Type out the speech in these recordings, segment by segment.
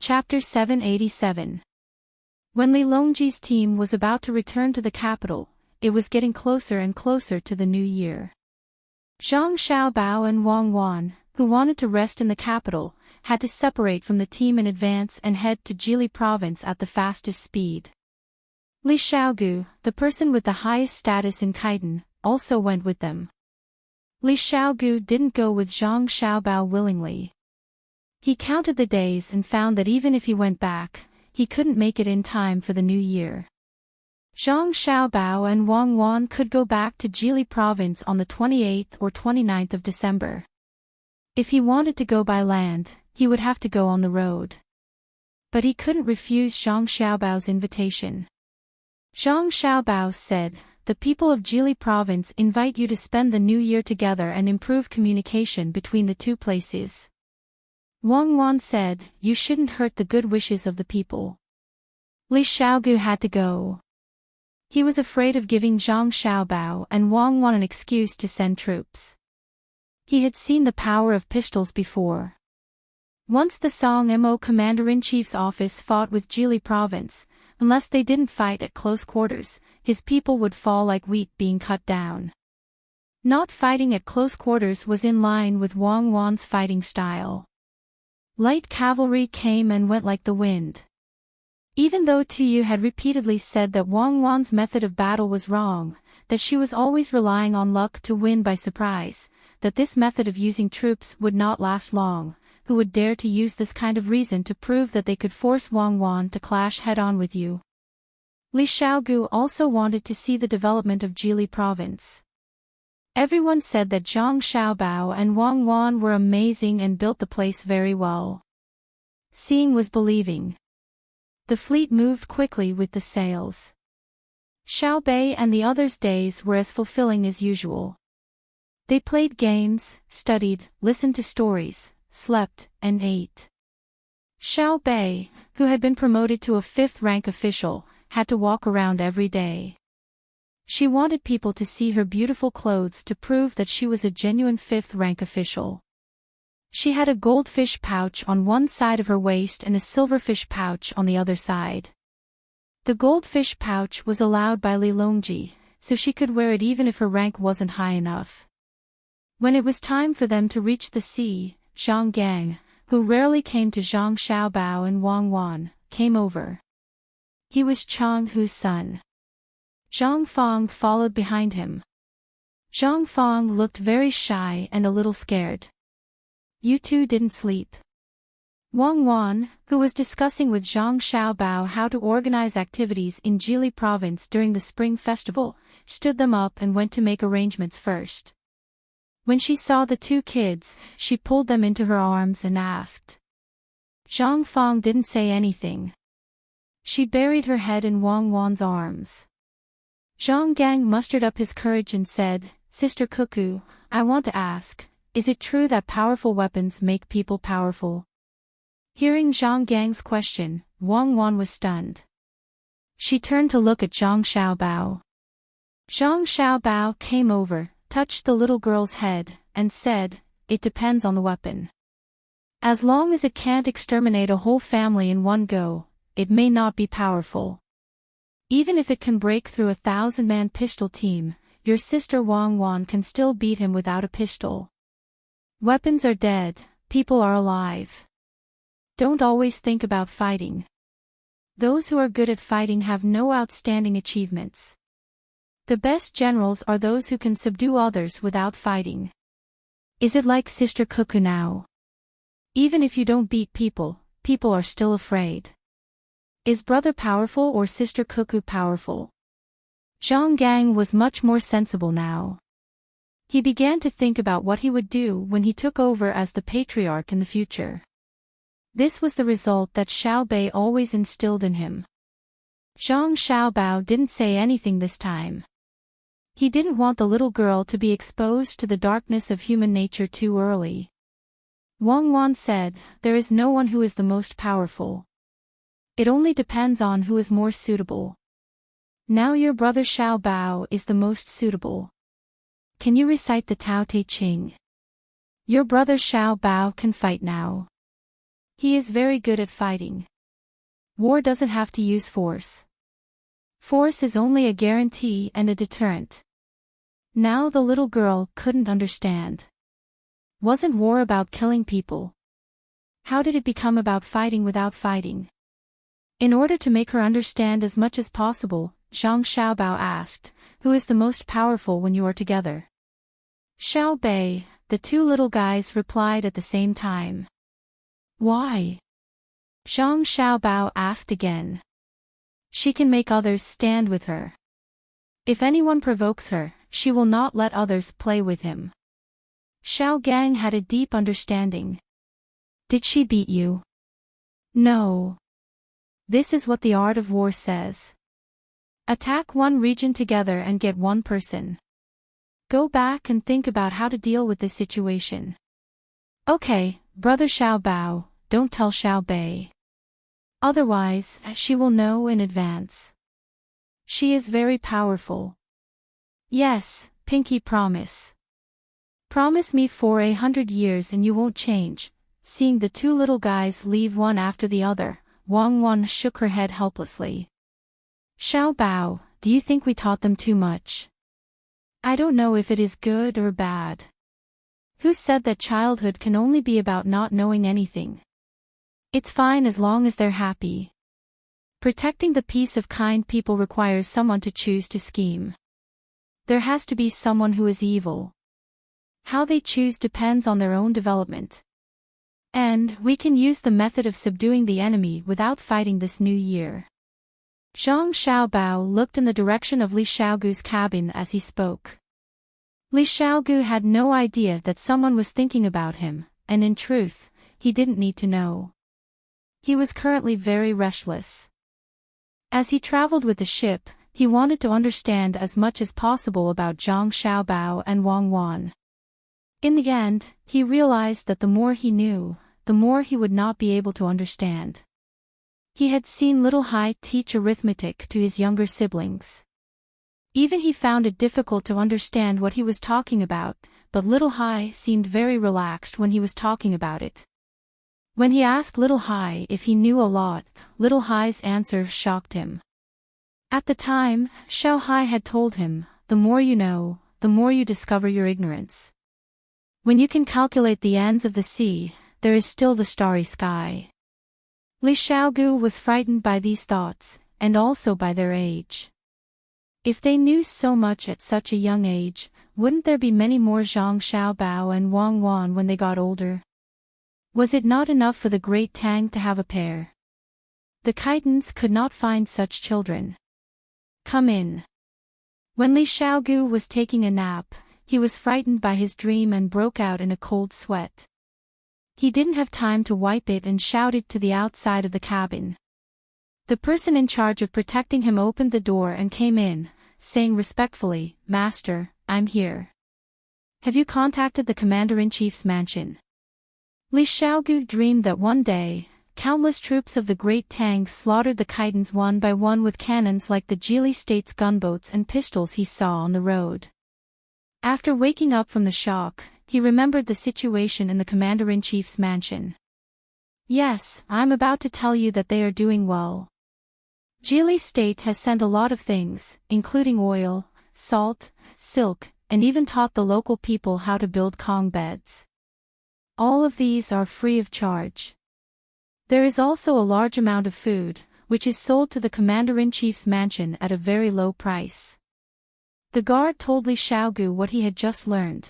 Chapter 787. When Li Longji's team was about to return to the capital, it was getting closer and closer to the new year. Zhang Xiaobao and Wang Wan, who wanted to rest in the capital, had to separate from the team in advance and head to Jili province at the fastest speed. Li Xiaogu, the person with the highest status in Khitan, also went with them. Li Xiaogu didn't go with Zhang Xiaobao willingly. He counted the days and found that even if he went back, he couldn't make it in time for the new year. Zhang Xiaobao and Wang Wan could go back to Jili province on the 28th or 29th of December. If he wanted to go by land, he would have to go on the road. But he couldn't refuse Zhang Xiaobao's invitation. Zhang Xiaobao said, "The people of Jili province invite you to spend the new year together and improve communication between the two places." Wang Wan said, "You shouldn't hurt the good wishes of the people." Li Xiaogu had to go. He was afraid of giving Zhang Xiaobao and Wang Wan an excuse to send troops. He had seen the power of pistols before. Once the Song Mo Commander-in-Chief's office fought with Jili province, unless they didn't fight at close quarters, his people would fall like wheat being cut down. Not fighting at close quarters was in line with Wang Wan's fighting style. Light cavalry came and went like the wind. Even though Tuyu had repeatedly said that Wang Wan's method of battle was wrong, that she was always relying on luck to win by surprise, that this method of using troops would not last long, who would dare to use this kind of reason to prove that they could force Wang Wan to clash head-on with you? Li Xiaogu also wanted to see the development of Jili province. Everyone said that Zhang Xiaobao and Wang Wan were amazing and built the place very well. Seeing was believing. The fleet moved quickly with the sails. Xiaobei and the others' days were as fulfilling as usual. They played games, studied, listened to stories, slept, and ate. Xiaobei, who had been promoted to a 5th-rank official, had to walk around every day. She wanted people to see her beautiful clothes to prove that she was a genuine 5th-rank official. She had a goldfish pouch on one side of her waist and a silverfish pouch on the other side. The goldfish pouch was allowed by Li Longji, so she could wear it even if her rank wasn't high enough. When it was time for them to reach the sea, Zhang Gang, who rarely came to Zhang Xiaobao and Wang Wan, came over. He was Chang Hu's son. Zhang Fang followed behind him. Zhang Fang looked very shy and a little scared. You two didn't sleep. Wang Wan, who was discussing with Zhang Xiaobao how to organize activities in Jili province during the spring festival, stood them up and went to make arrangements first. When she saw the two kids, she pulled them into her arms and asked. Zhang Fang didn't say anything. She buried her head in Wang Wan's arms. Zhang Gang mustered up his courage and said, "Sister Cuckoo, I want to ask, is it true that powerful weapons make people powerful?" Hearing Zhang Gang's question, Wang Wan was stunned. She turned to look at Zhang Xiaobao. Zhang Xiaobao came over, touched the little girl's head, and said, "It depends on the weapon. As long as it can't exterminate a whole family in one go, it may not be powerful. Even if it can break through a 1,000-man pistol team, your sister Wang Wan can still beat him without a pistol. Weapons are dead, people are alive. Don't always think about fighting. Those who are good at fighting have no outstanding achievements. The best generals are those who can subdue others without fighting. Is it like Sister Cuckoo now? Even if you don't beat people, people are still afraid. Is brother powerful or Sister Cuckoo powerful?" Zhang Gang was much more sensible now. He began to think about what he would do when he took over as the patriarch in the future. This was the result that Xiaobei always instilled in him. Zhang Xiaobao didn't say anything this time. He didn't want the little girl to be exposed to the darkness of human nature too early. Wang Wan said, "There is no one who is the most powerful. It only depends on who is more suitable. Now your brother Xiaobao is the most suitable. Can you recite the Tao Te Ching? Your brother Xiaobao can fight now." He is very good at fighting. War doesn't have to use force. Force is only a guarantee and a deterrent. Now the little girl couldn't understand. Wasn't war about killing people? How did it become about fighting without fighting? In order to make her understand as much as possible, Zhang Xiaobao asked, "Who is the most powerful when you are together?" "Xiao Bei," the two little guys replied at the same time. "Why?" Zhang Xiaobao asked again. "She can make others stand with her. If anyone provokes her, she will not let others play with him." Xiao Gang had a deep understanding. "Did she beat you?" "No. This is what the art of war says. Attack one region together and get one person. Go back and think about how to deal with this situation. Okay, brother Xiao Bao, don't tell Xiao Bei. Otherwise, she will know in advance. She is very powerful." "Yes, Pinky, promise. Promise me for 100 years and you won't change." Seeing the two little guys leave one after the other, Wang Wan shook her head helplessly. "Xiao Bao, do you think we taught them too much? I don't know if it is good or bad. Who said that childhood can only be about not knowing anything? It's fine as long as they're happy. Protecting the peace of kind people requires someone to choose to scheme. There has to be someone who is evil. How they choose depends on their own development. And we can use the method of subduing the enemy without fighting this new year." Zhang Xiaobao looked in the direction of Li Xiaogu's cabin as he spoke. Li Xiaogu had no idea that someone was thinking about him, and in truth, he didn't need to know. He was currently very restless. As he traveled with the ship, he wanted to understand as much as possible about Zhang Xiaobao and Wang Wan. In the end, he realized that the more he knew, the more he would not be able to understand. He had seen Little Hai teach arithmetic to his younger siblings. Even he found it difficult to understand what he was talking about, but Little Hai seemed very relaxed when he was talking about it. When he asked Little Hai if he knew a lot, Little Hai's answer shocked him. At the time, Xiao Hai had told him, "The more you know, the more you discover your ignorance. When you can calculate the ends of the sea, there is still the starry sky." Li Xiaogu was frightened by these thoughts, and also by their age. If they knew so much at such a young age, wouldn't there be many more Zhang Xiaobao and Wang Wan when they got older? Was it not enough for the great Tang to have a pair? The Kitans could not find such children. "Come in." When Li Xiaogu was taking a nap, he was frightened by his dream and broke out in a cold sweat. He didn't have time to wipe it and shouted to the outside of the cabin. The person in charge of protecting him opened the door and came in, saying respectfully, "Master, I'm here. Have you contacted the Commander-in-Chief's mansion?" Li Xiaogu dreamed that one day, countless troops of the great Tang slaughtered the Kitans one by one with cannons like the Geely State's gunboats and pistols he saw on the road. After waking up from the shock, he remembered the situation in the Commander-in-Chief's mansion. "Yes, I'm about to tell you that they are doing well. Geely State has sent a lot of things, including oil, salt, silk, and even taught the local people how to build Kong beds. All of these are free of charge. There is also a large amount of food, which is sold to the Commander-in-Chief's mansion at a very low price." The guard told Li Xiaogu what he had just learned.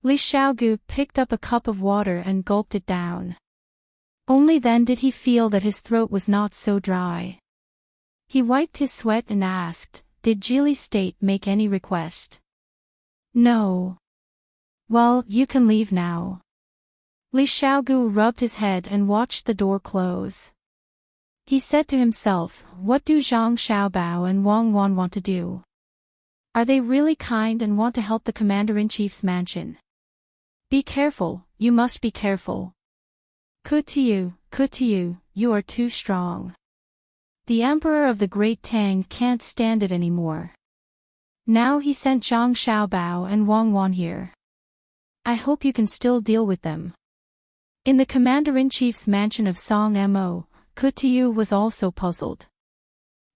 Li Xiaogu picked up a cup of water and gulped it down. Only then did he feel that his throat was not so dry. He wiped his sweat and asked, "Did Geely State make any request?" "No." "Well, you can leave now." Li Xiaogu rubbed his head and watched the door close. He said to himself, "What do Zhang Xiaobao and Wang Wan want to do? Are they really kind and want to help the Commander-in-Chief's mansion? Be careful, you must be careful. Ku Tiu, you are too strong. The Emperor of the Great Tang can't stand it anymore. Now he sent Zhang Xiaobao and Wang Wan here. I hope you can still deal with them." In the commander-in-chief's mansion of Song Mo, Kutiyu was also puzzled.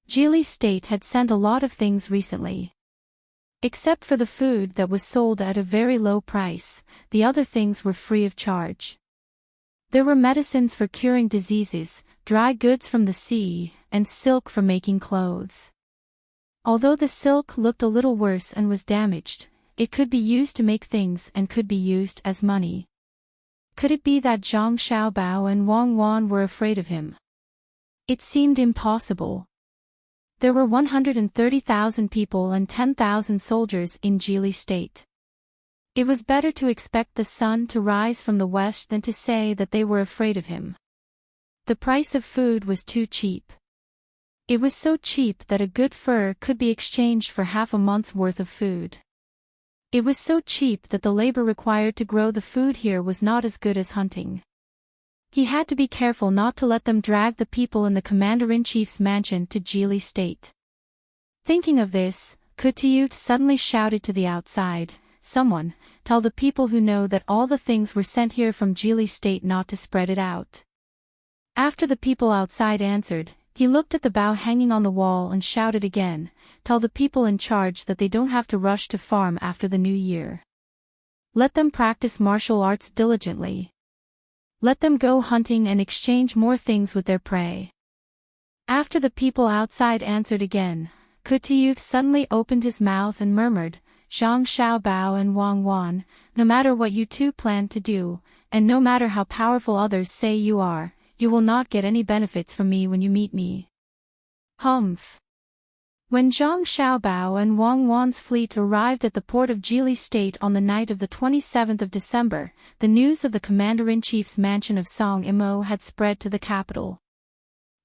Geely State had sent a lot of things recently. Except for the food that was sold at a very low price, the other things were free of charge. There were medicines for curing diseases, dry goods from the sea, and silk for making clothes. Although the silk looked a little worse and was damaged, it could be used to make things and could be used as money. Could it be that Zhang Xiaobao and Wang Wan were afraid of him? It seemed impossible. There were 130,000 people and 10,000 soldiers in Geely State. It was better to expect the sun to rise from the west than to say that they were afraid of him. The price of food was too cheap. It was so cheap that a good fur could be exchanged for half a month's worth of food. It was so cheap that the labor required to grow the food here was not as good as hunting. He had to be careful not to let them drag the people in the commander-in-chief's mansion to Geely State. Thinking of this, Kutiyu suddenly shouted to the outside, "Someone, tell the people who know that all the things were sent here from Geely State not to spread it out." After the people outside answered, he looked at the bow hanging on the wall and shouted again, "Tell the people in charge that they don't have to rush to farm after the new year. Let them practice martial arts diligently. Let them go hunting and exchange more things with their prey." After the people outside answered again, Kutiyu suddenly opened his mouth and murmured, "Zhang Xiaobao and Wang Wan, no matter what you two plan to do, and no matter how powerful others say you are, you will not get any benefits from me when you meet me." Humph. When Zhang Xiaobao and Wang Wan's fleet arrived at the port of Geely State on the night of the 27th of December, the news of the commander-in-chief's mansion of Song Mo had spread to the capital.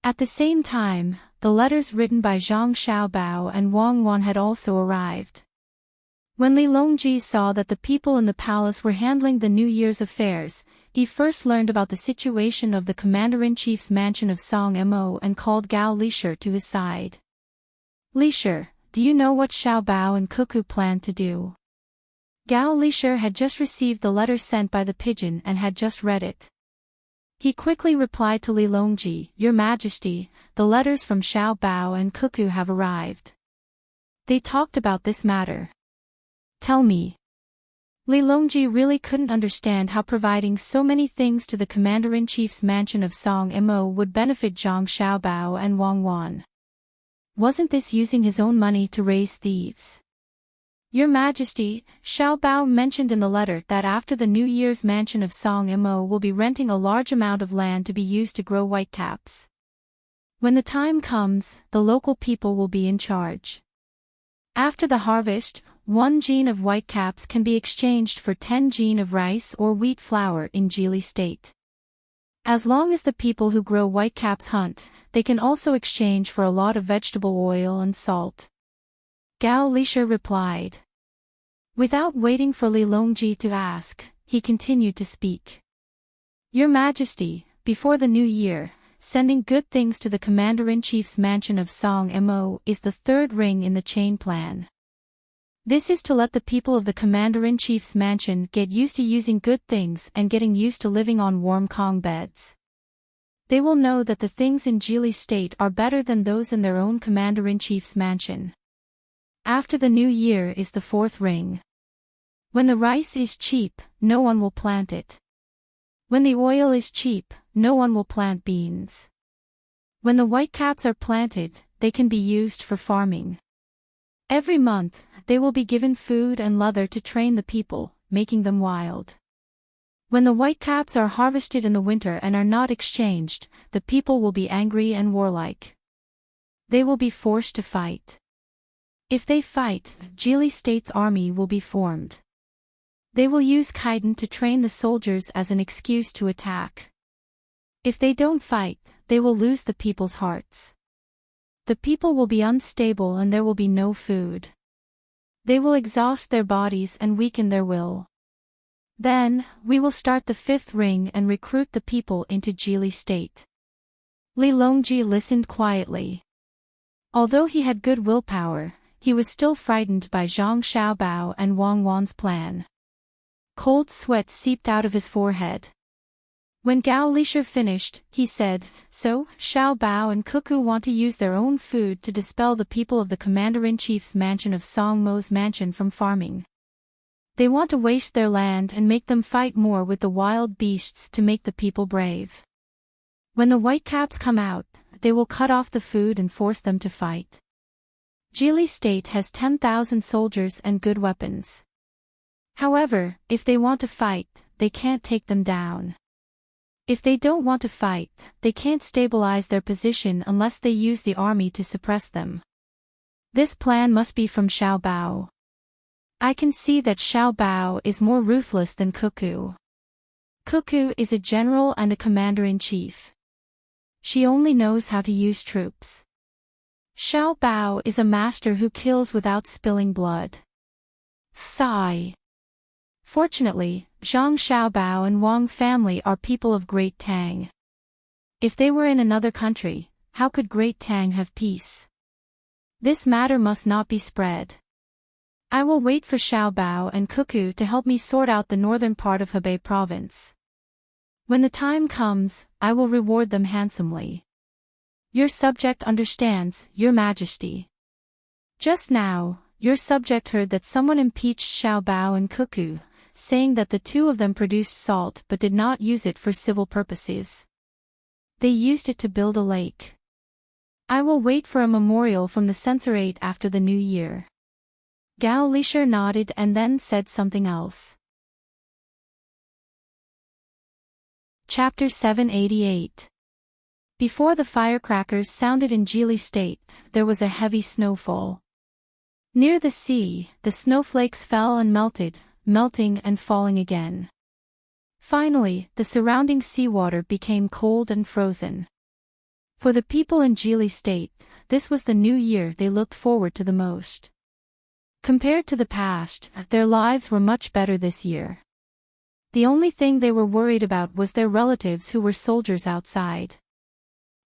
At the same time, the letters written by Zhang Xiaobao and Wang Wan had also arrived. When Li Longji saw that the people in the palace were handling the New Year's affairs, he first learned about the situation of the commander-in-chief's mansion of Song Mo and called Gao Lisher to his side. "Lisher, do you know what Xiaobao and Cuckoo plan to do?" Gao Lisher had just received the letter sent by the pigeon and had just read it. He quickly replied to Li Longji, "Your Majesty, the letters from Xiaobao and Cuckoo have arrived. They talked about this matter." "Tell me." Li Longji really couldn't understand how providing so many things to the commander-in-chief's mansion of Song Mo would benefit Zhang Xiaobao and Wang Wan. Wasn't this using his own money to raise thieves? "Your Majesty, Xiaobao mentioned in the letter that after the New Year's mansion of Song Mo will be renting a large amount of land to be used to grow whitecaps. When the time comes, the local people will be in charge. After the harvest, 1 gene of whitecaps can be exchanged for 10 gene of rice or wheat flour in Geely State. As long as the people who grow whitecaps hunt, they can also exchange for a lot of vegetable oil and salt." Gao Lisher replied. Without waiting for Li Longji to ask, he continued to speak. "Your Majesty, before the new year, sending good things to the commander-in-chief's mansion of Song Mo is the third ring in the chain plan. This is to let the people of the commander-in-chief's mansion get used to using good things and getting used to living on warm Kong beds. They will know that the things in Geely State are better than those in their own commander-in-chief's mansion. After the new year is the fourth ring. When the rice is cheap, no one will plant it. When the oil is cheap, no one will plant beans. When the whitecaps are planted, they can be used for farming. Every month, they will be given food and leather to train the people, making them wild. When the whitecaps are harvested in the winter and are not exchanged, the people will be angry and warlike. They will be forced to fight. If they fight, Geely State's army will be formed. They will use Kaiden to train the soldiers as an excuse to attack. If they don't fight, they will lose the people's hearts. The people will be unstable and there will be no food. They will exhaust their bodies and weaken their will. Then, we will start the fifth ring and recruit the people into Geely State." Li Longji listened quietly. Although he had good willpower, he was still frightened by Zhang Xiaobao and Wang Wan's plan. Cold sweat seeped out of his forehead. When Gao Lisher finished, he said, "So, Xiao Bao and Cuckoo want to use their own food to dispel the people of the Commander-in-Chief's mansion of Song Mo's mansion from farming. They want to waste their land and make them fight more with the wild beasts to make the people brave. When the Whitecaps come out, they will cut off the food and force them to fight. Jili State has 10,000 soldiers and good weapons. However, if they want to fight, they can't take them down. If they don't want to fight, they can't stabilize their position unless they use the army to suppress them. This plan must be from Xiao Bao. I can see that Xiao Bao is more ruthless than Cuckoo. Cuckoo is a general and a commander-in-chief. She only knows how to use troops. Xiao Bao is a master who kills without spilling blood." Sigh. Fortunately, Zhang Xiaobao and Wang family are people of Great Tang. If they were in another country, how could Great Tang have peace? This matter must not be spread. I will wait for Xiaobao and Cuckoo to help me sort out the northern part of Hebei province. When the time comes, I will reward them handsomely. Your subject understands, Your Majesty. Just now, your subject heard that someone impeached Xiaobao and Cuckoo, saying that the two of them produced salt but did not use it for civil purposes. They used it to build a lake. I will wait for a memorial from the censorate after the new year. Gao Lisher nodded and then said something else. Chapter 788. Before the firecrackers sounded in Jili State, there was a heavy snowfall. Near the sea, the snowflakes fell and melted, melting and falling again. Finally, the surrounding seawater became cold and frozen. For the people in Jili State, this was the new year they looked forward to the most. Compared to the past, their lives were much better this year. The only thing they were worried about was their relatives who were soldiers outside.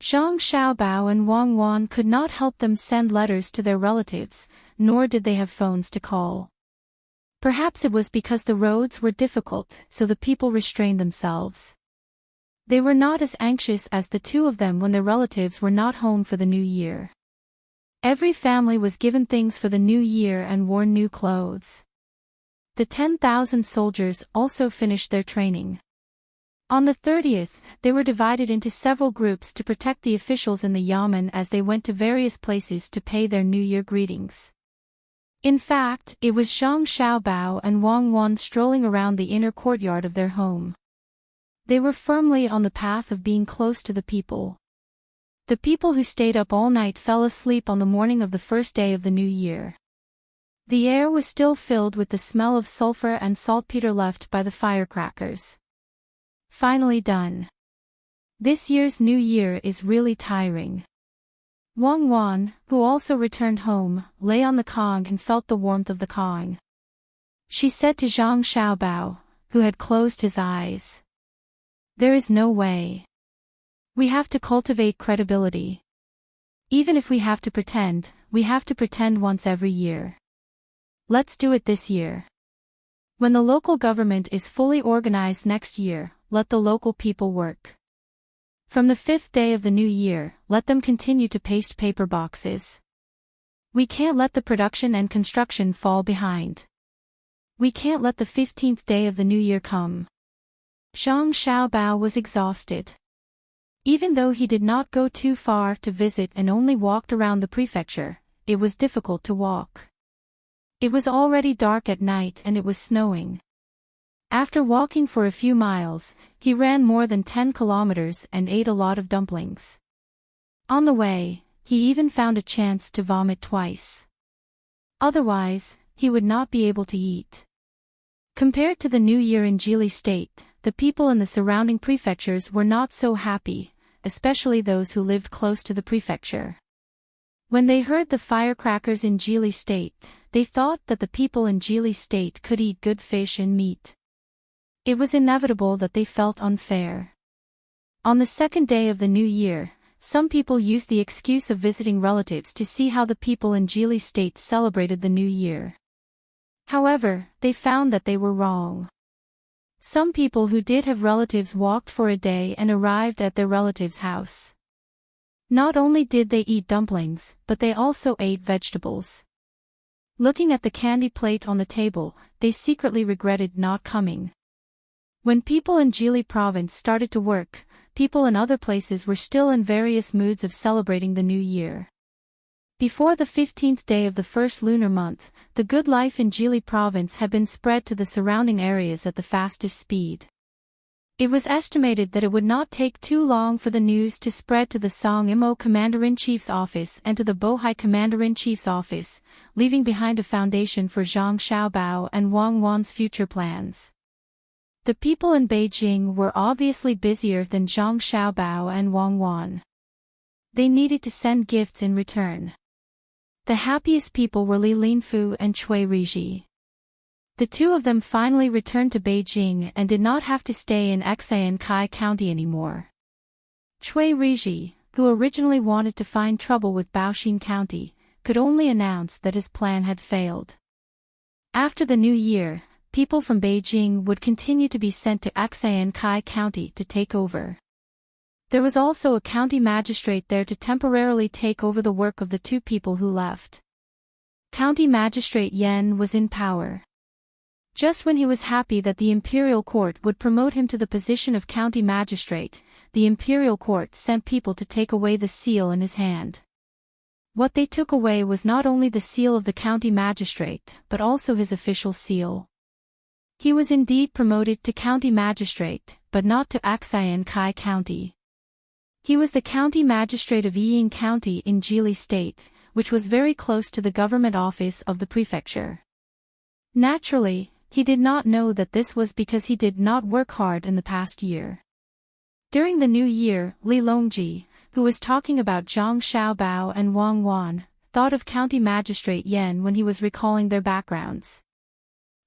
Zhang Xiaobao and Wang Wan could not help them send letters to their relatives, nor did they have phones to call. Perhaps it was because the roads were difficult, so the people restrained themselves. They were not as anxious as the two of them when their relatives were not home for the new year. Every family was given things for the new year and wore new clothes. The 10,000 soldiers also finished their training. On the 30th, they were divided into several groups to protect the officials in the yamen as they went to various places to pay their New Year greetings. In fact, it was Zhang Xiaobao and Wang Wan strolling around the inner courtyard of their home. They were firmly on the path of being close to the people. The people who stayed up all night fell asleep on the morning of the first day of the new year. The air was still filled with the smell of sulfur and saltpeter left by the firecrackers. Finally done. This year's new year is really tiring. Wang Wan, who also returned home, lay on the kong and felt the warmth of the kong. She said to Zhang Xiaobao, who had closed his eyes, "There is no way. We have to cultivate credibility. Even if we have to pretend once every year. Let's do it this year. When the local government is fully organized next year, let the local people work. From the 5th day of the new year, let them continue to paste paper boxes. We can't let the production and construction fall behind. We can't let the 15th day of the new year come." Zhang Xiaobao was exhausted. Even though he did not go too far to visit and only walked around the prefecture, it was difficult to walk. It was already dark at night and it was snowing. After walking for a few miles, he ran more than 10 kilometers and ate a lot of dumplings. On the way, he even found a chance to vomit twice. Otherwise, he would not be able to eat. Compared to the new year in Jili State, the people in the surrounding prefectures were not so happy, especially those who lived close to the prefecture. When they heard the firecrackers in Jili State, they thought that the people in Jili State could eat good fish and meat. It was inevitable that they felt unfair. On the 2nd day of the new year, some people used the excuse of visiting relatives to see how the people in Jili State celebrated the new year. However, they found that they were wrong. Some people who did have relatives walked for a day and arrived at their relative's house. Not only did they eat dumplings, but they also ate vegetables. Looking at the candy plate on the table, they secretly regretted not coming. When people in Jili province started to work, people in other places were still in various moods of celebrating the new year. Before the 15th day of the first lunar month, the good life in Jili province had been spread to the surrounding areas at the fastest speed. It was estimated that it would not take too long for the news to spread to the Song Imo Commander-in-Chief's office and to the Bohai Commander-in-Chief's office, leaving behind a foundation for Zhang Xiaobao and Wang Wan's future plans. The people in Beijing were obviously busier than Zhang Xiaobao and Wang Wan. They needed to send gifts in return. The happiest people were Li Linfu and Cui Riji. The two of them finally returned to Beijing and did not have to stay in Xiankai County anymore. Cui Riji, who originally wanted to find trouble with Baoxin County, could only announce that his plan had failed. After the new year, people from Beijing would continue to be sent to Xiankai County to take over. There was also a county magistrate there to temporarily take over the work of the two people who left. County Magistrate Yen was in power. Just when he was happy that the imperial court would promote him to the position of county magistrate, the imperial court sent people to take away the seal in his hand. What they took away was not only the seal of the county magistrate, but also his official seal. He was indeed promoted to county magistrate, but not to Xiankai County. He was the county magistrate of Yiying County in Jili State, which was very close to the government office of the prefecture. Naturally, he did not know that this was because he did not work hard in the past year. During the new year, Li Longji, who was talking about Zhang Xiaobao and Wang Wan, thought of county magistrate Yen when he was recalling their backgrounds.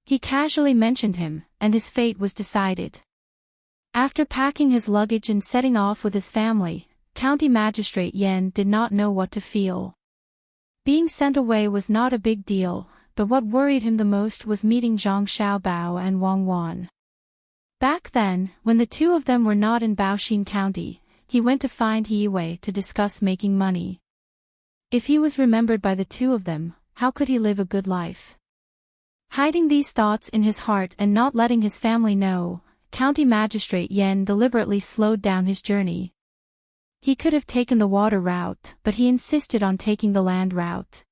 He casually mentioned him, and his fate was decided. After packing his luggage and setting off with his family, County Magistrate Yen did not know what to feel. Being sent away was not a big deal, but what worried him the most was meeting Zhang Xiaobao and Wang Wan. Back then, when the two of them were not in Baoxin County, he went to find Yiwei to discuss making money. If he was remembered by the two of them, how could he live a good life? Hiding these thoughts in his heart and not letting his family know, County Magistrate Yen deliberately slowed down his journey. He could have taken the water route, but he insisted on taking the land route.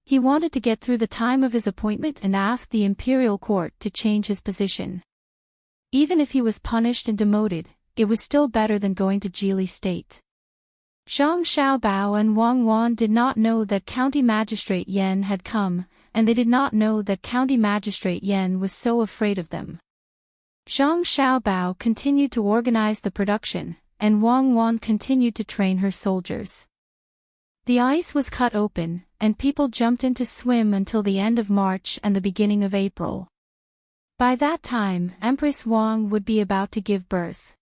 He wanted to get through the time of his appointment and ask the imperial court to change his position. Even if he was punished and demoted, it was still better than going to Jili State. Zhang Xiaobao and Wang Wan did not know that County Magistrate Yen had come, and they did not know that County Magistrate Yen was so afraid of them. Zhang Xiaobao continued to organize the production, and Wang Wan continued to train her soldiers. The ice was cut open, and people jumped in to swim until the end of March and the beginning of April. By that time, Empress Wang would be about to give birth.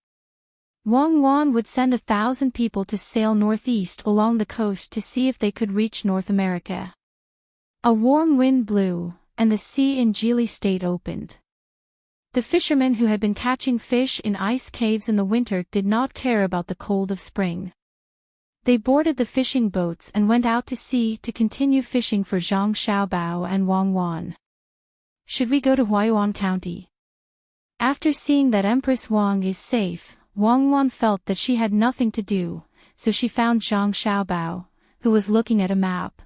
Wang Wan would send 1,000 people to sail northeast along the coast to see if they could reach North America. A warm wind blew, and the sea in Jili State opened. The fishermen who had been catching fish in ice caves in the winter did not care about the cold of spring. They boarded the fishing boats and went out to sea to continue fishing for Zhang Xiaobao and Wang Wan. Should we go to Huayuan County? After seeing that Empress Wang is safe, Wang Wan felt that she had nothing to do, so she found Zhang Xiaobao, who was looking at a map.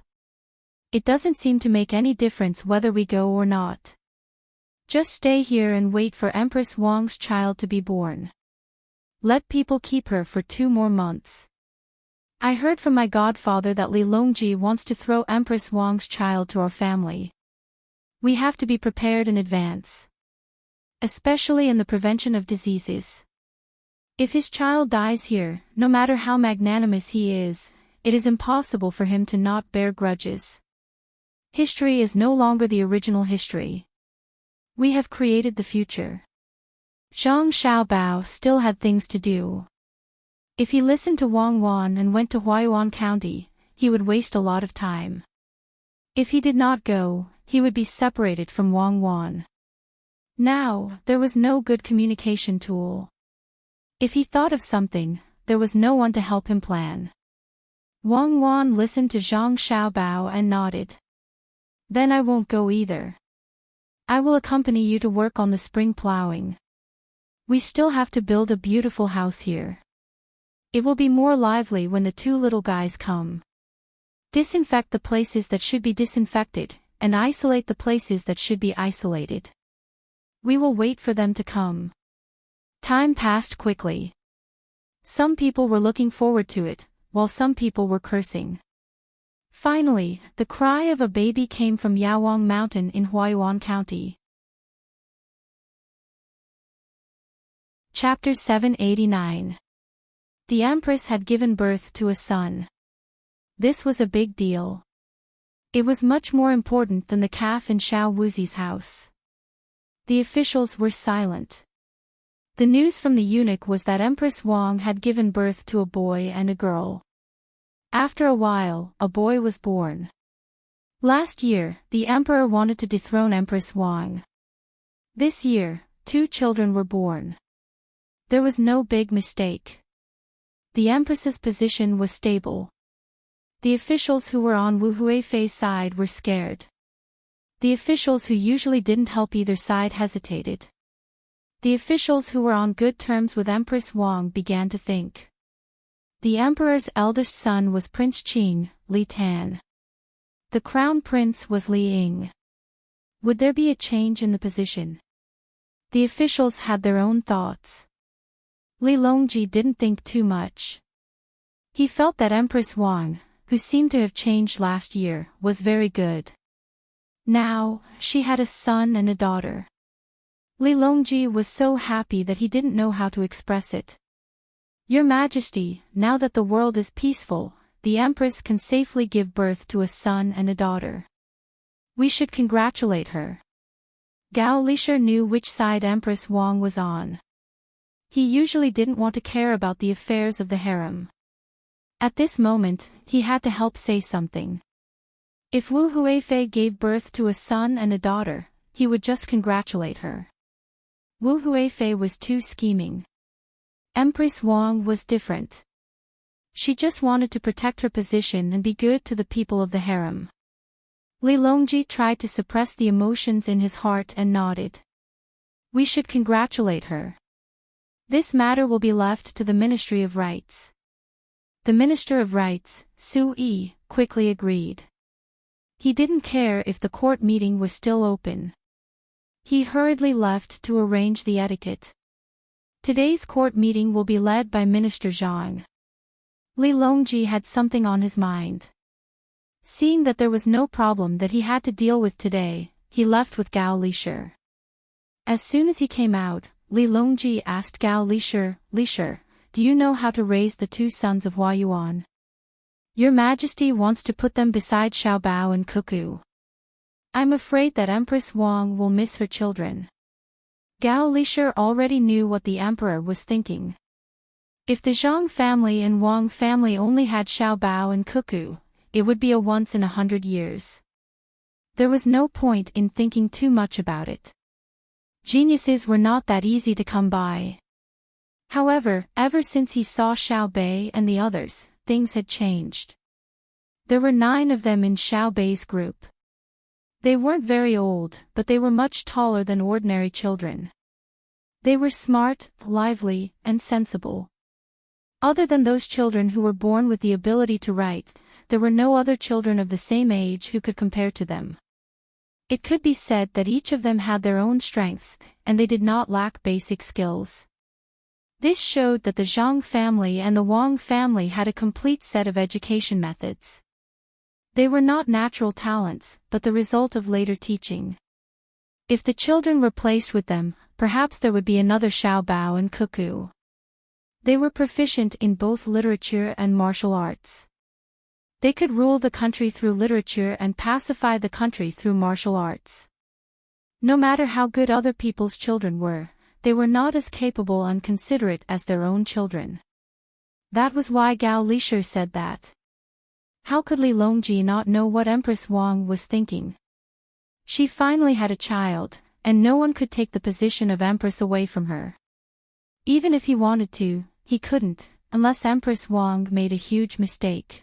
It doesn't seem to make any difference whether we go or not. Just stay here and wait for Empress Wang's child to be born. Let people keep her for 2 more months. I heard from my godfather that Li Longji wants to throw Empress Wang's child to our family. We have to be prepared in advance. Especially in the prevention of diseases. If his child dies here, no matter how magnanimous he is, it is impossible for him to not bear grudges. History is no longer the original history. We have created the future. Zhang Xiaobao still had things to do. If he listened to Wang Wan and went to Huayuan County, he would waste a lot of time. If he did not go, he would be separated from Wang Wan. Now, there was no good communication tool. If he thought of something, there was no one to help him plan. Wang Wan listened to Zhang Xiaobao and nodded. Then I won't go either. I will accompany you to work on the spring plowing. We still have to build a beautiful house here. It will be more lively when the two little guys come. Disinfect the places that should be disinfected, and isolate the places that should be isolated. We will wait for them to come. Time passed quickly. Some people were looking forward to it, while some people were cursing. Finally, the cry of a baby came from Yawang Mountain in Huaiyuan County. Chapter 789. The Empress had given birth to a son. This was a big deal. It was much more important than the calf in Xiao Wuzi's house. The officials were silent. The news from the eunuch was that Empress Wang had given birth to a boy and a girl. After a while, a boy was born. Last year, the emperor wanted to dethrone Empress Wang. This year, 2 children were born. There was no big mistake. The empress's position was stable. The officials who were on Wu Huifei's side were scared. The officials who usually didn't help either side hesitated. The officials who were on good terms with Empress Wang began to think. The emperor's eldest son was Prince Qing, Li Tan. The crown prince was Li Ying. Would there be a change in the position? The officials had their own thoughts. Li Longji didn't think too much. He felt that Empress Wang, who seemed to have changed last year, was very good. Now, she had a son and a daughter. Li Longji was so happy that he didn't know how to express it. Your Majesty, now that the world is peaceful, the Empress can safely give birth to a son and a daughter. We should congratulate her. Gao Lisher knew which side Empress Wang was on. He usually didn't want to care about the affairs of the harem. At this moment, he had to help say something. If Wu Huifei gave birth to a son and a daughter, he would just congratulate her. Wu Huifei was too scheming. Empress Wang was different. She just wanted to protect her position and be good to the people of the harem. Li Longji tried to suppress the emotions in his heart and nodded. We should congratulate her. This matter will be left to the Ministry of Rights. The Minister of Rights, Su Yi, quickly agreed. He didn't care if the court meeting was still open. He hurriedly left to arrange the etiquette. Today's court meeting will be led by Minister Zhang. Li Longji had something on his mind. Seeing that there was no problem that he had to deal with today, he left with Gao Lisher. As soon as he came out, Li Longji asked Gao Lisher, "Lisher, do you know how to raise the 2 sons of Huaiyuan? Your Majesty wants to put them beside Xiaobao and Cuckoo. I'm afraid that Empress Wang will miss her children." Gao Lisher already knew what the emperor was thinking. If the Zhang family and Wang family only had Xiaobao and Cuckoo, it would be a once in 100 years. There was no point in thinking too much about it. Geniuses were not that easy to come by. However, ever since he saw Xiao Bei and the others, things had changed. There were 9 of them in Xiao Bei's group. They weren't very old, but they were much taller than ordinary children. They were smart, lively, and sensible. Other than those children who were born with the ability to write, there were no other children of the same age who could compare to them. It could be said that each of them had their own strengths, and they did not lack basic skills. This showed that the Zhang family and the Wang family had a complete set of education methods. They were not natural talents, but the result of later teaching. If the children were placed with them, perhaps there would be another Xiaobao and Cuckoo. They were proficient in both literature and martial arts. They could rule the country through literature and pacify the country through martial arts. No matter how good other people's children were, they were not as capable and considerate as their own children. That was why Gao Lisher said that. How could Li Longji not know what Empress Wang was thinking? She finally had a child, and no one could take the position of Empress away from her. Even if he wanted to, he couldn't, unless Empress Wang made a huge mistake.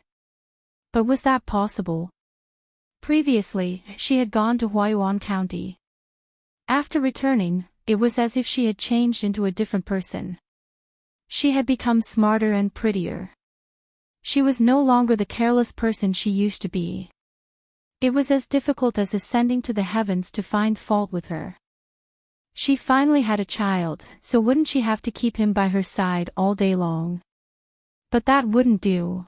But was that possible? Previously, she had gone to Huayuan County. After returning, it was as if she had changed into a different person. She had become smarter and prettier. She was no longer the careless person she used to be. It was as difficult as ascending to the heavens to find fault with her. She finally had a child, so wouldn't she have to keep him by her side all day long? But that wouldn't do.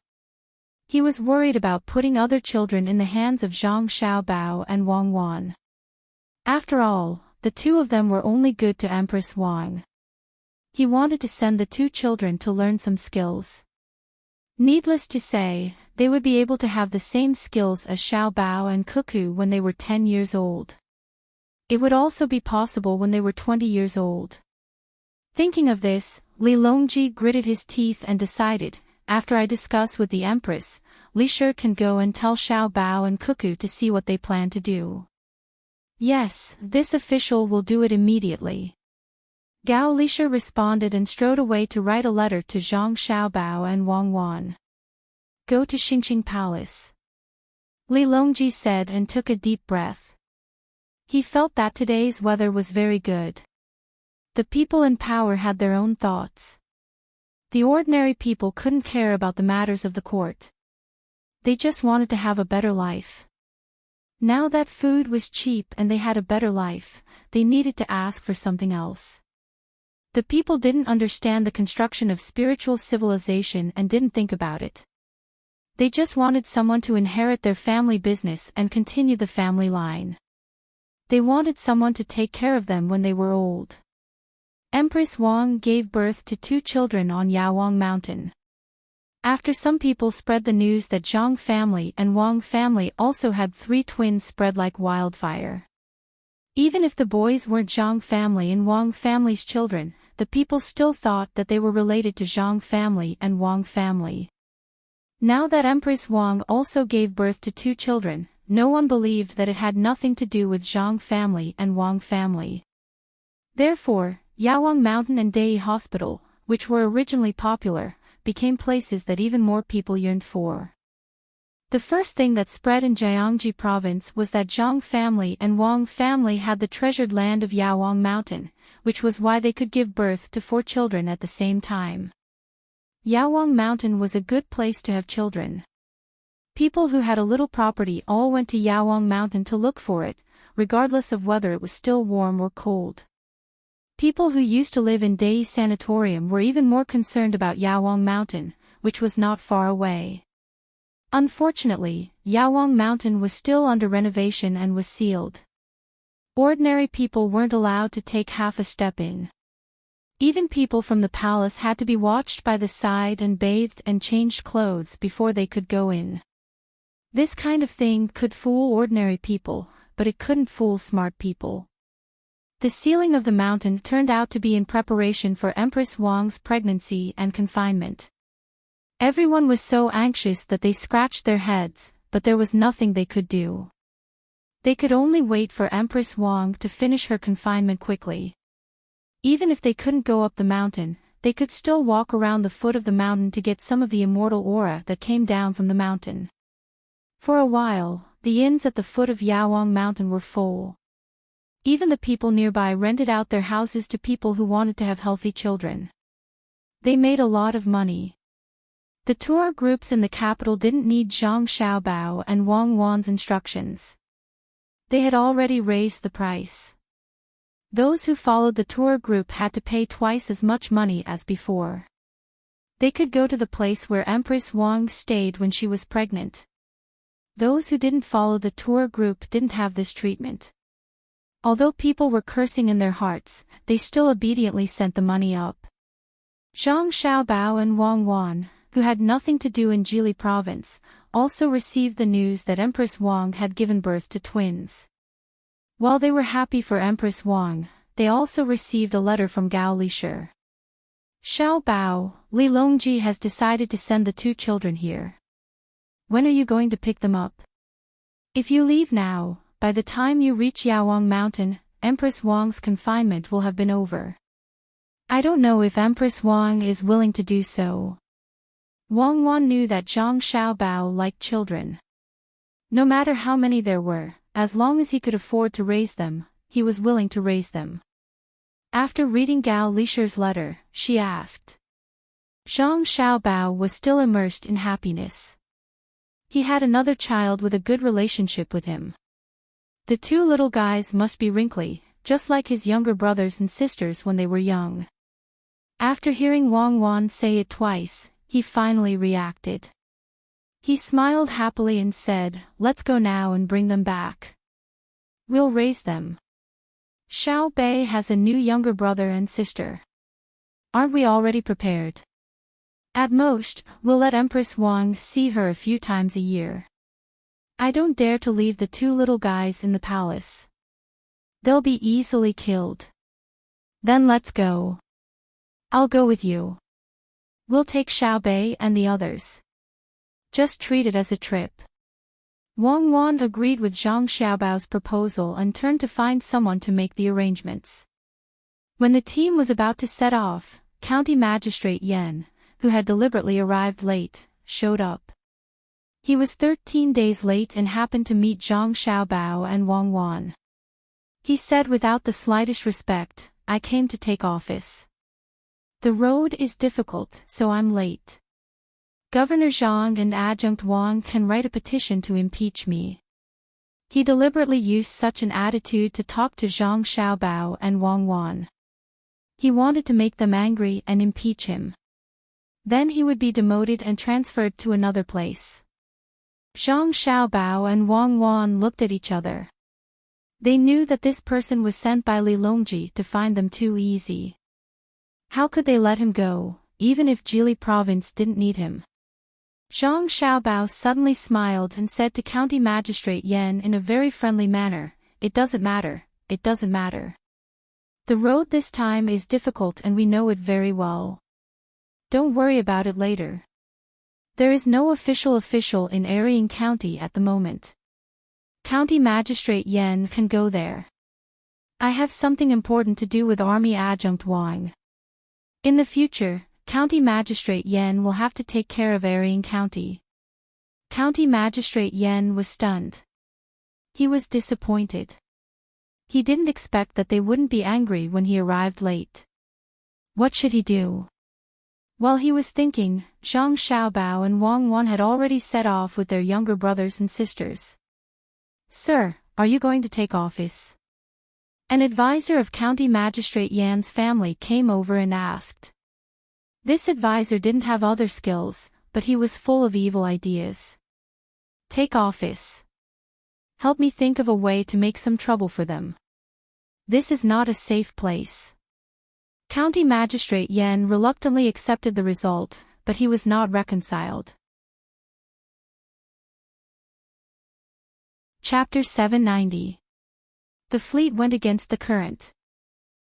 He was worried about putting other children in the hands of Zhang Xiaobao and Wang Wan. After all, the two of them were only good to Empress Wang. He wanted to send the two children to learn some skills. Needless to say, they would be able to have the same skills as Xiaobao and Cuckoo when they were 10 years old. It would also be possible when they were 20 years old. Thinking of this, Li Longji gritted his teeth and decided, after I discuss with the Empress, Li Shi can go and tell Xiaobao and Cuckoo to see what they plan to do. Yes, this official will do it immediately. Gao Lisha responded and strode away to write a letter to Zhang Xiaobao and Wang Wan. Go to Xingqing Palace. Li Longji said and took a deep breath. He felt that today's weather was very good. The people in power had their own thoughts. The ordinary people couldn't care about the matters of the court. They just wanted to have a better life. Now that food was cheap and they had a better life, they needed to ask for something else. The people didn't understand the construction of spiritual civilization and didn't think about it. They just wanted someone to inherit their family business and continue the family line. They wanted someone to take care of them when they were old. Empress Wang gave birth to 2 children on Yawang Mountain. After some people spread the news that Zhang family and Wang family also had 3 twins spread like wildfire. Even if the boys weren't Zhang family and Wang family's children, the people still thought that they were related to Zhang family and Wang family. Now that Empress Wang also gave birth to 2 children, no one believed that it had nothing to do with Zhang family and Wang family. Therefore, Yawang Mountain and Dei Hospital, which were originally popular, became places that even more people yearned for. The first thing that spread in Jiangxi province was that Zhang family and Wang family had the treasured land of Yawang Mountain, which was why they could give birth to 4 children at the same time. Yawang Mountain was a good place to have children. People who had a little property all went to Yawang Mountain to look for it, regardless of whether it was still warm or cold. People who used to live in Dei Sanatorium were even more concerned about Yawang Mountain, which was not far away. Unfortunately, Yawang Mountain was still under renovation and was sealed. Ordinary people weren't allowed to take half a step in. Even people from the palace had to be watched by the side and bathed and changed clothes before they could go in. This kind of thing could fool ordinary people, but it couldn't fool smart people. The sealing of the mountain turned out to be in preparation for Empress Wang's pregnancy and confinement. Everyone was so anxious that they scratched their heads, but there was nothing they could do. They could only wait for Empress Wang to finish her confinement quickly. Even if they couldn't go up the mountain, they could still walk around the foot of the mountain to get some of the immortal aura that came down from the mountain. For a while, the inns at the foot of Yawang Mountain were full. Even the people nearby rented out their houses to people who wanted to have healthy children. They made a lot of money. The tour groups in the capital didn't need Zhang Xiaobao and Wang Wan's instructions. They had already raised the price. Those who followed the tour group had to pay twice as much money as before. They could go to the place where Empress Wang stayed when she was pregnant. Those who didn't follow the tour group didn't have this treatment. Although people were cursing in their hearts, they still obediently sent the money up. Zhang Xiaobao and Wang Wan, who had nothing to do in Jili province, also received the news that Empress Wang had given birth to twins. While they were happy for Empress Wang, they also received a letter from Gao Lisher. Xiaobao, Li Longji has decided to send the 2 children here. When are you going to pick them up? If you leave now, by the time you reach Yawang Mountain, Empress Wang's confinement will have been over. I don't know if Empress Wang is willing to do so. Wang Wan knew that Zhang Xiaobao liked children. No matter how many there were, as long as he could afford to raise them, he was willing to raise them. After reading Gao Lisher's letter, she asked. Zhang Xiaobao was still immersed in happiness. He had another child with a good relationship with him. The two little guys must be wrinkly, just like his younger brothers and sisters when they were young. After hearing Wang Wan say it twice, he finally reacted. He smiled happily and said, "Let's go now and bring them back. We'll raise them. Xiao Bei has a new younger brother and sister. Aren't we already prepared? At most, we'll let Empress Wang see her a few times a year. I don't dare to leave the two little guys in the palace. They'll be easily killed. Then let's go. I'll go with you. We'll take Xiao Bei and the others. Just treat it as a trip." Wang Wan agreed with Zhang Xiaobao's proposal and turned to find someone to make the arrangements. When the team was about to set off, County Magistrate Yan, who had deliberately arrived late, showed up. He was 13 days late and happened to meet Zhang Xiaobao and Wang Wan. He said without the slightest respect, "I came to take office. The road is difficult, so I'm late. Governor Zhang and Adjunct Wang can write a petition to impeach me." He deliberately used such an attitude to talk to Zhang Xiaobao and Wang Wan. He wanted to make them angry and impeach him. Then he would be demoted and transferred to another place. Zhang Xiaobao and Wang Wan looked at each other. They knew that this person was sent by Li Longji to find them too easy. How could they let him go, even if Jili province didn't need him? Zhang Xiaobao suddenly smiled and said to County Magistrate Yan in a very friendly manner, "It doesn't matter, it doesn't matter. The road this time is difficult and we know it very well. Don't worry about it later. There is no official in Arian County at the moment. County Magistrate Yan can go there. I have something important to do with Army Adjunct Wang. In the future, County Magistrate Yan will have to take care of Arian County." County Magistrate Yan was stunned. He was disappointed. He didn't expect that they wouldn't be angry when he arrived late. What should he do? While he was thinking, Zhang Xiaobao and Wang Wan had already set off with their younger brothers and sisters. "Sir, are you going to take office?" An advisor of County Magistrate Yan's family came over and asked. This advisor didn't have other skills, but he was full of evil ideas. "Take office. Help me think of a way to make some trouble for them. This is not a safe place." County Magistrate Yan reluctantly accepted the result, but he was not reconciled. Chapter 790. The fleet went against the current.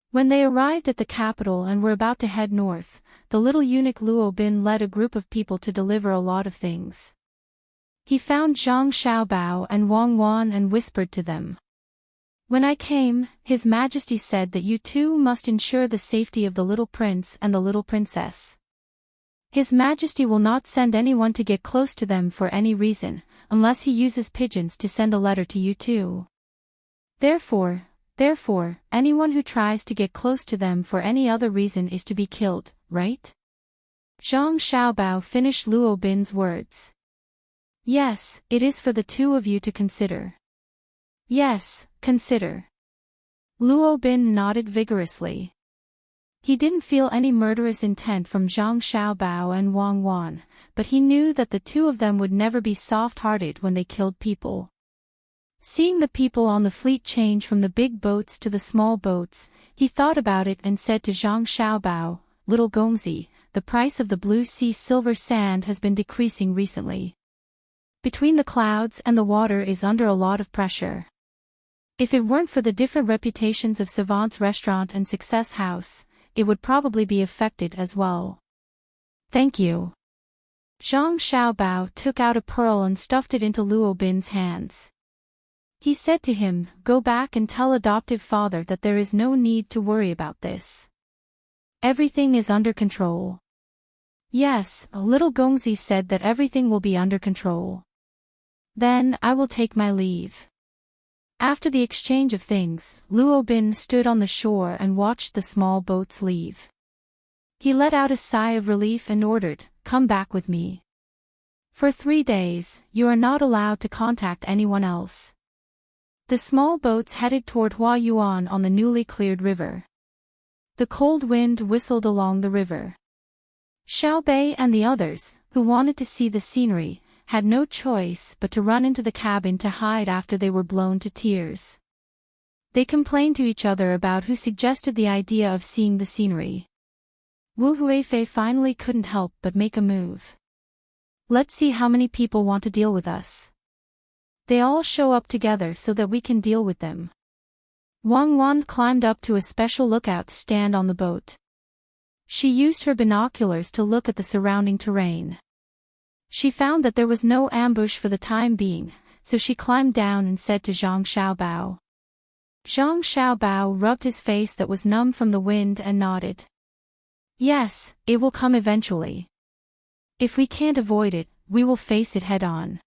When they arrived at the capital and were about to head north, the little eunuch Luo Bin led a group of people to deliver a lot of things. He found Zhang Xiaobao and Wang Wan and whispered to them. "When I came, His Majesty said that you two must ensure the safety of the little prince and the little princess. His Majesty will not send anyone to get close to them for any reason, unless he uses pigeons to send a letter to you two. Therefore, anyone who tries to get close to them for any other reason is to be killed, right?" Zhang Xiaobao finished Luo Bin's words. "Yes, it is for the two of you to consider." "Yes, consider." Luo Bin nodded vigorously. He didn't feel any murderous intent from Zhang Xiaobao and Wang Wan, but he knew that the two of them would never be soft-hearted when they killed people. Seeing the people on the fleet change from the big boats to the small boats, he thought about it and said to Zhang Xiaobao, "Little Gongzi, the price of the blue sea silver sand has been decreasing recently. Between the clouds and the water is under a lot of pressure. If it weren't for the different reputations of Savant's Restaurant and Success House, it would probably be affected as well." "Thank you." Zhang Xiaobao took out a pearl and stuffed it into Luo Bin's hands. He said to him, "Go back and tell adoptive father that there is no need to worry about this. Everything is under control." "Yes," little Gongzi said, that everything will be under control. "Then I will take my leave." After the exchange of things, Luo Bin stood on the shore and watched the small boats leave. He let out a sigh of relief and ordered, "Come back with me. For 3 days, you are not allowed to contact anyone else." The small boats headed toward Huayuan on the newly cleared river. The cold wind whistled along the river. Xiao Bei and the others, who wanted to see the scenery, had no choice but to run into the cabin to hide after they were blown to tears. They complained to each other about who suggested the idea of seeing the scenery. Wu Huifei finally couldn't help but make a move. "Let's see how many people want to deal with us. They all show up together so that we can deal with them." Wang Wan climbed up to a special lookout stand on the boat. She used her binoculars to look at the surrounding terrain. She found that there was no ambush for the time being, so she climbed down and said to Zhang Xiaobao. Zhang Xiaobao rubbed his face that was numb from the wind and nodded. "Yes, it will come eventually. If we can't avoid it, we will face it head-on.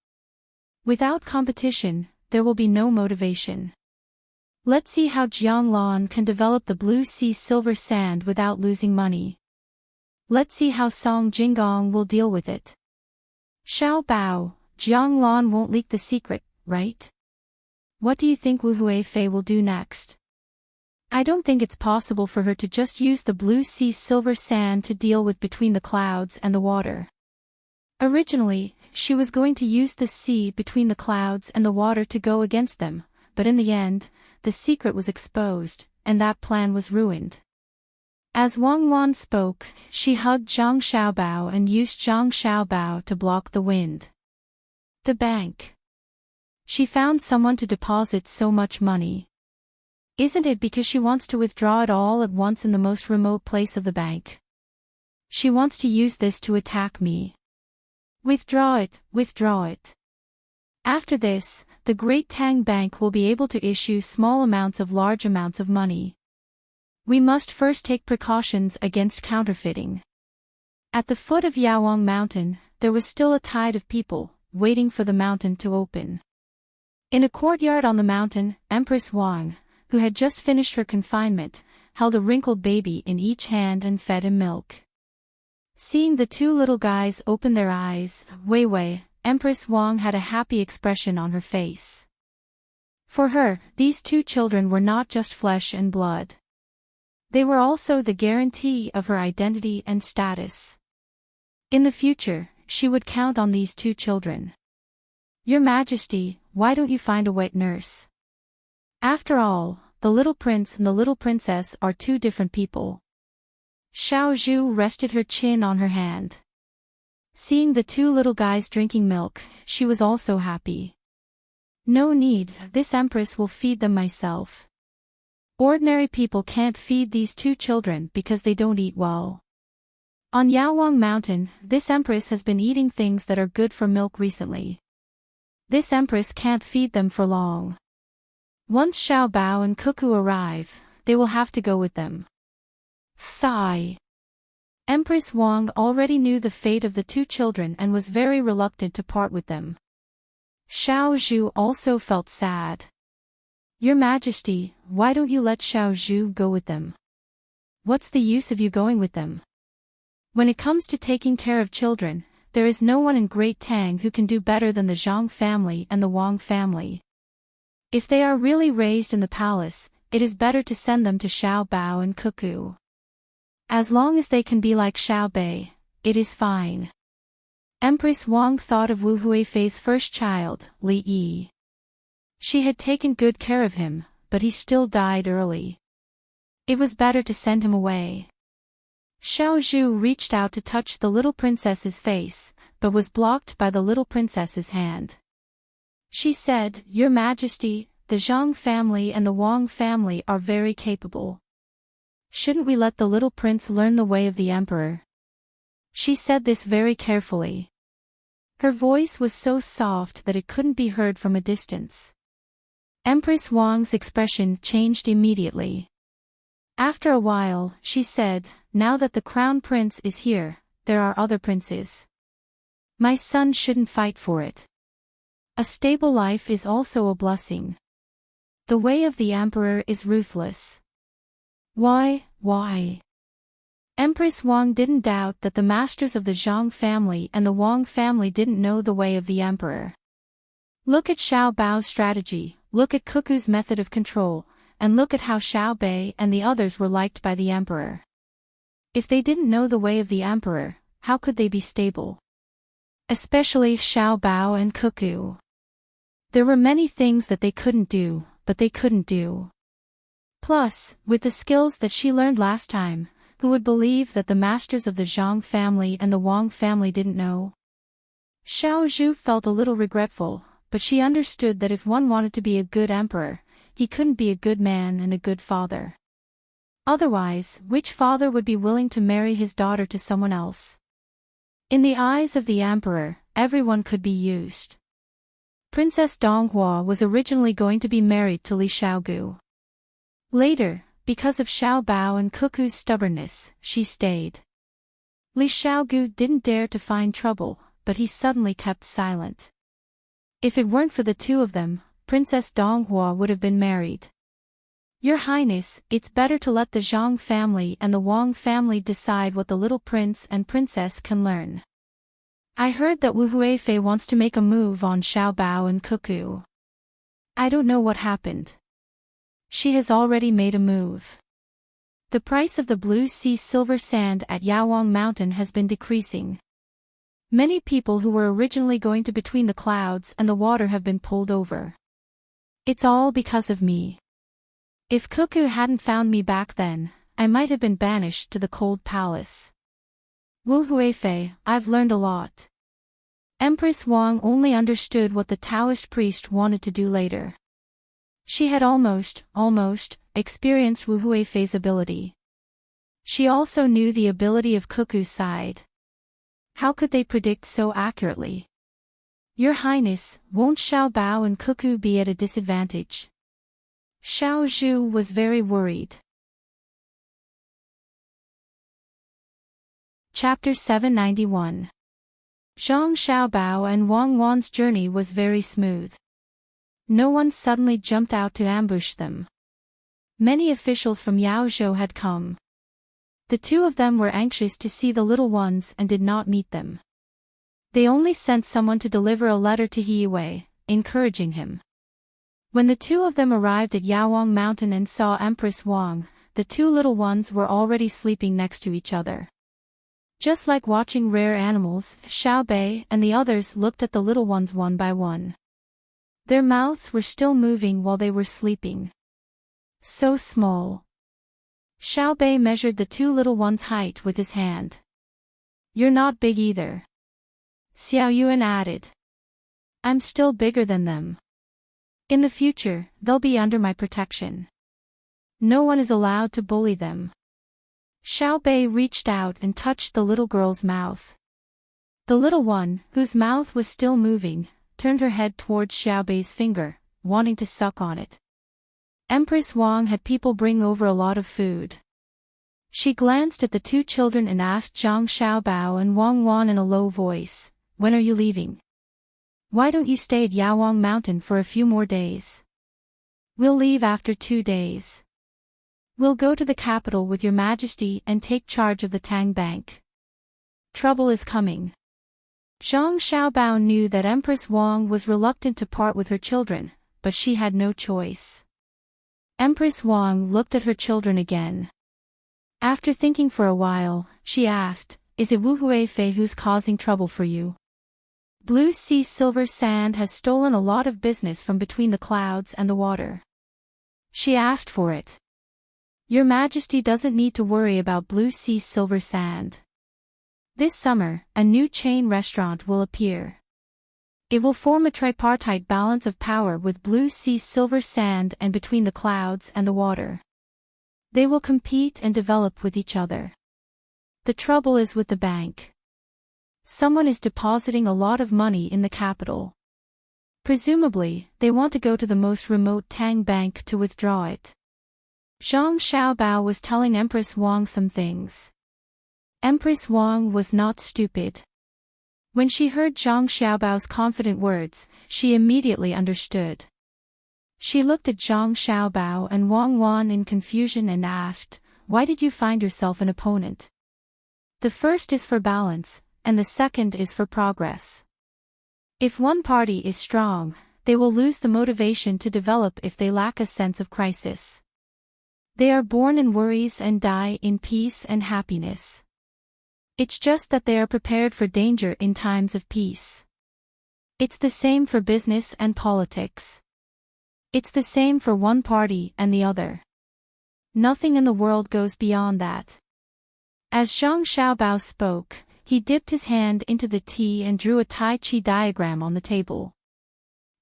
Without competition, there will be no motivation. Let's see how Jianglan can develop the blue sea silver sand without losing money. Let's see how Song Jinggong will deal with it. Xiao Bao, Jianglan won't leak the secret, right? What do you think Wu Huifei will do next? I don't think it's possible for her to just use the blue sea silver sand to deal with between the clouds and the water. Originally, she was going to use the sea between the clouds and the water to go against them, but in the end, the secret was exposed, and that plan was ruined." As Wang Wan spoke, she hugged Zhang Xiaobao and used Zhang Xiaobao to block the wind. The bank. She found someone to deposit so much money. Isn't it because she wants to withdraw it all at once in the most remote place of the bank? She wants to use this to attack me. Withdraw it, withdraw it. After this, the Great Tang Bank will be able to issue small amounts of large amounts of money. We must first take precautions against counterfeiting. At the foot of Yaowang Mountain, there was still a tide of people, waiting for the mountain to open. In a courtyard on the mountain, Empress Wang, who had just finished her confinement, held a wrinkled baby in each hand and fed him milk. Seeing the 2 little guys open their eyes, Weiwei, Empress Wang had a happy expression on her face. For her, these 2 children were not just flesh and blood. They were also the guarantee of her identity and status. In the future, she would count on these 2 children. "Your Majesty, why don't you find a wet nurse? After all, the little prince and the little princess are 2 different people." Xiao Zhu rested her chin on her hand. Seeing the 2 little guys drinking milk, she was also happy. "No need, this empress will feed them myself. Ordinary people can't feed these 2 children because they don't eat well. On Yaowang Mountain, this empress has been eating things that are good for milk recently. This empress can't feed them for long. Once Xiao Bao and Cuckoo arrive, they will have to go with them." Sigh. Empress Wang already knew the fate of the 2 children and was very reluctant to part with them. Xiao Zhu also felt sad. "Your Majesty, why don't you let Xiao Zhu go with them? What's the use of you going with them? When it comes to taking care of children, there is no one in Great Tang who can do better than the Zhang family and the Wang family. If they are really raised in the palace, it is better to send them to Xiao Bao and Cuckoo. As long as they can be like Xiao Bei, it is fine." Empress Wang thought of Wu Huifei's first child, Li Yi. She had taken good care of him, but he still died early. It was better to send him away. Xiao Zhu reached out to touch the little princess's face, but was blocked by the little princess's hand. She said, "Your Majesty, the Zhang family and the Wang family are very capable. Shouldn't we let the little prince learn the way of the emperor?" She said this very carefully. Her voice was so soft that it couldn't be heard from a distance. Empress Wang's expression changed immediately. After a while, she said, "Now that the crown prince is here, there are other princes. My son shouldn't fight for it. A stable life is also a blessing. The way of the emperor is ruthless." Why? Empress Wang didn't doubt that the masters of the Zhang family and the Wang family didn't know the way of the emperor. Look at Xiao Bao's strategy, look at Cuckoo's method of control, and look at how Xiao Bei and the others were liked by the emperor. If they didn't know the way of the emperor, how could they be stable? Especially Xiao Bao and Cuckoo. There were many things that they couldn't do, but they couldn't do. Plus, with the skills that she learned last time, who would believe that the masters of the Zhang family and the Wang family didn't know? Xiao Zhu felt a little regretful, but she understood that if one wanted to be a good emperor, he couldn't be a good man and a good father. Otherwise, which father would be willing to marry his daughter to someone else? In the eyes of the emperor, everyone could be used. Princess Donghua was originally going to be married to Li Xiaogu. Later, because of Xiao Bao and Cuckoo's stubbornness, she stayed. Li Xiaogu didn't dare to find trouble, but he suddenly kept silent. If it weren't for the two of them, Princess Donghua would have been married. "Your Highness, it's better to let the Zhang family and the Wang family decide what the little prince and princess can learn. I heard that Wu Huifei wants to make a move on Xiao Bao and Cuckoo. I don't know what happened. She has already made a move. The price of the blue sea silver sand at Yawang Mountain has been decreasing. Many people who were originally going to between the clouds and the water have been pulled over. It's all because of me. If Cuckoo hadn't found me back then, I might have been banished to the cold palace. Wu Huifei, I've learned a lot." Empress Wang only understood what the Taoist priest wanted to do later. She had almost experienced Wu Huifei's ability. She also knew the ability of Cuckoo's side. How could they predict so accurately? "Your Highness, won't Xiao Bao and Cuckoo be at a disadvantage?" Xiao Zhu was very worried. Chapter 791. Zhang Xiaobao and Wang Wan's journey was very smooth. No one suddenly jumped out to ambush them. Many officials from Yaozhou had come. The two of them were anxious to see the little ones and did not meet them. They only sent someone to deliver a letter to Hiyue, encouraging him. When the two of them arrived at Yawang Mountain and saw Empress Wang, the two little ones were already sleeping next to each other. Just like watching rare animals, Xiao Bei and the others looked at the little ones one by one. Their mouths were still moving while they were sleeping. So small. Xiao Bei measured the two little ones' height with his hand. "You're not big either." Xiao Yuan added. "I'm still bigger than them. In the future, they'll be under my protection. No one is allowed to bully them." Xiao Bei reached out and touched the little girl's mouth. The little one, whose mouth was still moving, turned her head towards Xiao Bei's finger, wanting to suck on it. Empress Wang had people bring over a lot of food. She glanced at the two children and asked Zhang Xiaobao and Wang Wan in a low voice, "When are you leaving? Why don't you stay at Yawang Mountain for a few more days?" "We'll leave after 2 days. We'll go to the capital with your majesty and take charge of the Tang Bank. Trouble is coming." Zhang Xiaobao knew that Empress Wang was reluctant to part with her children, but she had no choice. Empress Wang looked at her children again. After thinking for a while, she asked, "Is it Wu Huifei who's causing trouble for you? Blue sea silver sand has stolen a lot of business from between the clouds and the water. She asked for it. Your Majesty doesn't need to worry about blue sea silver sand. This summer, a new chain restaurant will appear. It will form a tripartite balance of power with blue sea silver sand and between the clouds and the water. They will compete and develop with each other. The trouble is with the bank. Someone is depositing a lot of money in the capital. Presumably, they want to go to the most remote Tang bank to withdraw it. Zhang Xiaobao was telling Empress Wang some things. Empress Wang was not stupid. When she heard Zhang Xiaobao's confident words, she immediately understood. She looked at Zhang Xiaobao and Wang Wan in confusion and asked, "Why did you find yourself an opponent?" "The first is for balance, and the second is for progress. If one party is strong, they will lose the motivation to develop if they lack a sense of crisis. They are born in worries and die in peace and happiness. It's just that they are prepared for danger in times of peace. It's the same for business and politics. It's the same for one party and the other. Nothing in the world goes beyond that." As Zhang Xiaobao spoke, he dipped his hand into the tea and drew a Tai Chi diagram on the table.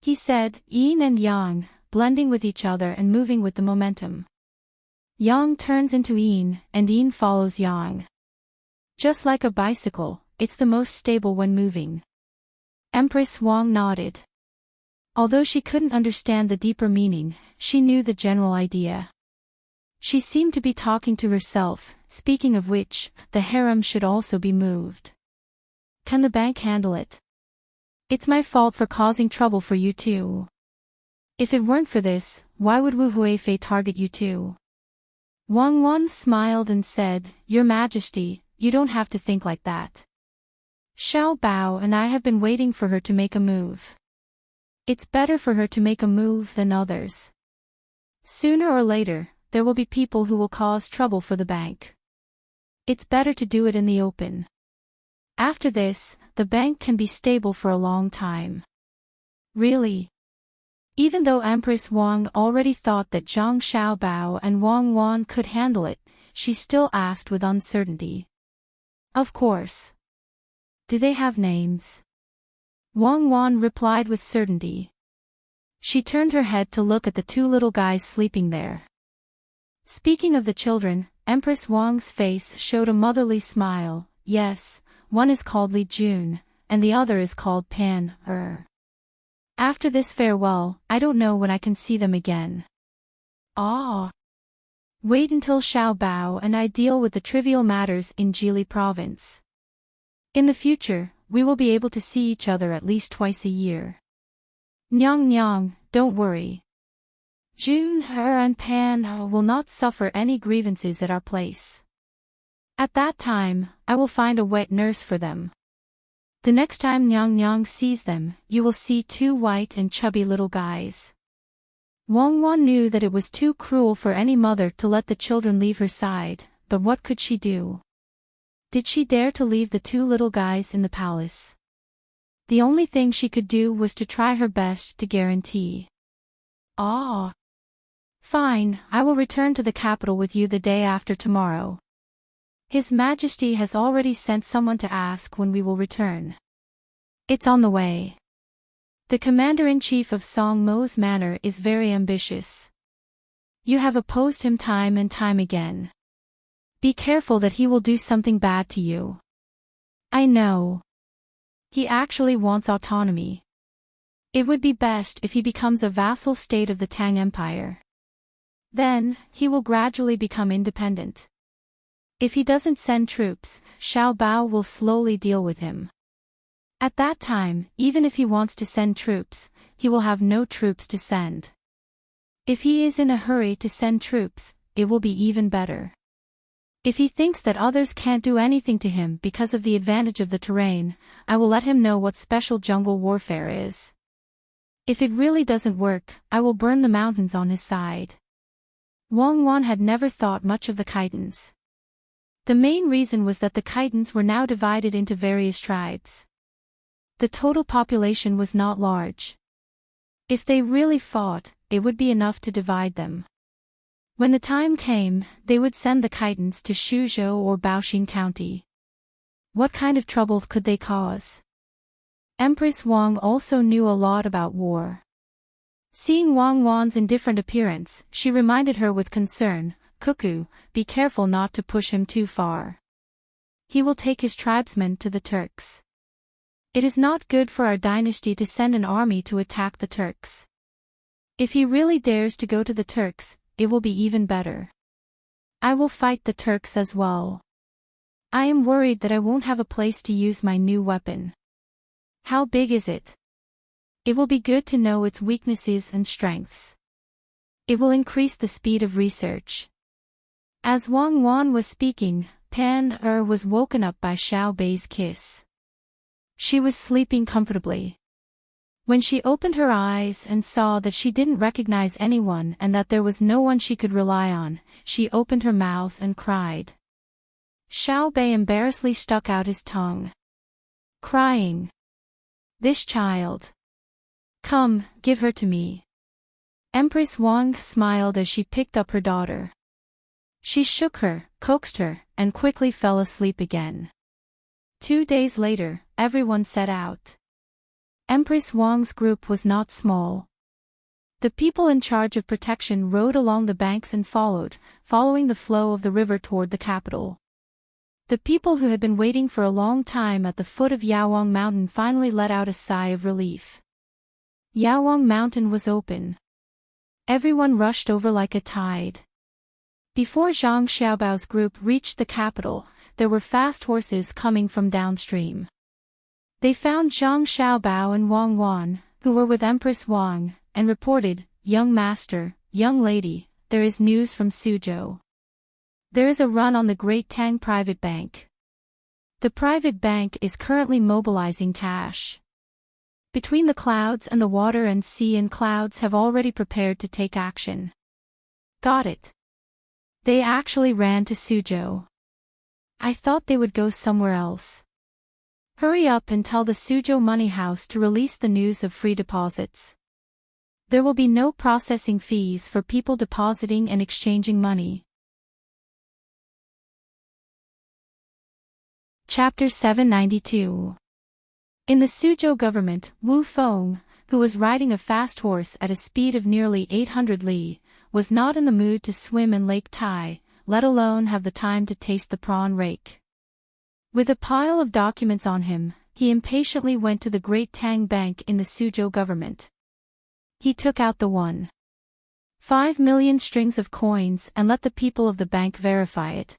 He said, "Yin and Yang, blending with each other and moving with the momentum. Yang turns into Yin, and Yin follows Yang. Just like a bicycle, it's the most stable when moving." Empress Wang nodded. Although she couldn't understand the deeper meaning, she knew the general idea. She seemed to be talking to herself, speaking of which, the harem should also be moved. "Can the bank handle it? It's my fault for causing trouble for you too. If it weren't for this, why would Wu Huifei target you too?" Wang Wan smiled and said, "Your Majesty, you don't have to think like that. Xiao Bao and I have been waiting for her to make a move. It's better for her to make a move than others. Sooner or later, there will be people who will cause trouble for the bank. It's better to do it in the open. After this, the bank can be stable for a long time." Really? Even though Empress Wang already thought that Zhang Xiaobao and Wang Wan could handle it, she still asked with uncertainty. "Of course. Do they have names?" Wang Wan replied with certainty. She turned her head to look at the two little guys sleeping there. Speaking of the children, Empress Wang's face showed a motherly smile. "Yes, one is called Li Jun, and the other is called Pan Er. After this farewell, I don't know when I can see them again." "Ah. Wait until Xiao Bao and I deal with the trivial matters in Jili province. In the future, we will be able to see each other at least twice a year. Nyang Nyang, don't worry. Jun He and Pan He will not suffer any grievances at our place. At that time, I will find a wet nurse for them. The next time Nyang Nyang sees them, you will see two white and chubby little guys." Wang Wan knew that it was too cruel for any mother to let the children leave her side, but what could she do? Did she dare to leave the two little guys in the palace? The only thing she could do was to try her best to guarantee. "Ah. Fine, I will return to the capital with you the day after tomorrow. His Majesty has already sent someone to ask when we will return. It's on the way. The Commander-in-Chief of Song Mo's manor is very ambitious. You have opposed him time and time again. Be careful that he will do something bad to you. I know. He actually wants autonomy. It would be best if he becomes a vassal state of the Tang Empire. Then, he will gradually become independent. If he doesn't send troops, Xiao Bao will slowly deal with him. At that time, even if he wants to send troops, he will have no troops to send. If he is in a hurry to send troops, it will be even better. If he thinks that others can't do anything to him because of the advantage of the terrain, I will let him know what special jungle warfare is. If it really doesn't work, I will burn the mountains on his side." Wang Wan had never thought much of the Khitans. The main reason was that the Khitans were now divided into various tribes. The total population was not large. If they really fought, it would be enough to divide them. When the time came, they would send the Khitans to Shuzhou or Baoxin County. What kind of trouble could they cause? Empress Wang also knew a lot about war. Seeing Wang Wan's indifferent appearance, she reminded her with concern, "Cuckoo, be careful not to push him too far. He will take his tribesmen to the Turks." It is not good for our dynasty to send an army to attack the Turks. If he really dares to go to the Turks, it will be even better. I will fight the Turks as well. I am worried that I won't have a place to use my new weapon. How big is it? It will be good to know its weaknesses and strengths. It will increase the speed of research. As Wang Wan was speaking, Pan was woken up by Xiao Bei's kiss. She was sleeping comfortably. When she opened her eyes and saw that she didn't recognize anyone and that there was no one she could rely on, she opened her mouth and cried. Xiao Bei embarrassedly stuck out his tongue, crying, "This child. Come, give her to me." Empress Wang smiled as she picked up her daughter. She shook her, coaxed her, and quickly fell asleep again. 2 days later, everyone set out. Empress Wang's group was not small. The people in charge of protection rode along the banks and following the flow of the river toward the capital. The people who had been waiting for a long time at the foot of Yaowang Mountain finally let out a sigh of relief. Yaowang Mountain was open. Everyone rushed over like a tide. Before Zhang Xiaobao's group reached the capital, there were fast horses coming from downstream. They found Zhang Xiaobao and Wang Wan, who were with Empress Wang, and reported, "Young master, young lady, there is news from Suzhou. There is a run on the Great Tang private bank. The private bank is currently mobilizing cash. Between the clouds and the water and sea and clouds have already prepared to take action." Got it. They actually ran to Suzhou. I thought they would go somewhere else. Hurry up and tell the Suzhou Money House to release the news of free deposits. There will be no processing fees for people depositing and exchanging money. Chapter 792. In the Suzhou government, Wu Feng, who was riding a fast horse at a speed of nearly 800 li, was not in the mood to swim in Lake Tai, let alone have the time to taste the prawn rake. With a pile of documents on him, he impatiently went to the Great Tang Bank in the Suzhou government. He took out the 1.5 million strings of coins and let the people of the bank verify it.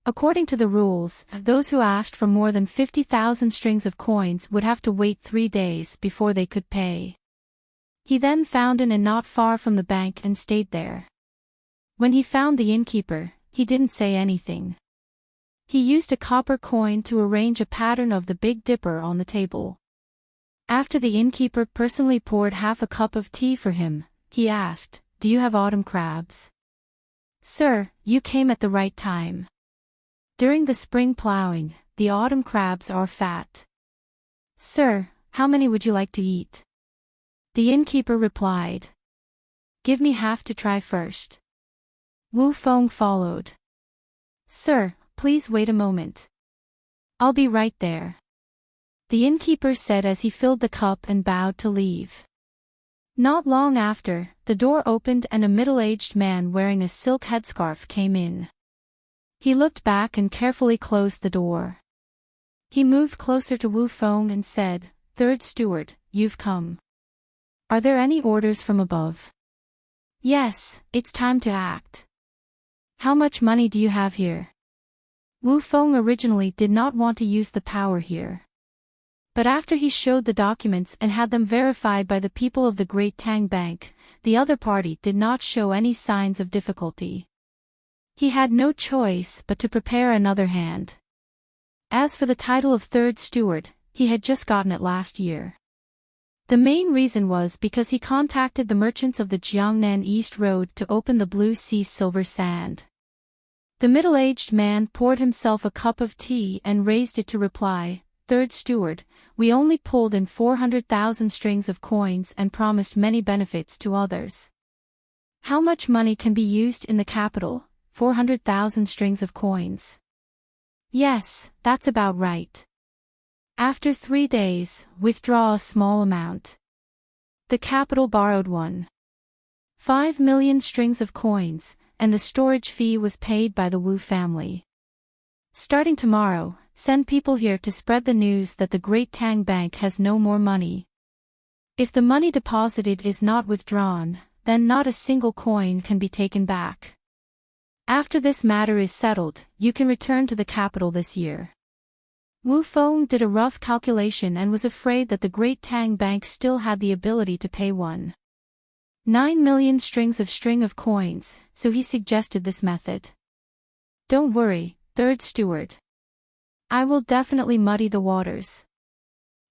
According to the rules, those who asked for more than 50,000 strings of coins would have to wait 3 days before they could pay. He then found an inn not far from the bank and stayed there. When he found the innkeeper, he didn't say anything. He used a copper coin to arrange a pattern of the Big Dipper on the table. After the innkeeper personally poured half a cup of tea for him, he asked, "Do you have autumn crabs?" "Sir, you came at the right time. During the spring plowing, the autumn crabs are fat." "Sir, how many would you like to eat?" The innkeeper replied. "Give me half to try first." Wu Feng followed. "Sir, please wait a moment. I'll be right there," the innkeeper said as he filled the cup and bowed to leave. Not long after, the door opened and a middle-aged man wearing a silk headscarf came in. He looked back and carefully closed the door. He moved closer to Wu Feng and said, "Third steward, you've come. Are there any orders from above?" "Yes, it's time to act." "How much money do you have here?" Wu Feng originally did not want to use the power here. But after he showed the documents and had them verified by the people of the Great Tang Bank, the other party did not show any signs of difficulty. He had no choice but to prepare another hand. As for the title of third steward, he had just gotten it last year. The main reason was because he contacted the merchants of the Jiangnan East Road to open the Blue Sea Silver Sand. The middle-aged man poured himself a cup of tea and raised it to reply, "Third steward, we only pulled in 400,000 strings of coins and promised many benefits to others." "How much money can be used in the capital?" 400,000 strings of coins. "Yes, that's about right. After 3 days, withdraw a small amount." The capital borrowed 1.5 million strings of coins, and the storage fee was paid by the Wu family. Starting tomorrow, Send people here to spread the news that the Great Tang Bank has no more money. If the money deposited is not withdrawn, then not a single coin can be taken back. After this matter is settled, you can return to the capital this year. Wu Feng did a rough calculation and was afraid that the Great Tang Bank still had the ability to pay 1.9 million string of coins, so he suggested this method. Don't worry, third steward. I will definitely muddy the waters.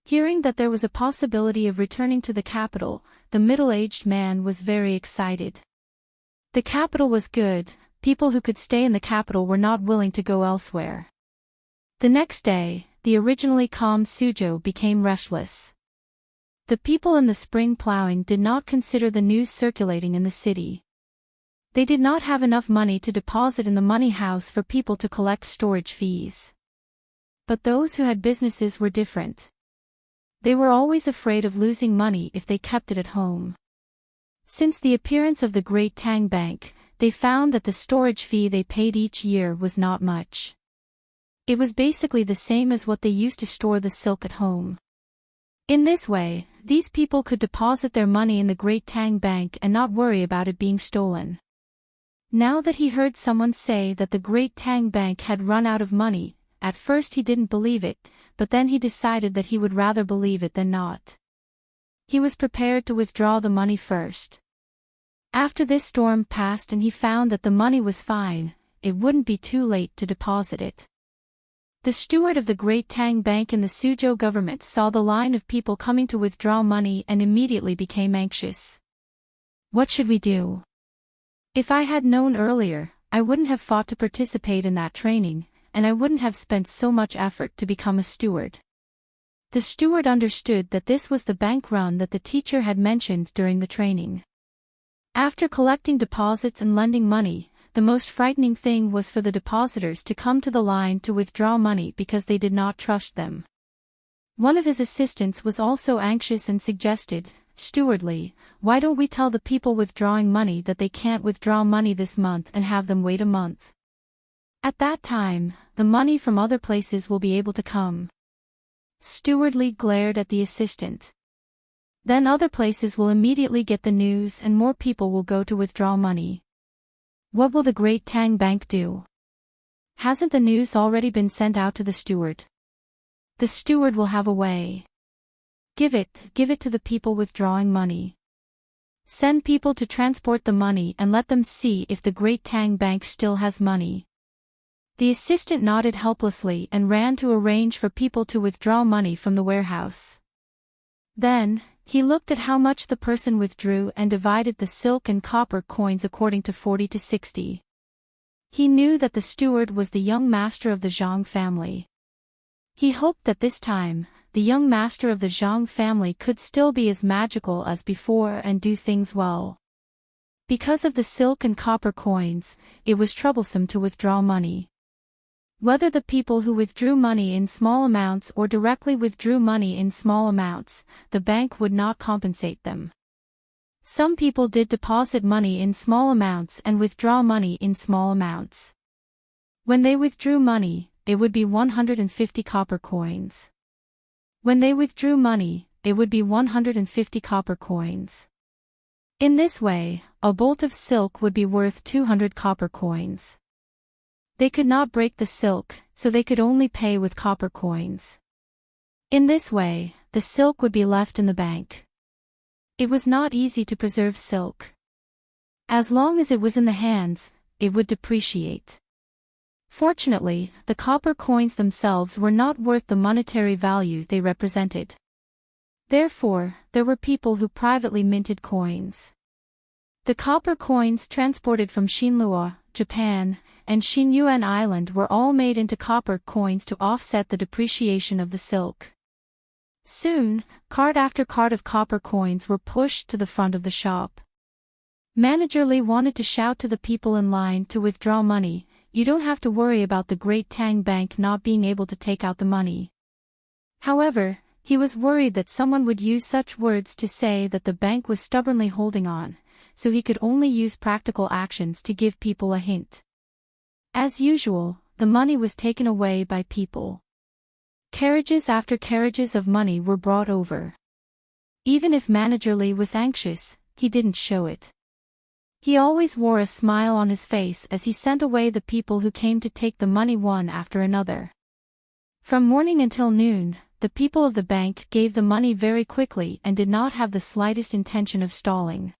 Hearing that there was a possibility of returning to the capital, the middle-aged man was very excited. The capital was good, people who could stay in the capital were not willing to go elsewhere. The next day, the originally calm Suzhou became restless. The people in the spring plowing did not consider the news circulating in the city. They did not have enough money to deposit in the money house for people to collect storage fees. But those who had businesses were different. They were always afraid of losing money if they kept it at home. Since the appearance of the Great Tang Bank, they found that the storage fee they paid each year was not much. It was basically the same as what they used to store the silk at home. In this way, these people could deposit their money in the Great Tang Bank and not worry about it being stolen. Now that he heard someone say that the Great Tang Bank had run out of money, at first he didn't believe it, but then he decided that he would rather believe it than not. He was prepared to withdraw the money first. After this storm passed and he found that the money was fine, it wouldn't be too late to deposit it. The steward of the Great Tang Bank in the Suzhou government saw the line of people coming to withdraw money and immediately became anxious. What should we do? If I had known earlier, I wouldn't have fought to participate in that training, and I wouldn't have spent so much effort to become a steward. The steward understood that this was the bank run that the teacher had mentioned during the training. After collecting deposits and lending money, the most frightening thing was for the depositors to come to the line to withdraw money because they did not trust them. One of his assistants was also anxious and suggested, "Stewardly, why don't we tell the people withdrawing money that they can't withdraw money this month and have them wait a month? At that time, the money from other places will be able to come." Stewardly glared at the assistant. Then other places will immediately get the news and more people will go to withdraw money. What will the Great Tang Bank do? Hasn't the news already been sent out to the steward? The steward will have a way. Give it to the people withdrawing money. Send people to transport the money and let them see if the Great Tang Bank still has money. The assistant nodded helplessly and ran to arrange for people to withdraw money from the warehouse. Then, he looked at how much the person withdrew and divided the silk and copper coins according to 40-60. He knew that the steward was the young master of the Zhang family. He hoped that this time, the young master of the Zhang family could still be as magical as before and do things well. Because of the silk and copper coins, it was troublesome to withdraw money. Whether the people who withdrew money in small amounts or directly withdrew money in small amounts, the bank would not compensate them. Some people did deposit money in small amounts and withdraw money in small amounts. When they withdrew money, it would be 150 copper coins. When they withdrew money, it would be 150 copper coins. In this way, a bolt of silk would be worth 200 copper coins. They could not break the silk, so they could only pay with copper coins. In this way, the silk would be left in the bank. It was not easy to preserve silk. As long as it was in the hands, it would depreciate. Fortunately, the copper coins themselves were not worth the monetary value they represented. Therefore, there were people who privately minted coins. The copper coins transported from Xinlua, Japan, and Xinyuan Island were all made into copper coins to offset the depreciation of the silk. Soon, cart after cart of copper coins were pushed to the front of the shop. Manager Li wanted to shout to the people in line to withdraw money, "You don't have to worry about the Great Tang Bank not being able to take out the money." However, he was worried that someone would use such words to say that the bank was stubbornly holding on, so he could only use practical actions to give people a hint. As usual, the money was taken away by people. Carriages after carriages of money were brought over. Even if Manager Lee was anxious, he didn't show it. He always wore a smile on his face as he sent away the people who came to take the money one after another. From morning until noon, the people of the bank gave the money very quickly and did not have the slightest intention of stalling.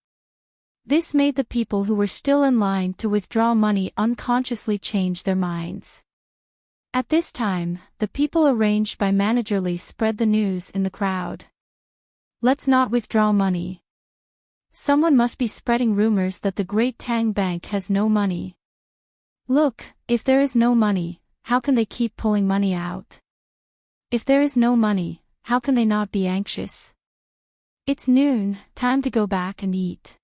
This made the people who were still in line to withdraw money unconsciously change their minds. At this time, the people arranged by Manager Lee spread the news in the crowd. Let's not withdraw money. Someone must be spreading rumors that the Great Tang Bank has no money. Look, if there is no money, how can they keep pulling money out? If there is no money, how can they not be anxious? It's noon, time to go back and eat.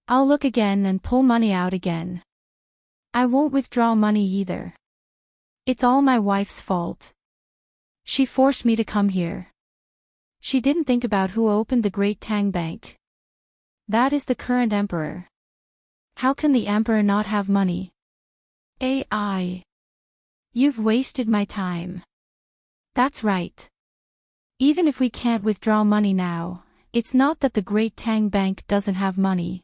I'll look again and pull money out again. I won't withdraw money either. It's all my wife's fault. She forced me to come here. She didn't think about who opened the Great Tang Bank. That is the current emperor. How can the emperor not have money? AI. You've wasted my time. That's right. Even if we can't withdraw money now, it's not that the Great Tang Bank doesn't have money.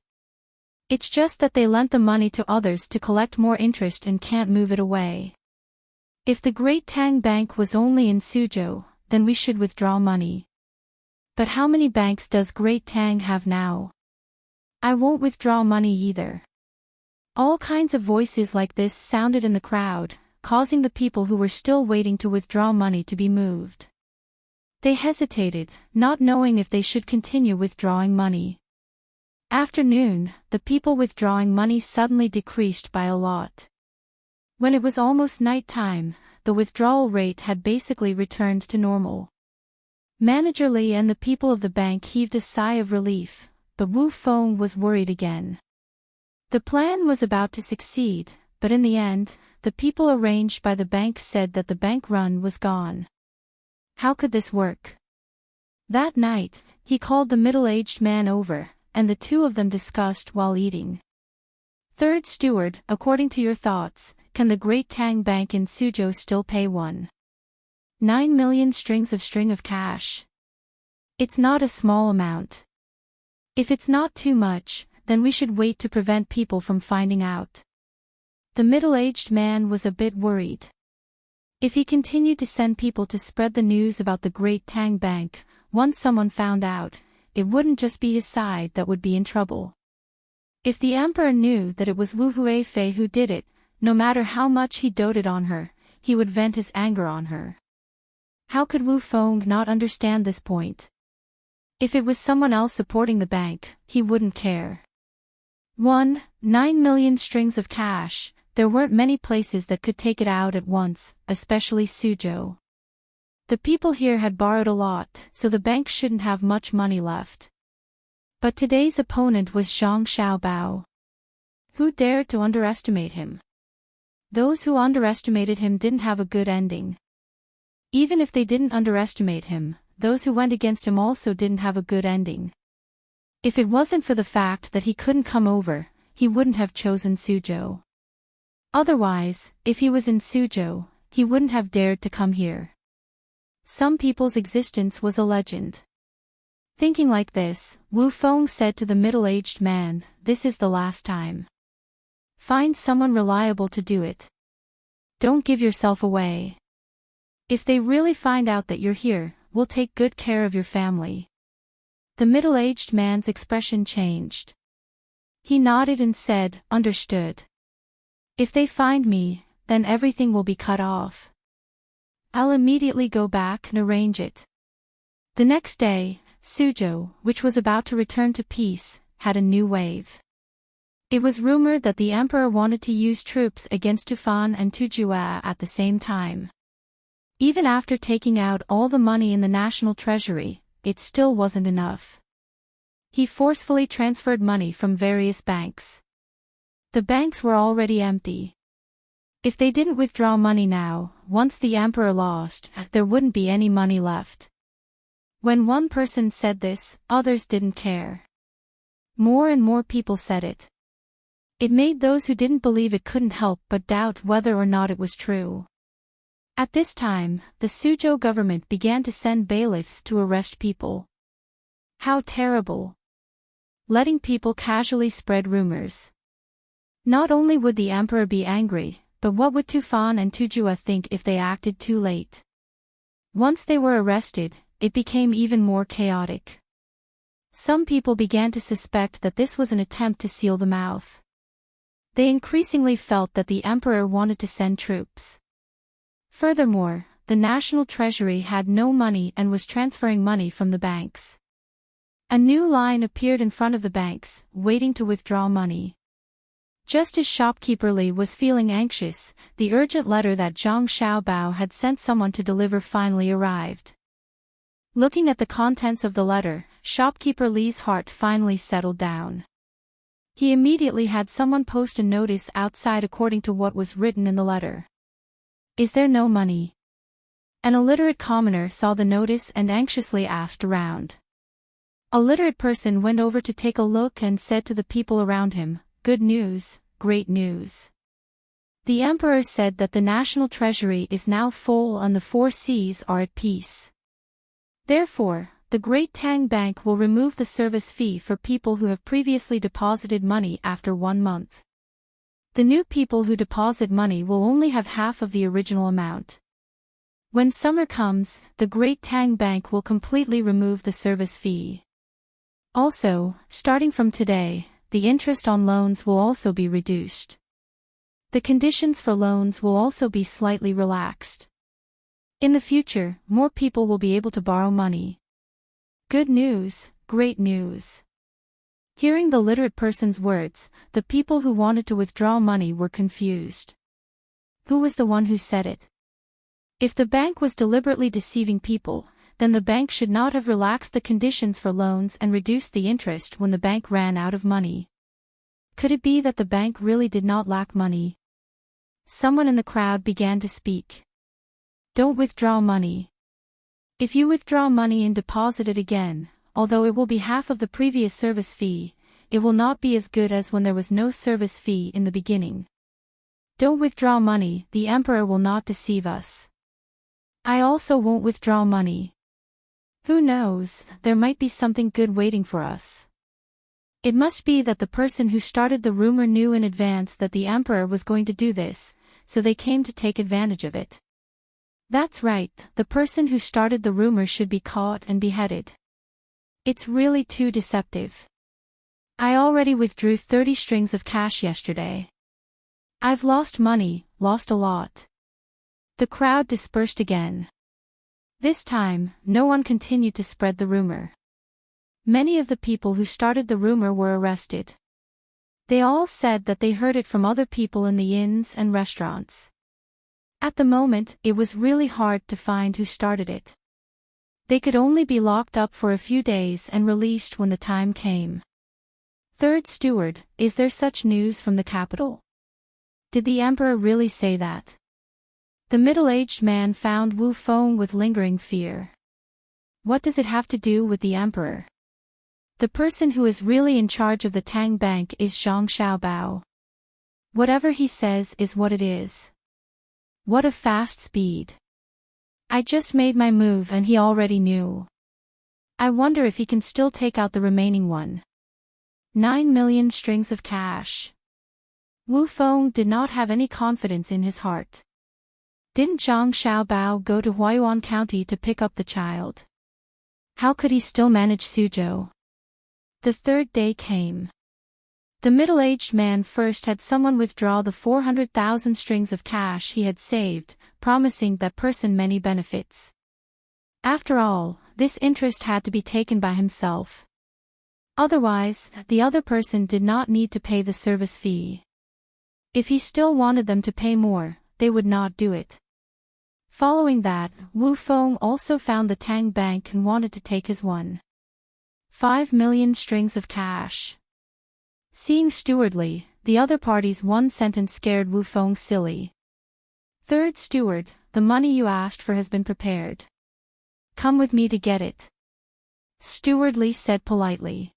It's just that they lent the money to others to collect more interest and can't move it away. If the Great Tang Bank was only in Suzhou, then we should withdraw money. But how many banks does Great Tang have now? I won't withdraw money either. All kinds of voices like this sounded in the crowd, causing the people who were still waiting to withdraw money to be moved. They hesitated, not knowing if they should continue withdrawing money. After noon, the people withdrawing money suddenly decreased by a lot. When it was almost night time, the withdrawal rate had basically returned to normal. Manager Lee and the people of the bank heaved a sigh of relief, but Wu Feng was worried again. The plan was about to succeed, but in the end, the people arranged by the bank said that the bank run was gone. How could this work? That night, he called the middle-aged man over, and the two of them discussed while eating. Third steward, according to your thoughts, can the Great Tang Bank in Suzhou still pay 9 million string of cash? It's not a small amount. If it's not too much, then we should wait to prevent people from finding out. The middle-aged man was a bit worried. If he continued to send people to spread the news about the Great Tang Bank, once someone found out, it wouldn't just be his side that would be in trouble. If the emperor knew that it was Wu Huifei who did it, no matter how much he doted on her, he would vent his anger on her. How could Wu Feng not understand this point? If it was someone else supporting the bank, he wouldn't care. 9 million strings of cash, there weren't many places that could take it out at once, especially Suzhou. The people here had borrowed a lot, so the bank shouldn't have much money left. But today's opponent was Zhang Xiaobao. Who dared to underestimate him? Those who underestimated him didn't have a good ending. Even if they didn't underestimate him, those who went against him also didn't have a good ending. If it wasn't for the fact that he couldn't come over, he wouldn't have chosen Suzhou. Otherwise, if he was in Suzhou, he wouldn't have dared to come here. Some people's existence was a legend. Thinking like this, Wu Feng said to the middle-aged man, "This is the last time. Find someone reliable to do it. Don't give yourself away. If they really find out that you're here, we'll take good care of your family." The middle-aged man's expression changed. He nodded and said, "Understood. If they find me, then everything will be cut off. I'll immediately go back and arrange it." The next day, Suzhou, which was about to return to peace, had a new wave. It was rumored that the emperor wanted to use troops against Tufan and Tujue at the same time. Even after taking out all the money in the national treasury, it still wasn't enough. He forcefully transferred money from various banks. The banks were already empty. If they didn't withdraw money now, once the emperor lost, there wouldn't be any money left. When one person said this, others didn't care. More and more people said it. It made those who didn't believe it couldn't help but doubt whether or not it was true. At this time, the Suzhou government began to send bailiffs to arrest people. How terrible! Letting people casually spread rumors. Not only would the emperor be angry, but what would Tufan and Tujua think if they acted too late? Once they were arrested, it became even more chaotic. Some people began to suspect that this was an attempt to seal the mouth. They increasingly felt that the emperor wanted to send troops. Furthermore, the national treasury had no money and was transferring money from the banks. A new line appeared in front of the banks, waiting to withdraw money. Just as shopkeeper Li was feeling anxious, the urgent letter that Zhang Xiaobao had sent someone to deliver finally arrived. Looking at the contents of the letter, shopkeeper Li's heart finally settled down. He immediately had someone post a notice outside according to what was written in the letter. Is there no money? An illiterate commoner saw the notice and anxiously asked around. A literate person went over to take a look and said to the people around him, "Good news, great news. The emperor said that the national treasury is now full and the 4 seas are at peace. Therefore, the Great Tang Bank will remove the service fee for people who have previously deposited money after 1 month. The new people who deposit money will only have half of the original amount. When summer comes, the Great Tang Bank will completely remove the service fee. Also, starting from today, the interest on loans will also be reduced. The conditions for loans will also be slightly relaxed. In the future, more people will be able to borrow money. Good news, great news." Hearing the literate person's words, the people who wanted to withdraw money were confused. Who was the one who said it? If the bank was deliberately deceiving people, then the bank should not have relaxed the conditions for loans and reduced the interest when the bank ran out of money. Could it be that the bank really did not lack money? Someone in the crowd began to speak. Don't withdraw money. If you withdraw money and deposit it again, although it will be half of the previous service fee, it will not be as good as when there was no service fee in the beginning. Don't withdraw money, the emperor will not deceive us. I also won't withdraw money. Who knows, there might be something good waiting for us. It must be that the person who started the rumor knew in advance that the emperor was going to do this, so they came to take advantage of it. That's right, the person who started the rumor should be caught and beheaded. It's really too deceptive. I already withdrew 30 strings of cash yesterday. I've lost money, lost a lot. The crowd dispersed again. This time, no one continued to spread the rumor. Many of the people who started the rumor were arrested. They all said that they heard it from other people in the inns and restaurants. At the moment, it was really hard to find who started it. They could only be locked up for a few days and released when the time came. Third steward, is there such news from the capital? Did the emperor really say that? The middle-aged man found Wu Feng with lingering fear. What does it have to do with the emperor? The person who is really in charge of the Tang Bank is Zhang Xiaobao. Whatever he says is what it is. What a fast speed. I just made my move and he already knew. I wonder if he can still take out the remaining one. 9 million strings of cash. Wu Feng did not have any confidence in his heart. Didn't Zhang Xiaobao go to Huayuan County to pick up the child? How could he still manage Suzhou? The third day came. The middle-aged man first had someone withdraw the 400,000 strings of cash he had saved, promising that person many benefits. After all, this interest had to be taken by himself. Otherwise, the other person did not need to pay the service fee. If he still wanted them to pay more, they would not do it. Following that, Wu Feng also found the Tang Bank and wanted to take his 1.5 million strings of cash. Seeing stewardly, the other party's one sentence scared Wu Feng silly. Third steward, the money you asked for has been prepared. Come with me to get it. Steward Li said politely.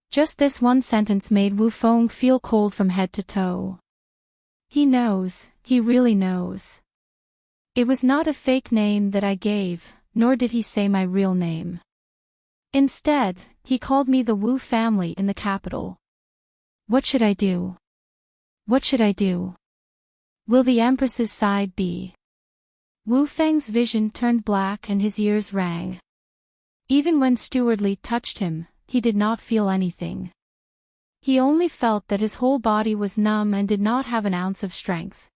Just this one sentence made Wu Feng feel cold from head to toe. He knows, he really knows. It was not a fake name that I gave, nor did he say my real name. Instead, he called me the Wu family in the capital. What should I do? What should I do? Will the Empress's side be? Wu Feng's vision turned black and his ears rang. Even when Steward Li touched him, he did not feel anything. He only felt that his whole body was numb and did not have an ounce of strength.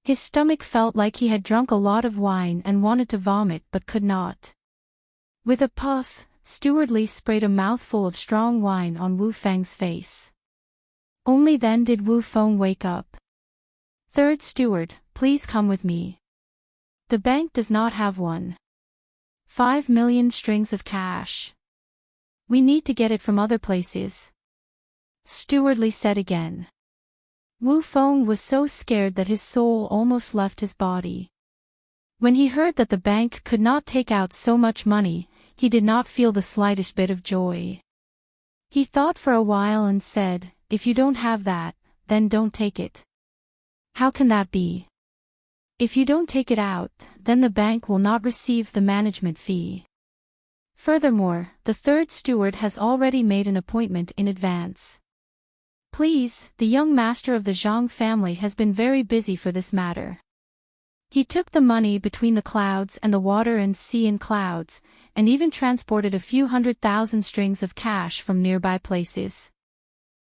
His stomach felt like he had drunk a lot of wine and wanted to vomit but could not. With a puff, Steward Li sprayed a mouthful of strong wine on Wu Feng's face. Only then did Wu Feng wake up. Third steward, please come with me. The bank does not have one. 5 million strings of cash. We need to get it from other places. Steward Li said again. Wu Feng was so scared that his soul almost left his body. When he heard that the bank could not take out so much money, he did not feel the slightest bit of joy. He thought for a while and said, if you don't have that, then don't take it. How can that be? If you don't take it out, then the bank will not receive the management fee. Furthermore, the third steward has already made an appointment in advance. Please, the young master of the Zhang family has been very busy for this matter. He took the money between the clouds and the water and sea in clouds, and even transported a few 100,000 strings of cash from nearby places.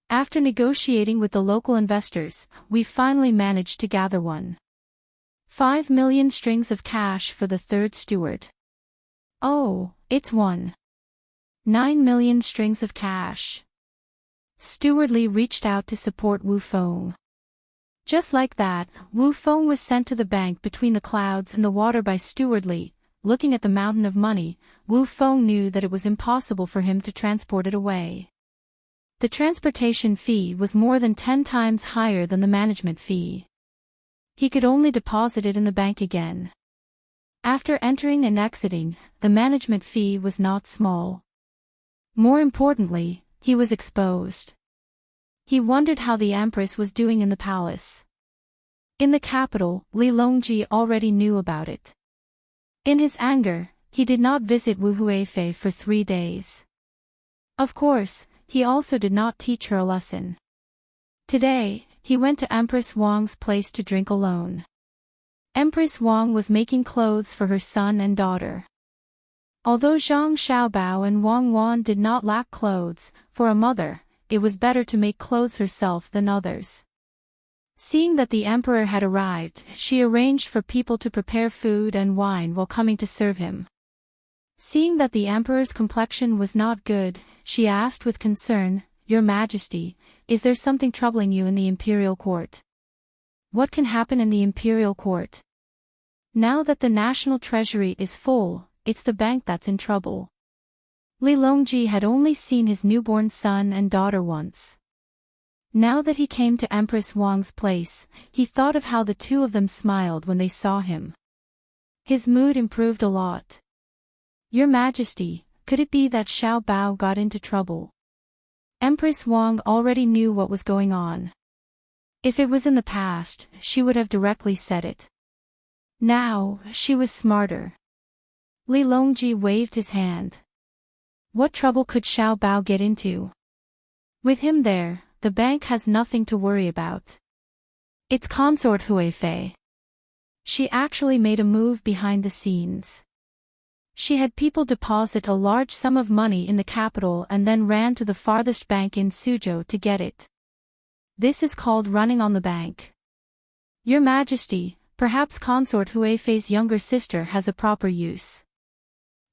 After negotiating with the local investors, we finally managed to gather one. 5 million strings of cash for the third steward. Oh, it's 9 million strings of cash. Steward Li reached out to support Wu Feng. Just like that, Wu Feng was sent to the bank between the clouds and the water by Steward Li. Looking at the mountain of money, Wu Feng knew that it was impossible for him to transport it away. The transportation fee was more than 10 times higher than the management fee. He could only deposit it in the bank again. After entering and exiting, the management fee was not small. More importantly, he was exposed. He wondered how the Empress was doing in the palace. In the capital, Li Longji already knew about it. In his anger, he did not visit Wu Huifei for 3 days. Of course, he also did not teach her a lesson. Today, he went to Empress Wang's place to drink alone. Empress Wang was making clothes for her son and daughter. Although Zhang Xiaobao and Wang Wan did not lack clothes, for a mother, it was better to make clothes herself than others. Seeing that the emperor had arrived, she arranged for people to prepare food and wine while coming to serve him. Seeing that the emperor's complexion was not good, she asked with concern, Your Majesty, is there something troubling you in the imperial court? What can happen in the imperial court? Now that the national treasury is full, it's the bank that's in trouble. Li Longji had only seen his newborn son and daughter once. Now that he came to Empress Wang's place, he thought of how the two of them smiled when they saw him. His mood improved a lot. Your Majesty, could it be that Xiao Bao got into trouble? Empress Wang already knew what was going on. If it was in the past, she would have directly said it. Now, she was smarter. Li Longji waved his hand. What trouble could Xiao Bao get into? With him there, the bank has nothing to worry about. It's consort Huifei. She actually made a move behind the scenes. She had people deposit a large sum of money in the capital and then ran to the farthest bank in Suzhou to get it. This is called running on the bank. Your Majesty, perhaps consort Huifei's younger sister has a proper use.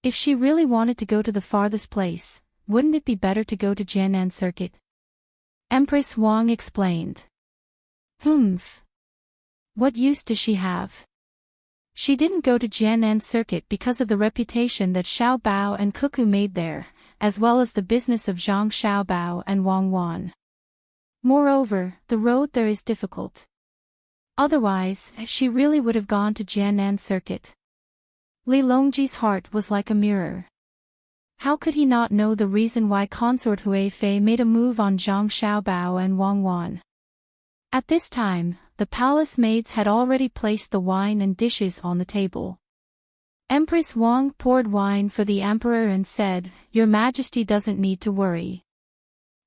If she really wanted to go to the farthest place, wouldn't it be better to go to Jiannan Circuit? Empress Wang explained. What use does she have? She didn't go to Jiannan Circuit because of the reputation that Xiao Bao and Cuckoo made there, as well as the business of Zhang Xiaobao and Wang Wan. Moreover, the road there is difficult. Otherwise, she really would have gone to Jiannan Circuit. Li Longji's heart was like a mirror. How could he not know the reason why consort Huifei made a move on Zhang Xiaobao and Wang Wan? At this time, the palace maids had already placed the wine and dishes on the table. Empress Wang poured wine for the emperor and said, "Your Majesty doesn't need to worry.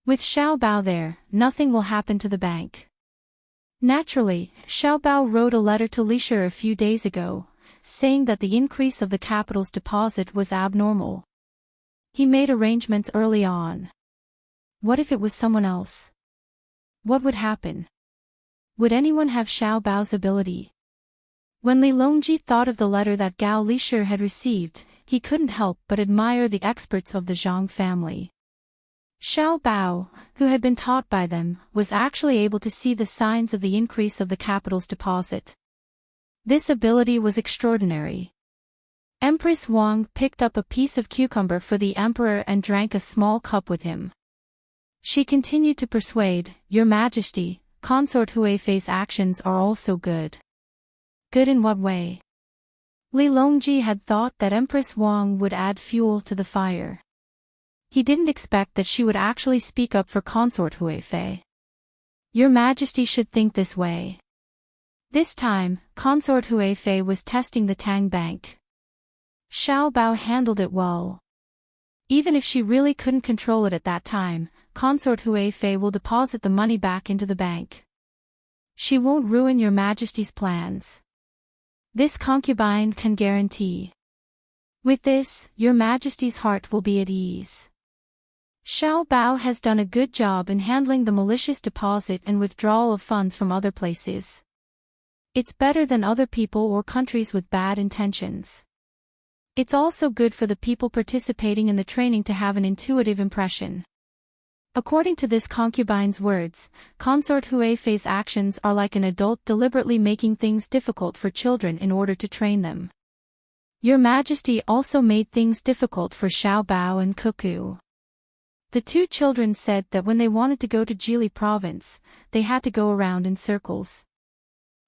With Xiao Bao there, nothing will happen to the bank." Naturally, Xiao Bao wrote a letter to Li Shi a few days ago, saying that the increase of the capital's deposit was abnormal. He made arrangements early on. What if it was someone else? What would happen? Would anyone have Xiao Bao's ability? When Li Longji thought of the letter that Gao Lishi had received, he couldn't help but admire the experts of the Zhang family. Xiao Bao, who had been taught by them, was actually able to see the signs of the increase of the capital's deposit. This ability was extraordinary. Empress Wang picked up a piece of cucumber for the emperor and drank a small cup with him. She continued to persuade, "Your Majesty, Consort Huifei's actions are also good." Good in what way? Li Longji had thought that Empress Wang would add fuel to the fire. He didn't expect that she would actually speak up for Consort Huifei. Your Majesty should think this way. This time, Consort Huifei was testing the Tang Bank. Xiao Bao handled it well. Even if she really couldn't control it at that time, Consort Huifei will deposit the money back into the bank. She won't ruin Your Majesty's plans. This concubine can guarantee. With this, Your Majesty's heart will be at ease. Xiao Bao has done a good job in handling the malicious deposit and withdrawal of funds from other places. It's better than other people or countries with bad intentions. It's also good for the people participating in the training to have an intuitive impression. According to this concubine's words, Consort Huifei's actions are like an adult deliberately making things difficult for children in order to train them. Your Majesty also made things difficult for Xiao Bao and Cuckoo. The two children said that when they wanted to go to Jili province, they had to go around in circles.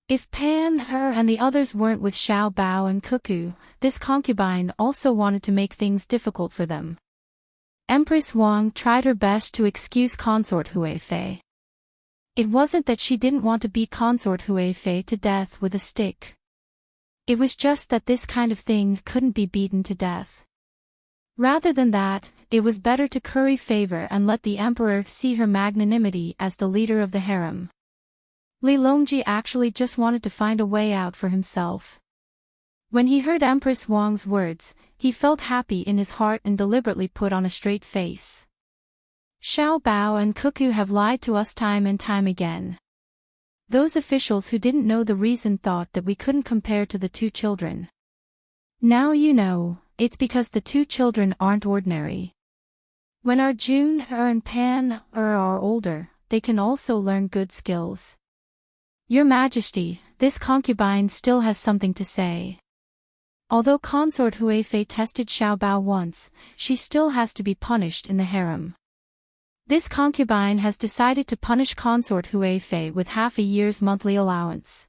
If Pan, Her and the others weren't with Xiao Bao and Cuckoo, this concubine also wanted to make things difficult for them. Empress Wang tried her best to excuse Consort Huifei. It wasn't that she didn't want to beat Consort Huifei to death with a stick. It was just that this kind of thing couldn't be beaten to death. Rather than that, it was better to curry favor and let the emperor see her magnanimity as the leader of the harem. Li Longji actually just wanted to find a way out for himself. When he heard Empress Wang's words, he felt happy in his heart and deliberately put on a straight face. Xiao Bao and Cuckoo have lied to us time and time again. Those officials who didn't know the reason thought that we couldn't compare to the two children. Now you know, it's because the two children aren't ordinary. When our June, and Pan, are older, they can also learn good skills. Your Majesty, this concubine still has something to say. Although Consort Huifei tested Xiao Bao once, she still has to be punished in the harem. This concubine has decided to punish Consort Huifei with half a year's monthly allowance.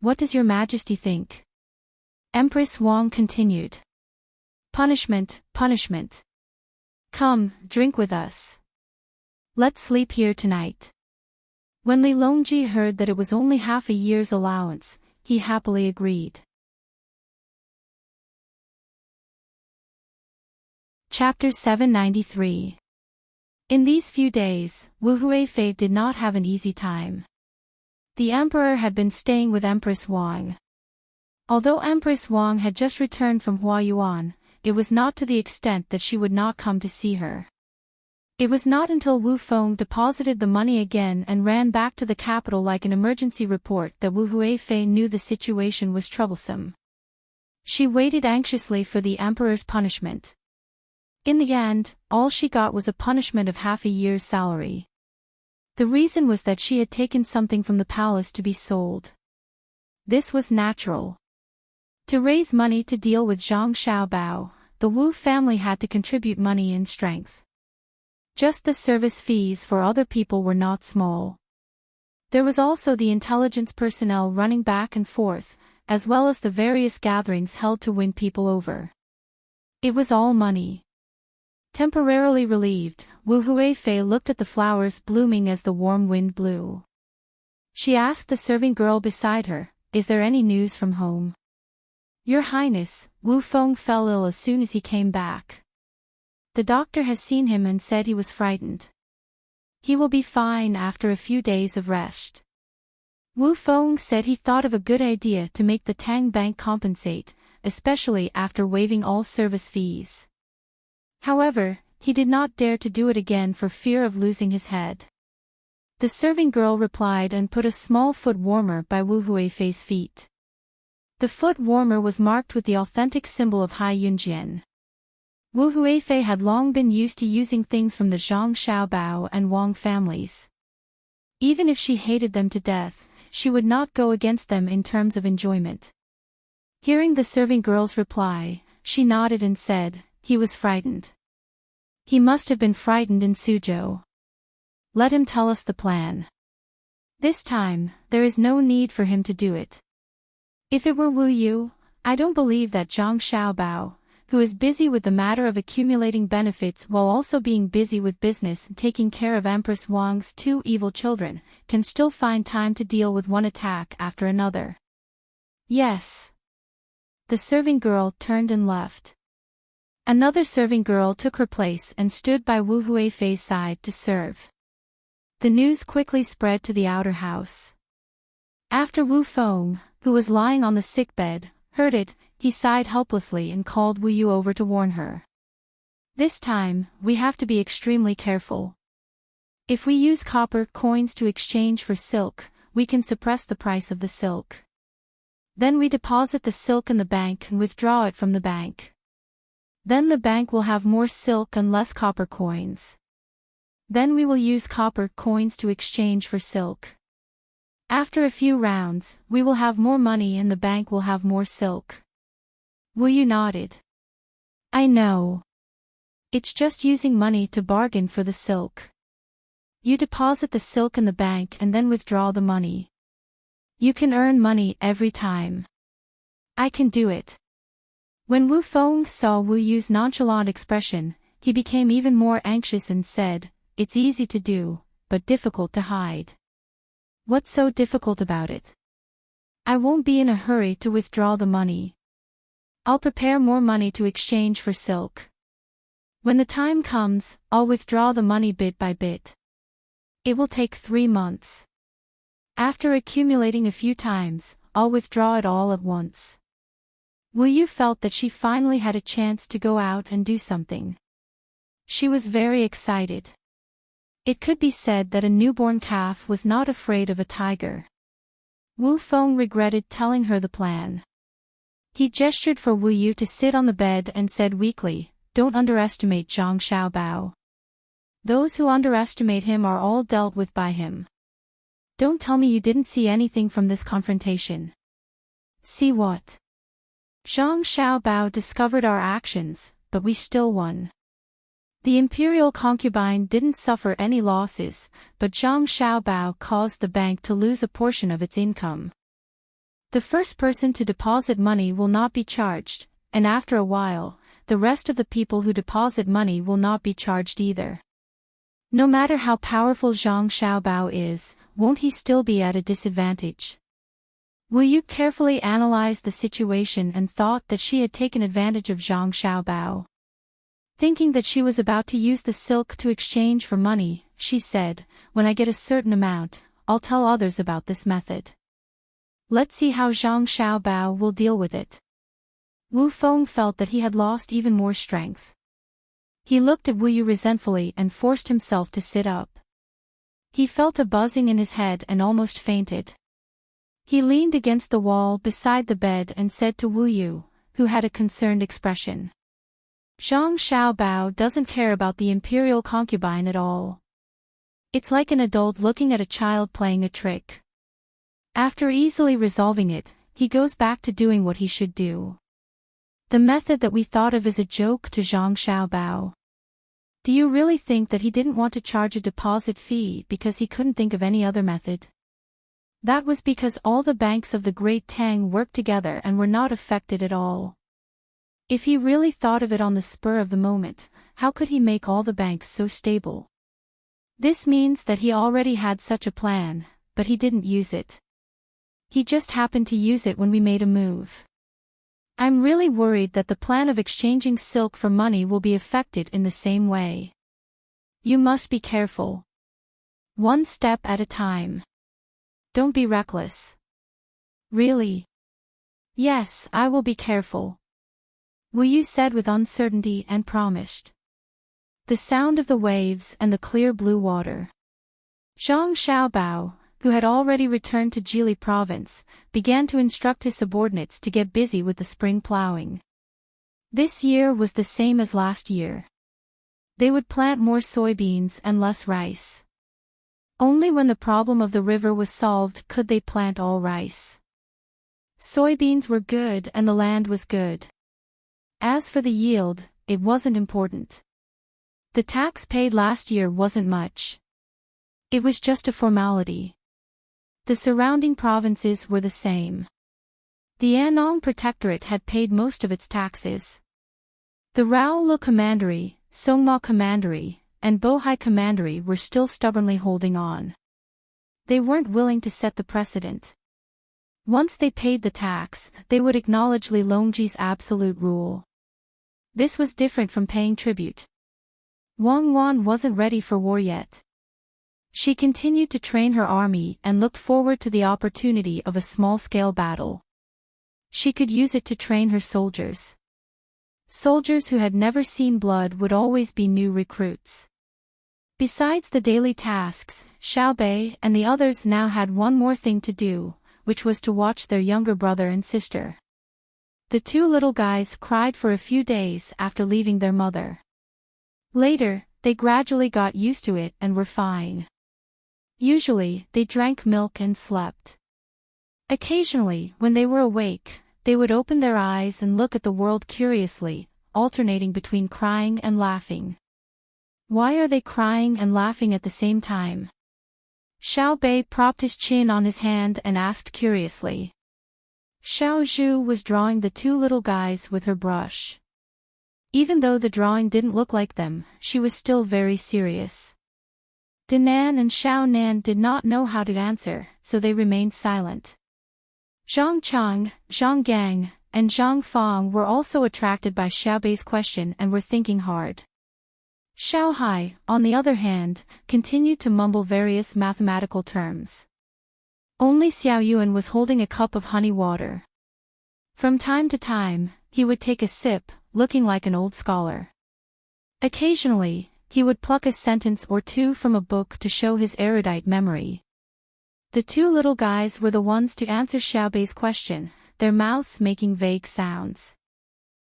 What does Your Majesty think? Empress Wang continued. Punishment, punishment. Come, drink with us. Let's sleep here tonight. When Li Longji heard that it was only half a year's allowance, he happily agreed. Chapter 793. In these few days, Wu Huifei did not have an easy time. The emperor had been staying with Empress Wang. Although Empress Wang had just returned from Huayuan, it was not to the extent that she would not come to see her. It was not until Wu Feng deposited the money again and ran back to the capital like an emergency report that Wu Huifei knew the situation was troublesome. She waited anxiously for the emperor's punishment. In the end, all she got was a punishment of half a year's salary. The reason was that she had taken something from the palace to be sold. This was natural. To raise money to deal with Zhang Xiaobao, the Wu family had to contribute money in strength. Just the service fees for other people were not small. There was also the intelligence personnel running back and forth, as well as the various gatherings held to win people over. It was all money. Temporarily relieved, Wu Huifei looked at the flowers blooming as the warm wind blew. She asked the serving girl beside her, "Is there any news from home?" "Your Highness, Wu Feng fell ill as soon as he came back. The doctor has seen him and said he was frightened. He will be fine after a few days of rest." Wu Feng said he thought of a good idea to make the Tang Bank compensate, especially after waiving all service fees. However, he did not dare to do it again for fear of losing his head. The serving girl replied and put a small foot warmer by Wu Huifei's feet. The foot warmer was marked with the authentic symbol of Hai Yunjian. Wu Huifei had long been used to using things from the Zhang Xiaobao and Wang families. Even if she hated them to death, she would not go against them in terms of enjoyment. Hearing the serving girl's reply, she nodded and said, "He was frightened. He must have been frightened in Suzhou. Let him tell us the plan. This time, there is no need for him to do it. If it were Wu Yu, I don't believe that Zhang Xiaobao, who is busy with the matter of accumulating benefits while also being busy with business and taking care of Empress Wang's two evil children, can still find time to deal with one attack after another." "Yes." The serving girl turned and left. Another serving girl took her place and stood by Wu Huifei's side to serve. The news quickly spread to the outer house. After Wu Feng, who was lying on the sickbed, heard it, he sighed helplessly and called Wu Yu over to warn her. "This time, we have to be extremely careful. If we use copper coins to exchange for silk, we can suppress the price of the silk. Then we deposit the silk in the bank and withdraw it from the bank. Then the bank will have more silk and less copper coins. Then we will use copper coins to exchange for silk. After a few rounds, we will have more money and the bank will have more silk." Wu Yu nodded. "I know. It's just using money to bargain for the silk. You deposit the silk in the bank and then withdraw the money. You can earn money every time. I can do it." When Wu Feng saw Wu Yu's nonchalant expression, he became even more anxious and said, "It's easy to do, but difficult to hide." "What's so difficult about it?" "I won't be in a hurry to withdraw the money. I'll prepare more money to exchange for silk. When the time comes, I'll withdraw the money bit by bit. It will take 3 months. After accumulating a few times, I'll withdraw it all at once." Wu Yu felt that she finally had a chance to go out and do something. She was very excited. It could be said that a newborn calf was not afraid of a tiger. Wu Feng regretted telling her the plan. He gestured for Wu Yu to sit on the bed and said weakly, "Don't underestimate Zhang Xiaobao. Those who underestimate him are all dealt with by him. Don't tell me you didn't see anything from this confrontation." "See what?" "Zhang Xiaobao discovered our actions, but we still won. The imperial concubine didn't suffer any losses, but Zhang Xiaobao caused the bank to lose a portion of its income. The first person to deposit money will not be charged, and after a while, the rest of the people who deposit money will not be charged either. No matter how powerful Zhang Xiaobao is, won't he still be at a disadvantage?" Wu Yu carefully analyzed the situation and thought that she had taken advantage of Zhang Xiaobao. Thinking that she was about to use the silk to exchange for money, she said, "When I get a certain amount, I'll tell others about this method. Let's see how Zhang Xiaobao will deal with it." Wu Feng felt that he had lost even more strength. He looked at Wu Yu resentfully and forced himself to sit up. He felt a buzzing in his head and almost fainted. He leaned against the wall beside the bed and said to Wu Yu, who had a concerned expression, "Zhang Xiaobao doesn't care about the imperial concubine at all. It's like an adult looking at a child playing a trick. After easily resolving it, he goes back to doing what he should do. The method that we thought of is a joke to Zhang Xiaobao. Do you really think that he didn't want to charge a deposit fee because he couldn't think of any other method? That was because all the banks of the Great Tang worked together and were not affected at all. If he really thought of it on the spur of the moment, how could he make all the banks so stable? This means that he already had such a plan, but he didn't use it. He just happened to use it when we made a move. I'm really worried that the plan of exchanging silk for money will be affected in the same way. You must be careful. One step at a time. Don't be reckless. Really? Yes, I will be careful. Wu Yu said with uncertainty and promised. The sound of the waves and the clear blue water. Zhang Xiaobao, who had already returned to Jili province, began to instruct his subordinates to get busy with the spring plowing. This year was the same as last year. They would plant more soybeans and less rice. Only when the problem of the river was solved could they plant all rice. Soybeans were good and the land was good. As for the yield, it wasn't important. The tax paid last year wasn't much. It was just a formality. The surrounding provinces were the same. The Anong Protectorate had paid most of its taxes. The Raolu Commandery, Songma Commandery, and Bohai Commandery were still stubbornly holding on. They weren't willing to set the precedent. Once they paid the tax, they would acknowledge Li Longji's absolute rule. This was different from paying tribute. Wang Wan wasn't ready for war yet. She continued to train her army and looked forward to the opportunity of a small-scale battle. She could use it to train her soldiers. Soldiers who had never seen blood would always be new recruits. Besides the daily tasks, Xiaobei and the others now had one more thing to do, which was to watch their younger brother and sister. The two little guys cried for a few days after leaving their mother. Later, they gradually got used to it and were fine. Usually, they drank milk and slept. Occasionally, when they were awake, they would open their eyes and look at the world curiously, alternating between crying and laughing. Why are they crying and laughing at the same time? Xiaobei propped his chin on his hand and asked curiously. Xiao Zhu was drawing the two little guys with her brush. Even though the drawing didn't look like them, she was still very serious. Dinan and Xiao Nan did not know how to answer, so they remained silent. Zhang Chang, Zhang Gang, and Zhang Fang were also attracted by Xiaobei's question and were thinking hard. Xiao Hai, on the other hand, continued to mumble various mathematical terms. Only Xiao Yuan was holding a cup of honey water. From time to time, he would take a sip, looking like an old scholar. Occasionally, he would pluck a sentence or two from a book to show his erudite memory. The two little guys were the ones to answer Xiaobei's question, their mouths making vague sounds.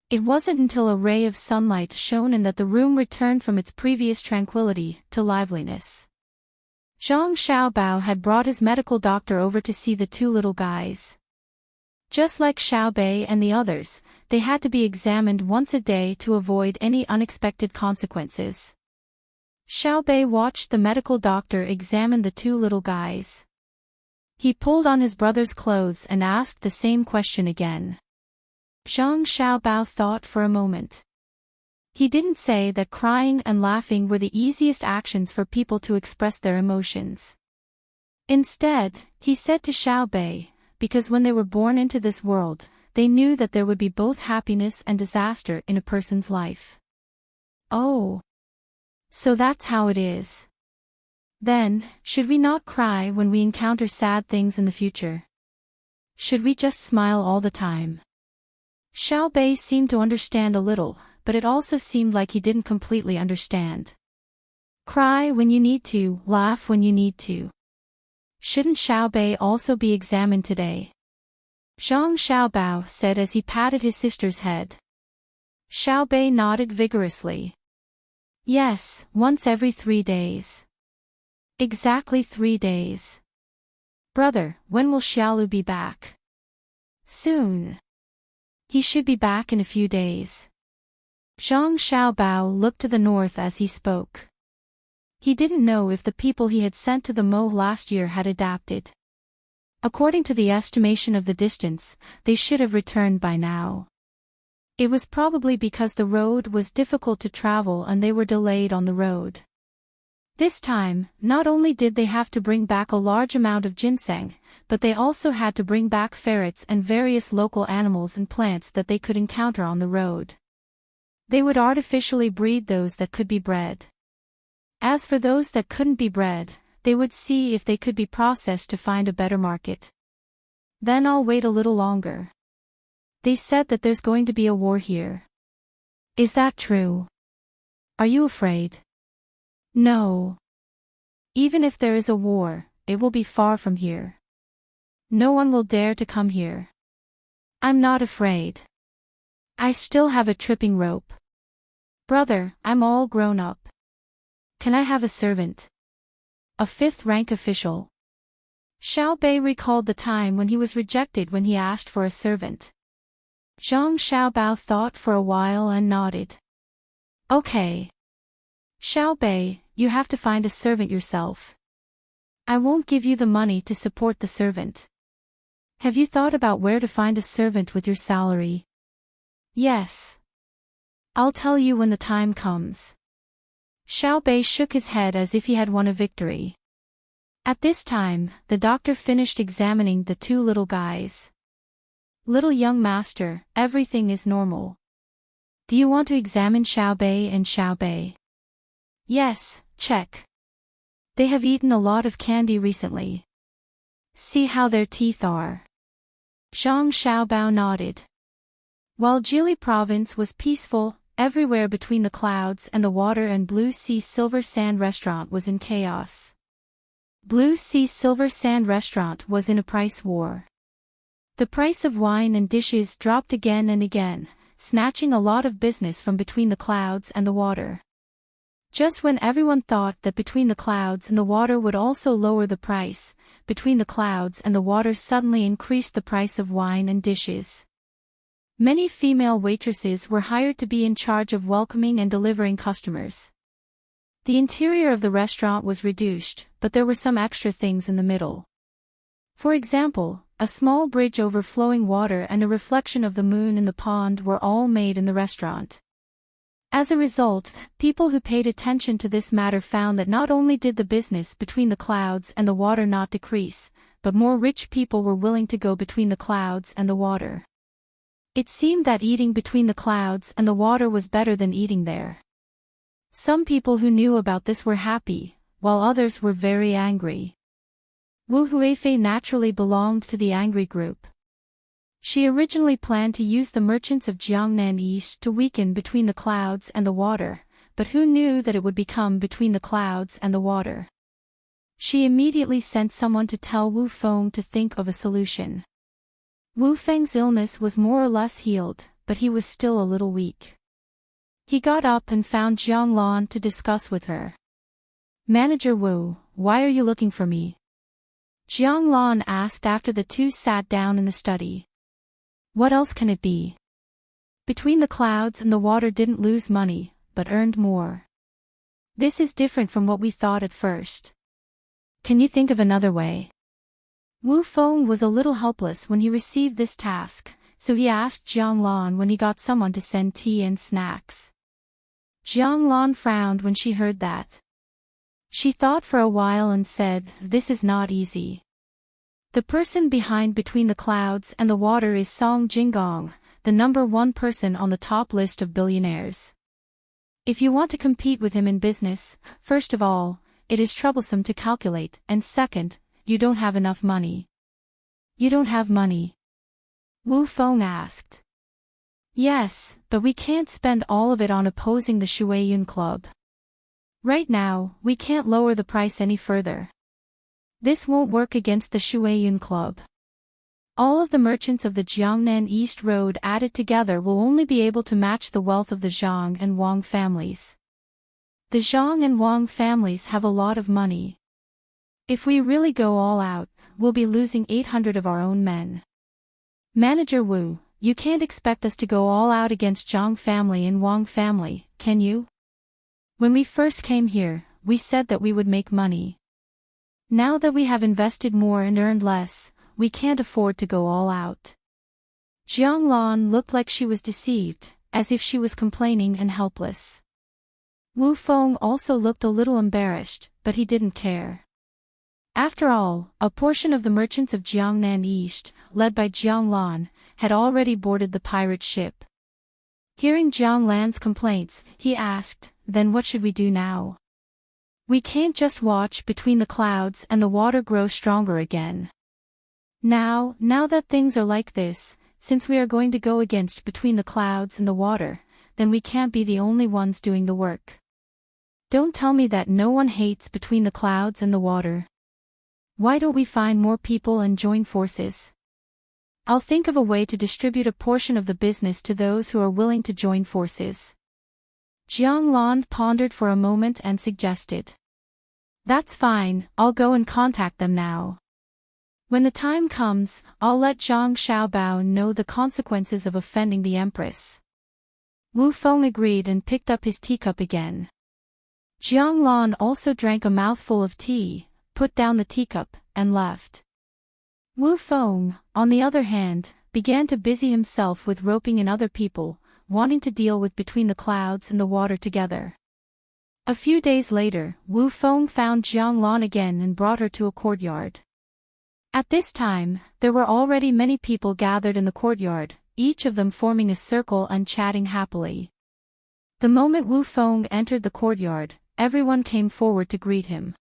It wasn't until a ray of sunlight shone in that the room returned from its previous tranquility to liveliness. Zhang Xiaobao had brought his medical doctor over to see the two little guys. Just like Xiaobei and the others, they had to be examined once a day to avoid any unexpected consequences. Xiaobei watched the medical doctor examine the two little guys. He pulled on his brother's clothes and asked the same question again. Zhang Xiaobao thought for a moment. He didn't say that crying and laughing were the easiest actions for people to express their emotions. Instead, he said to Xiaobei, because when they were born into this world, they knew that there would be both happiness and disaster in a person's life. Oh. So that's how it is. Then, should we not cry when we encounter sad things in the future? Should we just smile all the time? Xiaobei seemed to understand a little, but it also seemed like he didn't completely understand. Cry when you need to, laugh when you need to. Shouldn't Xiaobei also be examined today? Zhang Xiaobao said as he patted his sister's head. Xiaobei nodded vigorously. Yes, once every 3 days. Exactly 3 days. Brother, when will Xiaolu be back? Soon. He should be back in a few days. Zhang Xiaobao looked to the north as he spoke. He didn't know if the people he had sent to the Mo last year had adapted. According to the estimation of the distance, they should have returned by now. It was probably because the road was difficult to travel and they were delayed on the road. This time, not only did they have to bring back a large amount of ginseng, but they also had to bring back ferrets and various local animals and plants that they could encounter on the road. They would artificially breed those that could be bred. As for those that couldn't be bred, they would see if they could be processed to find a better market. Then I'll wait a little longer. They said that there's going to be a war here. Is that true? Are you afraid? No. Even if there is a war, it will be far from here. No one will dare to come here. I'm not afraid. I still have a tripping rope. Brother, I'm all grown up. Can I have a servant? A fifth-rank official. Xiao Bei recalled the time when he was rejected when he asked for a servant. Zhang Xiaobao thought for a while and nodded. Okay. Xiao Bei, you have to find a servant yourself. I won't give you the money to support the servant. Have you thought about where to find a servant with your salary? Yes. I'll tell you when the time comes. Xiao Bei shook his head as if he had won a victory. At this time, the doctor finished examining the two little guys. Little young master, everything is normal. Do you want to examine Xiao Bei and Xiao Bei? Yes, check. They have eaten a lot of candy recently. See how their teeth are. Zhang Xiaobao nodded. While Jili province was peaceful, everywhere between the clouds and the water and Blue Sea Silver Sand Restaurant was in chaos. Blue Sea Silver Sand Restaurant was in a price war. The price of wine and dishes dropped again and again, snatching a lot of business from between the clouds and the water. Just when everyone thought that between the clouds and the water would also lower the price, between the clouds and the water suddenly increased the price of wine and dishes. Many female waitresses were hired to be in charge of welcoming and delivering customers. The interior of the restaurant was reduced, but there were some extra things in the middle. For example, a small bridge over flowing water and a reflection of the moon in the pond were all made in the restaurant. As a result, people who paid attention to this matter found that not only did the business between the clouds and the water not decrease, but more rich people were willing to go between the clouds and the water. It seemed that eating between the clouds and the water was better than eating there. Some people who knew about this were happy, while others were very angry. Wu Huifei naturally belonged to the angry group. She originally planned to use the merchants of Jiangnan East to weaken between the clouds and the water, but who knew that it would become between the clouds and the water? She immediately sent someone to tell Wu Feng to think of a solution. Wu Feng's illness was more or less healed, but he was still a little weak. He got up and found Jiang Lan to discuss with her. Manager Wu, why are you looking for me? Jiang Lan asked after the two sat down in the study. What else can it be? Between the clouds and the water didn't lose money, but earned more. This is different from what we thought at first. Can you think of another way? Wu Feng was a little helpless when he received this task, so he asked Jiang Lan when he got someone to send tea and snacks. Jiang Lan frowned when she heard that. She thought for a while and said, "This is not easy." The person behind Between the Clouds and the Water is Song Jinggong, the #1 person on the top list of billionaires. If you want to compete with him in business, first of all, it is troublesome to calculate, and second, you don't have enough money. You don't have money? Wu Feng asked. Yes, but we can't spend all of it on opposing the Shuiyun Club. Right now, we can't lower the price any further. This won't work against the Shuiyun Club. All of the merchants of the Jiangnan East Road added together will only be able to match the wealth of the Zhang and Wang families. The Zhang and Wang families have a lot of money. If we really go all out, we'll be losing 800 of our own men. Manager Wu, you can't expect us to go all out against Zhang family and Wang family, can you? When we first came here, we said that we would make money. Now that we have invested more and earned less, we can't afford to go all out. Jiang Lan looked like she was deceived, as if she was complaining and helpless. Wu Feng also looked a little embarrassed, but he didn't care. After all, a portion of the merchants of Jiangnan East, led by Jiang Lan, had already boarded the pirate ship. Hearing Jiang Lan's complaints, he asked, "Then what should we do now? We can't just watch between the clouds and the water grow stronger again. Now that things are like this, since we are going to go against between the clouds and the water, then we can't be the only ones doing the work. Don't tell me that no one hates between the clouds and the water. Why don't we find more people and join forces? I'll think of a way to distribute a portion of the business to those who are willing to join forces." Jiang Lan pondered for a moment and suggested. "That's fine, I'll go and contact them now. When the time comes, I'll let Zhang Xiaobao know the consequences of offending the Empress." Wu Feng agreed and picked up his teacup again. Jiang Lan also drank a mouthful of tea, put down the teacup, and left. Wu Feng, on the other hand, began to busy himself with roping in other people, wanting to deal with between the clouds and the water together. A few days later, Wu Feng found Jiang Lan again and brought her to a courtyard. At this time, there were already many people gathered in the courtyard, each of them forming a circle and chatting happily. The moment Wu Feng entered the courtyard, everyone came forward to greet him.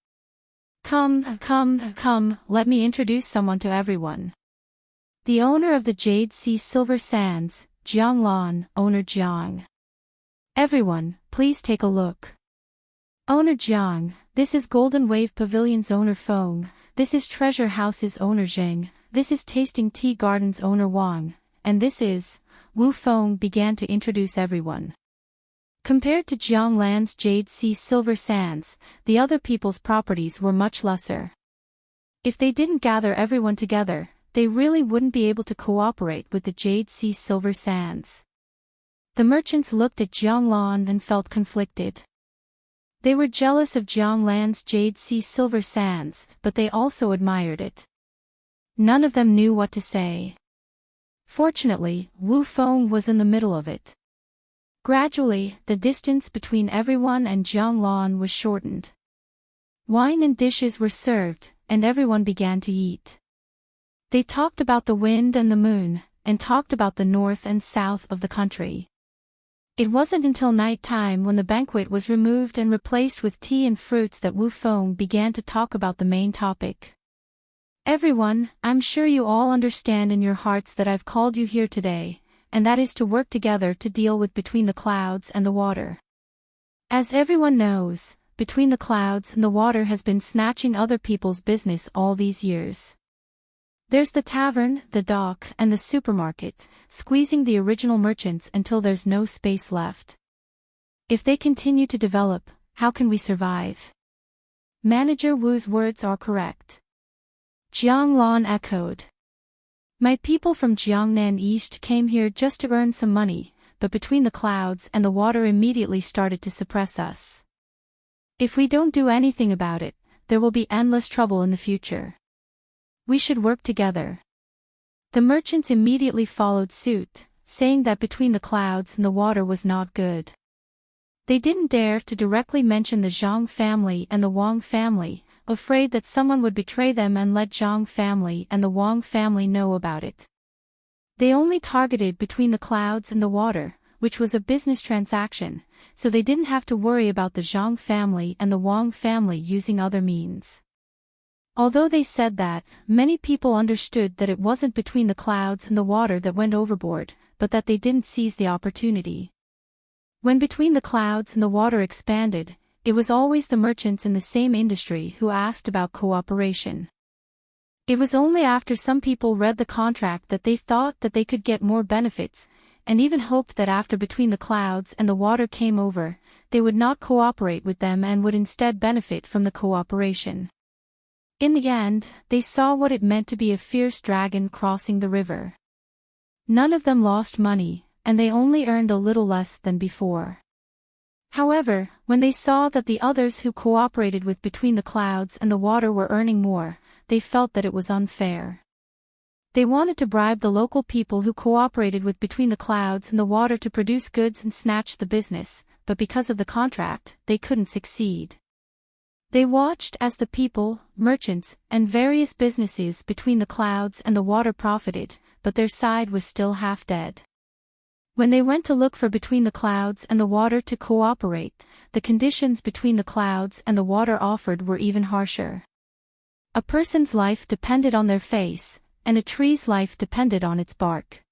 Come, let me introduce someone to everyone. The owner of the Jade Sea Silver Sands, Jiang Lan, owner Jiang. Everyone, please take a look. Owner Jiang, this is Golden Wave Pavilion's owner Feng, this is Treasure House's owner Zheng, this is Tasting Tea Garden's owner Wang, and this is... Wu Feng began to introduce everyone. Compared to Jiang Lan's Jade Sea Silver Sands, the other people's properties were much lesser. If they didn't gather everyone together, they really wouldn't be able to cooperate with the Jade Sea Silver Sands. The merchants looked at Jiang Lan and felt conflicted. They were jealous of Jiang Lan's Jade Sea Silver Sands, but they also admired it. None of them knew what to say. Fortunately, Wu Feng was in the middle of it. Gradually, the distance between everyone and Jiang Lan was shortened. Wine and dishes were served, and everyone began to eat. They talked about the wind and the moon, and talked about the north and south of the country. It wasn't until night time when the banquet was removed and replaced with tea and fruits that Wu Feng began to talk about the main topic. "Everyone, I'm sure you all understand in your hearts that I've called you here today, and that is to work together to deal with between the clouds and the water. As everyone knows, between the clouds and the water has been snatching other people's business all these years. There's the tavern, the dock, and the supermarket, squeezing the original merchants until there's no space left. If they continue to develop, how can we survive?" Manager Wu's words are correct. Jiang Lan echoed. "My people from Jiangnan East came here just to earn some money, but between the clouds and the water immediately started to suppress us. If we don't do anything about it, there will be endless trouble in the future. We should work together." The merchants immediately followed suit, saying that between the clouds and the water was not good. They didn't dare to directly mention the Zhang family and the Wang family, afraid that someone would betray them and let Zhang family and the Wang family know about it. They only targeted between the clouds and the water, which was a business transaction, so they didn't have to worry about the Zhang family and the Wang family using other means. Although they said that, many people understood that it wasn't between the clouds and the water that went overboard, but that they didn't seize the opportunity. When between the clouds and the water expanded, it was always the merchants in the same industry who asked about cooperation. It was only after some people read the contract that they thought that they could get more benefits, and even hoped that after between the clouds and the water came over, they would not cooperate with them and would instead benefit from the cooperation. In the end, they saw what it meant to be a fierce dragon crossing the river. None of them lost money, and they only earned a little less than before. However, when they saw that the others who cooperated with between the clouds and the water were earning more, they felt that it was unfair. They wanted to bribe the local people who cooperated with between the clouds and the water to produce goods and snatch the business, but because of the contract, they couldn't succeed. They watched as the people, merchants, and various businesses between the clouds and the water profited, but their side was still half dead. When they went to look for between the clouds and the water to cooperate, the conditions between the clouds and the water offered were even harsher. A person's life depended on their face, and a tree's life depended on its bark.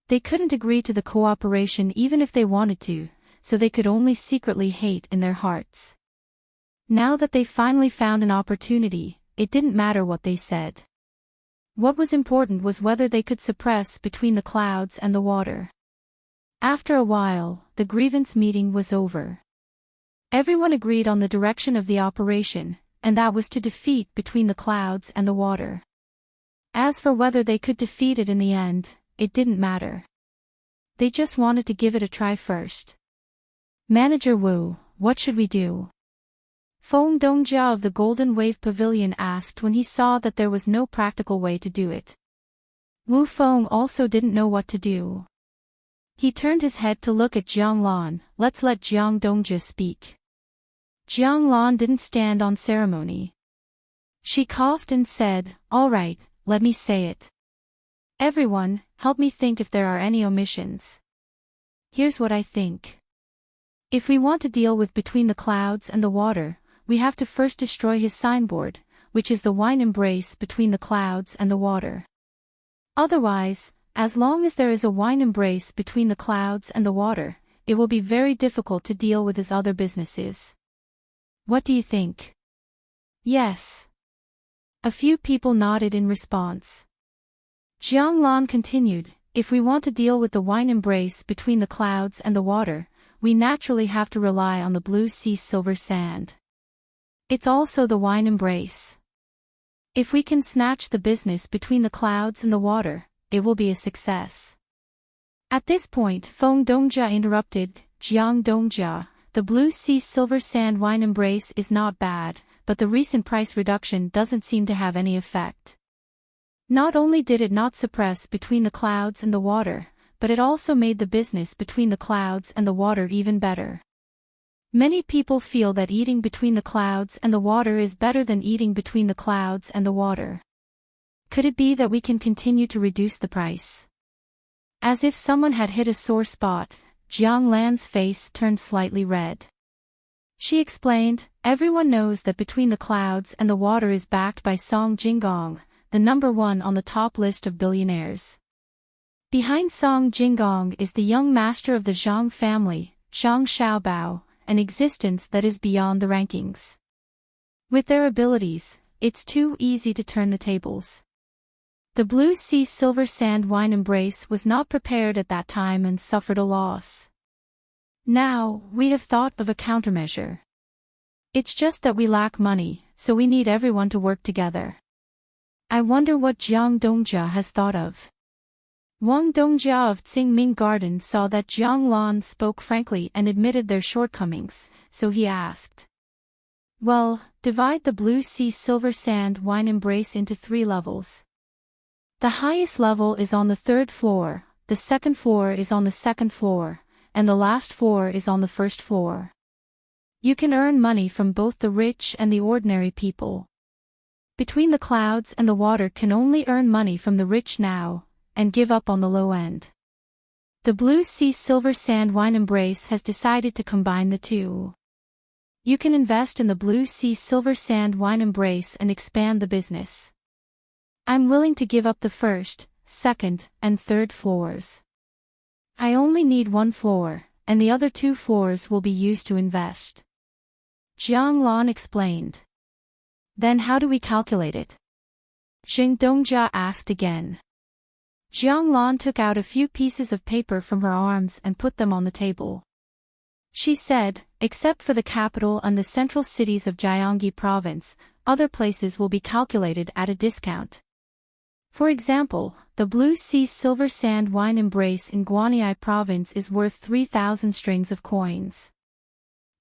They couldn't agree to the cooperation even if they wanted to, so they could only secretly hate in their hearts. Now that they finally found an opportunity, it didn't matter what they said. What was important was whether they could suppress between the clouds and the water. After a while, the grievance meeting was over. Everyone agreed on the direction of the operation, and that was to defeat between the clouds and the water. As for whether they could defeat it in the end, it didn't matter. They just wanted to give it a try first. Manager Wu, what should we do? Feng Dongjia of the Golden Wave Pavilion asked when he saw that there was no practical way to do it. Wu Feng also didn't know what to do. He turned his head to look at Jiang Lan. Let's let Jiang Dongjia speak. Jiang Lan didn't stand on ceremony. She coughed and said, all right, let me say it. Everyone, help me think if there are any omissions. Here's what I think. If we want to deal with between the clouds and the water, we have to first destroy his signboard, which is the wine embrace between the clouds and the water. Otherwise, as long as there is a wine embrace between the clouds and the water, it will be very difficult to deal with his other businesses. What do you think? Yes. A few people nodded in response. Jiang Lan continued, if we want to deal with the wine embrace between the clouds and the water, we naturally have to rely on the blue sea silver sand. It's also the wine embrace. If we can snatch the business between the clouds and the water, it will be a success. At this point, Feng Dongjia interrupted, Jiang Dongjia, the blue sea silver sand wine embrace is not bad, but the recent price reduction doesn't seem to have any effect. Not only did it not suppress between the clouds and the water, but it also made the business between the clouds and the water even better. Many people feel that eating between the clouds and the water is better than eating between the clouds and the water. Could it be that we can continue to reduce the price? As if someone had hit a sore spot, Jiang Lan's face turned slightly red. She explained, everyone knows that between the clouds and the water is backed by Song Jinggong, the number one on the top list of billionaires. Behind Song Jinggong is the young master of the Zhang family, Zhang Xiaobao, an existence that is beyond the rankings. With their abilities, it's too easy to turn the tables. The blue sea silver sand wine embrace was not prepared at that time and suffered a loss. Now, we have thought of a countermeasure. It's just that we lack money, so we need everyone to work together. I wonder what Jiang Dongjia has thought of. Wang Dongjia of Tsingming Garden saw that Jiang Lan spoke frankly and admitted their shortcomings, so he asked. Well, divide the blue sea silver sand wine embrace into 3 levels. The highest level is on the 3rd floor, the 2nd floor is on the 2nd floor, and the last floor is on the 1st floor. You can earn money from both the rich and the ordinary people. Between the clouds and the water can only earn money from the rich now, and give up on the low end. The blue sea silver sand wine embrace has decided to combine the two. You can invest in the blue sea silver sand wine embrace and expand the business. I'm willing to give up the 1st, 2nd, and 3rd floors. I only need 1 floor, and the other 2 floors will be used to invest. Jiang Lan explained. Then how do we calculate it? Xing Dongjia asked again. Jiang Lan took out a few pieces of paper from her arms and put them on the table. She said, except for the capital and the central cities of Jiangxi province, other places will be calculated at a discount. For example, the blue sea silver sand wine embrace in Guanyi province is worth 3,000 strings of coins.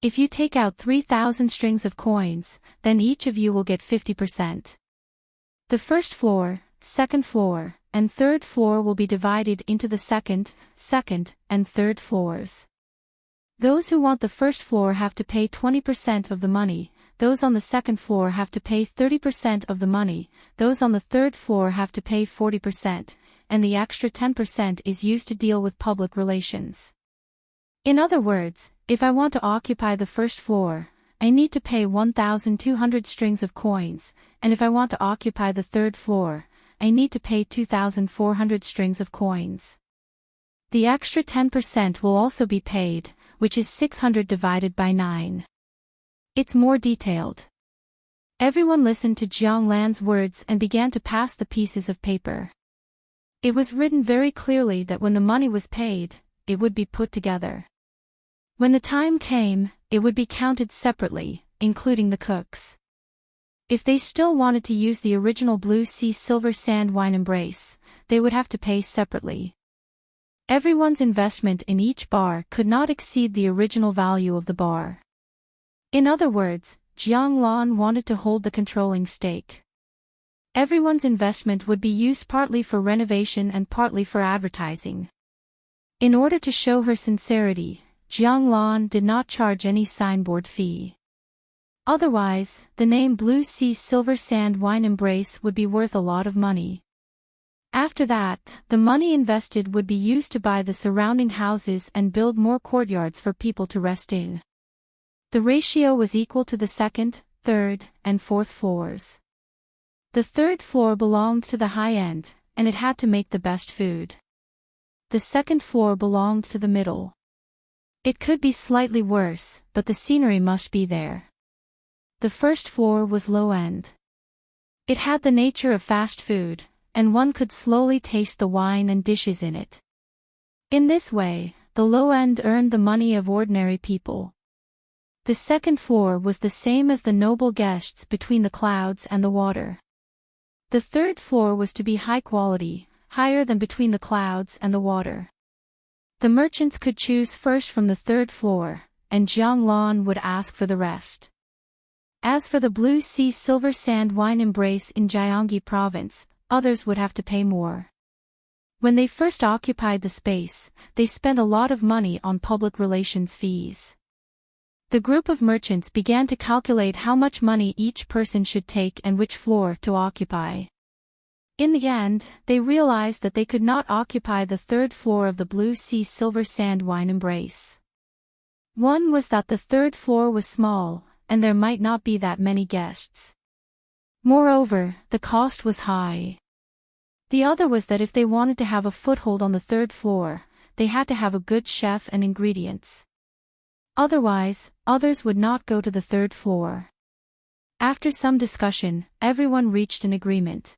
If you take out 3,000 strings of coins, then each of you will get 50%. The 1st floor, 2nd floor, and 3rd floor will be divided into the 2nd, and 3rd floors. Those who want the first floor have to pay 20% of the money, those on the second floor have to pay 30% of the money, those on the third floor have to pay 40%, and the extra 10% is used to deal with public relations. In other words, if I want to occupy the first floor, I need to pay 1,200 strings of coins, and if I want to occupy the third floor, I need to pay 2,400 strings of coins. The extra 10% will also be paid, which is 600 divided by 9. It's more detailed. Everyone listened to Jiang Lan's words and began to pass the pieces of paper. It was written very clearly that when the money was paid, it would be put together. When the time came, it would be counted separately, including the cooks. If they still wanted to use the original Blue Sea Silver Sand Wine Embrace, they would have to pay separately. Everyone's investment in each bar could not exceed the original value of the bar. In other words, Jiang Lan wanted to hold the controlling stake. Everyone's investment would be used partly for renovation and partly for advertising. In order to show her sincerity, Jiang Lan did not charge any signboard fee. Otherwise, the name Blue Sea Silver Sand Wine Embrace would be worth a lot of money. After that, the money invested would be used to buy the surrounding houses and build more courtyards for people to rest in. The ratio was equal to the second, third, and fourth floors. The third floor belonged to the high end, and it had to make the best food. The second floor belonged to the middle. It could be slightly worse, but the scenery must be there. The first floor was low end. It had the nature of fast food, and one could slowly taste the wine and dishes in it. In this way, the low end earned the money of ordinary people. The second floor was the same as the noble guests between the clouds and the water. The third floor was to be high quality, higher than between the clouds and the water. The merchants could choose first from the third floor, and Jiang Lan would ask for the rest. As for the Blue Sea Silver Sand Wine Embrace in Gyeonggi Province, others would have to pay more. When they first occupied the space, they spent a lot of money on public relations fees. The group of merchants began to calculate how much money each person should take and which floor to occupy. In the end, they realized that they could not occupy the third floor of the Blue Sea Silver Sand Wine Embrace. One was that the third floor was small, and there might not be that many guests. Moreover, the cost was high. The other was that if they wanted to have a foothold on the third floor, they had to have a good chef and ingredients. Otherwise, others would not go to the third floor. After some discussion, everyone reached an agreement.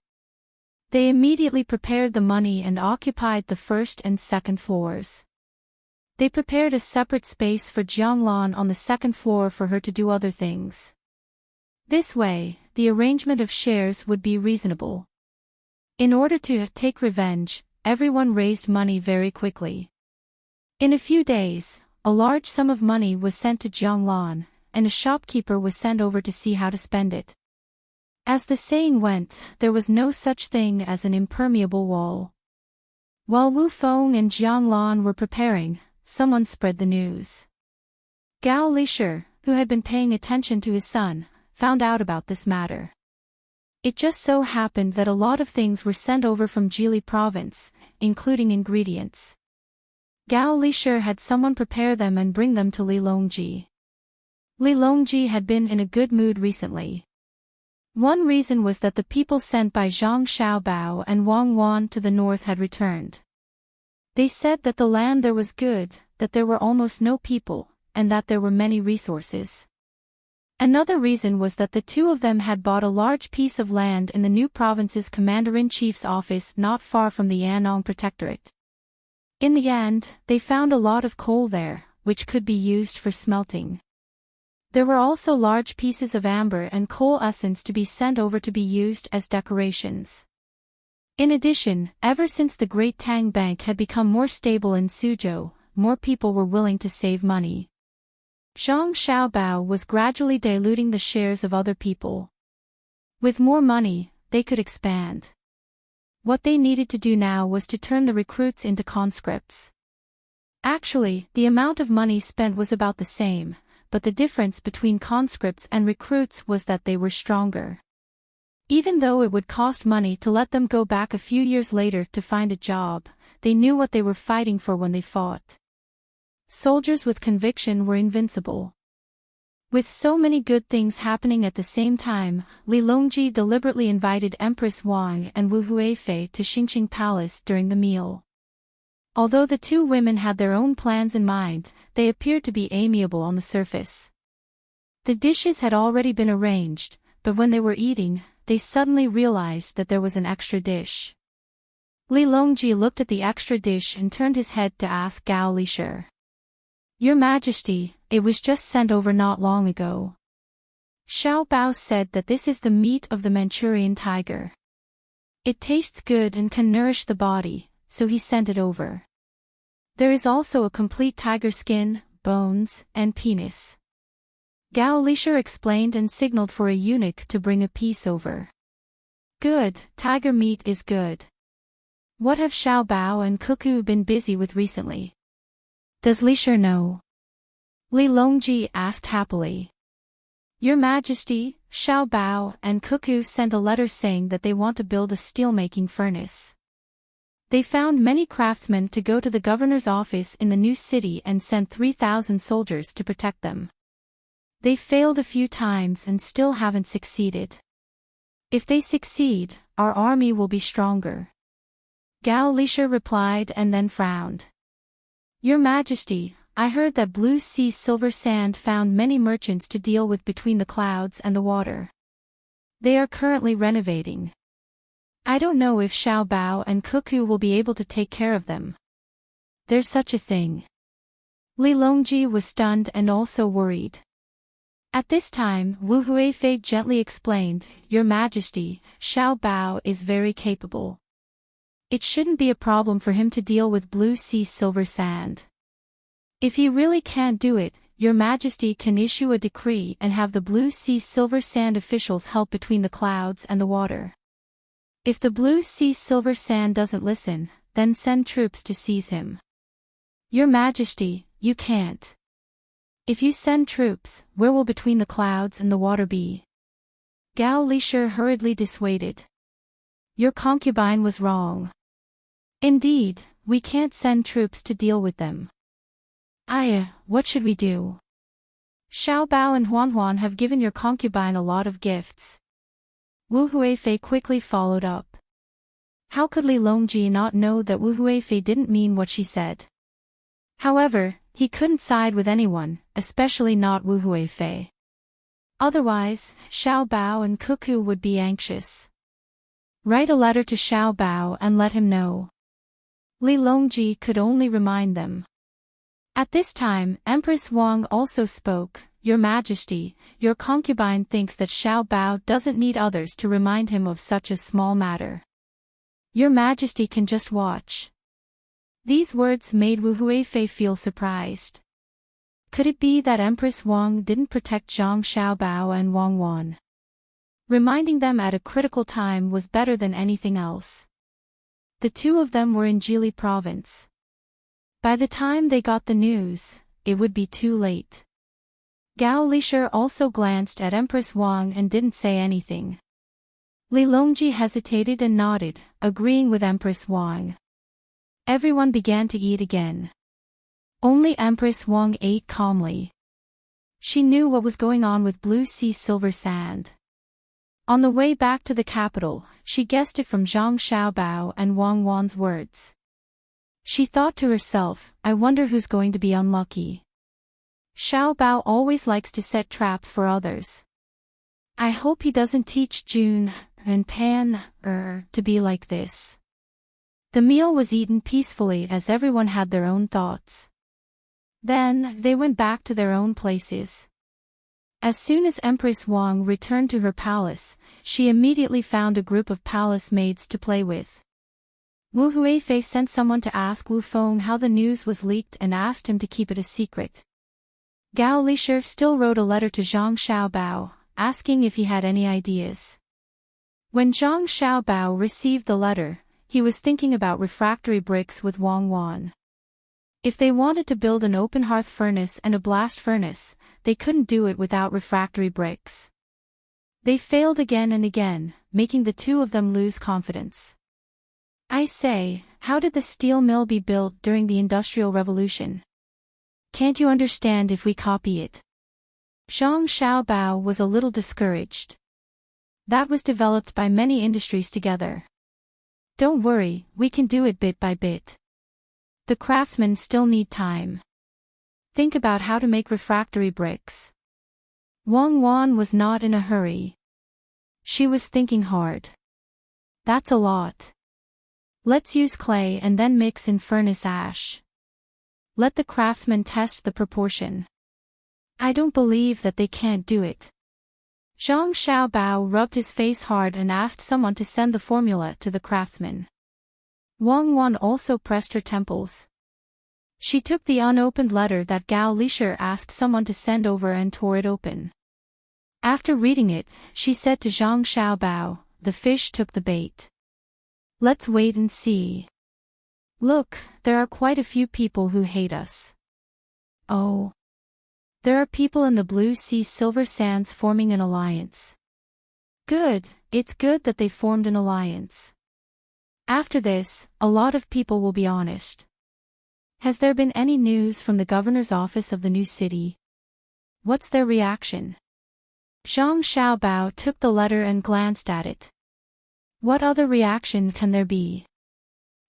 They immediately prepared the money and occupied the first and second floors. They prepared a separate space for Jiang Lan on the second floor for her to do other things. This way, the arrangement of shares would be reasonable. In order to take revenge, everyone raised money very quickly. In a few days, a large sum of money was sent to Jiang Lan, and a shopkeeper was sent over to see how to spend it. As the saying went, there was no such thing as an impermeable wall. While Wu Feng and Jiang Lan were preparing, someone spread the news. Gao Lishir, who had been paying attention to his son, found out about this matter. It just so happened that a lot of things were sent over from Jili province, including ingredients. Gao Lishir had someone prepare them and bring them to Li Longji. Li Longji had been in a good mood recently. One reason was that the people sent by Zhang Xiaobao and Wang Wan to the north had returned. They said that the land there was good, that there were almost no people, and that there were many resources. Another reason was that the two of them had bought a large piece of land in the new province's commander-in-chief's office not far from the Annong Protectorate. In the end, they found a lot of coal there, which could be used for smelting. There were also large pieces of amber and coal essence to be sent over to be used as decorations. In addition, ever since the Great Tang Bank had become more stable in Suzhou, more people were willing to save money. Zhang Xiaobao was gradually diluting the shares of other people. With more money, they could expand. What they needed to do now was to turn the recruits into conscripts. Actually, the amount of money spent was about the same, but the difference between conscripts and recruits was that they were stronger. Even though it would cost money to let them go back a few years later to find a job, they knew what they were fighting for when they fought. Soldiers with conviction were invincible. With so many good things happening at the same time, Li Longji deliberately invited Empress Wang and Wu Huifei to Xingqing Palace during the meal. Although the two women had their own plans in mind, they appeared to be amiable on the surface. The dishes had already been arranged, but when they were eating, they suddenly realized that there was an extra dish. Li Longji looked at the extra dish and turned his head to ask Gao Lisher. "Your Majesty, it was just sent over not long ago." Xiao Bao said that this is the meat of the Manchurian tiger. It tastes good and can nourish the body, so he sent it over. There is also a complete tiger skin, bones, and penis. Gao Lisher explained and signaled for a eunuch to bring a piece over. Good, tiger meat is good. What have Xiao Bao and Cuckoo been busy with recently? Does Lisher know? Li Longji asked happily. Your Majesty, Xiao Bao and Cuckoo sent a letter saying that they want to build a steelmaking furnace. They found many craftsmen to go to the governor's office in the new city and sent 3,000 soldiers to protect them. They failed a few times and still haven't succeeded. If they succeed, our army will be stronger. Gao Lisher replied and then frowned. Your Majesty, I heard that Blue Sea Silver Sand found many merchants to deal with between the clouds and the water. They are currently renovating. I don't know if Xiao Bao and Cuckoo will be able to take care of them. There's such a thing. Li Longji was stunned and also worried. At this time, Wu Huifei gently explained, Your Majesty, Xiao Bao is very capable. It shouldn't be a problem for him to deal with Blue Sea Silver Sand. If he really can't do it, Your Majesty can issue a decree and have the Blue Sea Silver Sand officials help between the clouds and the water. If the Blue Sea Silver Sand doesn't listen, then send troops to seize him. Your Majesty, you can't. If you send troops, where will between the clouds and the water be? Gao Lisher hurriedly dissuaded. Your concubine was wrong. Indeed, we can't send troops to deal with them. What should we do? Xiao Bao and Huan have given your concubine a lot of gifts. Wu Huifei quickly followed up. How could Li Longji not know that Wu Huifei didn't mean what she said? However, he couldn't side with anyone, especially not Wu Huifei. Otherwise, Xiao Bao and Cuckoo would be anxious. Write a letter to Xiao Bao and let him know. Li Longji could only remind them. At this time, Empress Wang also spoke, Your Majesty, your concubine thinks that Xiao Bao doesn't need others to remind him of such a small matter. Your Majesty can just watch. These words made Wu Huifei feel surprised. Could it be that Empress Wang didn't protect Zhang Xiaobao and Wang Wan? Reminding them at a critical time was better than anything else. The two of them were in Jili province. By the time they got the news, it would be too late. Gao Lisher also glanced at Empress Wang and didn't say anything. Li Longji hesitated and nodded, agreeing with Empress Wang. Everyone began to eat again. Only Empress Wang ate calmly. She knew what was going on with Blue Sea Silver Sand. On the way back to the capital, she guessed it from Zhang Xiaobao and Wang Wan's words. She thought to herself, I wonder who's going to be unlucky. Xiaobao always likes to set traps for others. I hope he doesn't teach June and Pan to be like this. The meal was eaten peacefully as everyone had their own thoughts. Then, they went back to their own places. As soon as Empress Wang returned to her palace, she immediately found a group of palace maids to play with. Wu Huifei sent someone to ask Wu Feng how the news was leaked and asked him to keep it a secret. Gao Lisher still wrote a letter to Zhang Xiaobao, asking if he had any ideas. When Zhang Xiaobao received the letter, he was thinking about refractory bricks with Wang Wan. If they wanted to build an open hearth furnace and a blast furnace, they couldn't do it without refractory bricks. They failed again and again, making the two of them lose confidence. I say, how did the steel mill be built during the Industrial Revolution? Can't you understand if we copy it? Zhang Xiaobao was a little discouraged. That was developed by many industries together. Don't worry, we can do it bit by bit. The craftsmen still need time. Think about how to make refractory bricks. Wang Wan was not in a hurry. She was thinking hard. That's a lot. Let's use clay and then mix in furnace ash. Let the craftsmen test the proportion. I don't believe that they can't do it. Zhang Xiaobao rubbed his face hard and asked someone to send the formula to the craftsman. Wang Wan also pressed her temples. She took the unopened letter that Gao Lisher asked someone to send over and tore it open. After reading it, she said to Zhang Xiaobao, "The fish took the bait. Let's wait and see. Look, there are quite a few people who hate us." Oh. There are people in the Blue Sea Silver Sands forming an alliance. Good, it's good that they formed an alliance. After this, a lot of people will be honest. Has there been any news from the governor's office of the new city? What's their reaction? Zhang Xiaobao took the letter and glanced at it. What other reaction can there be?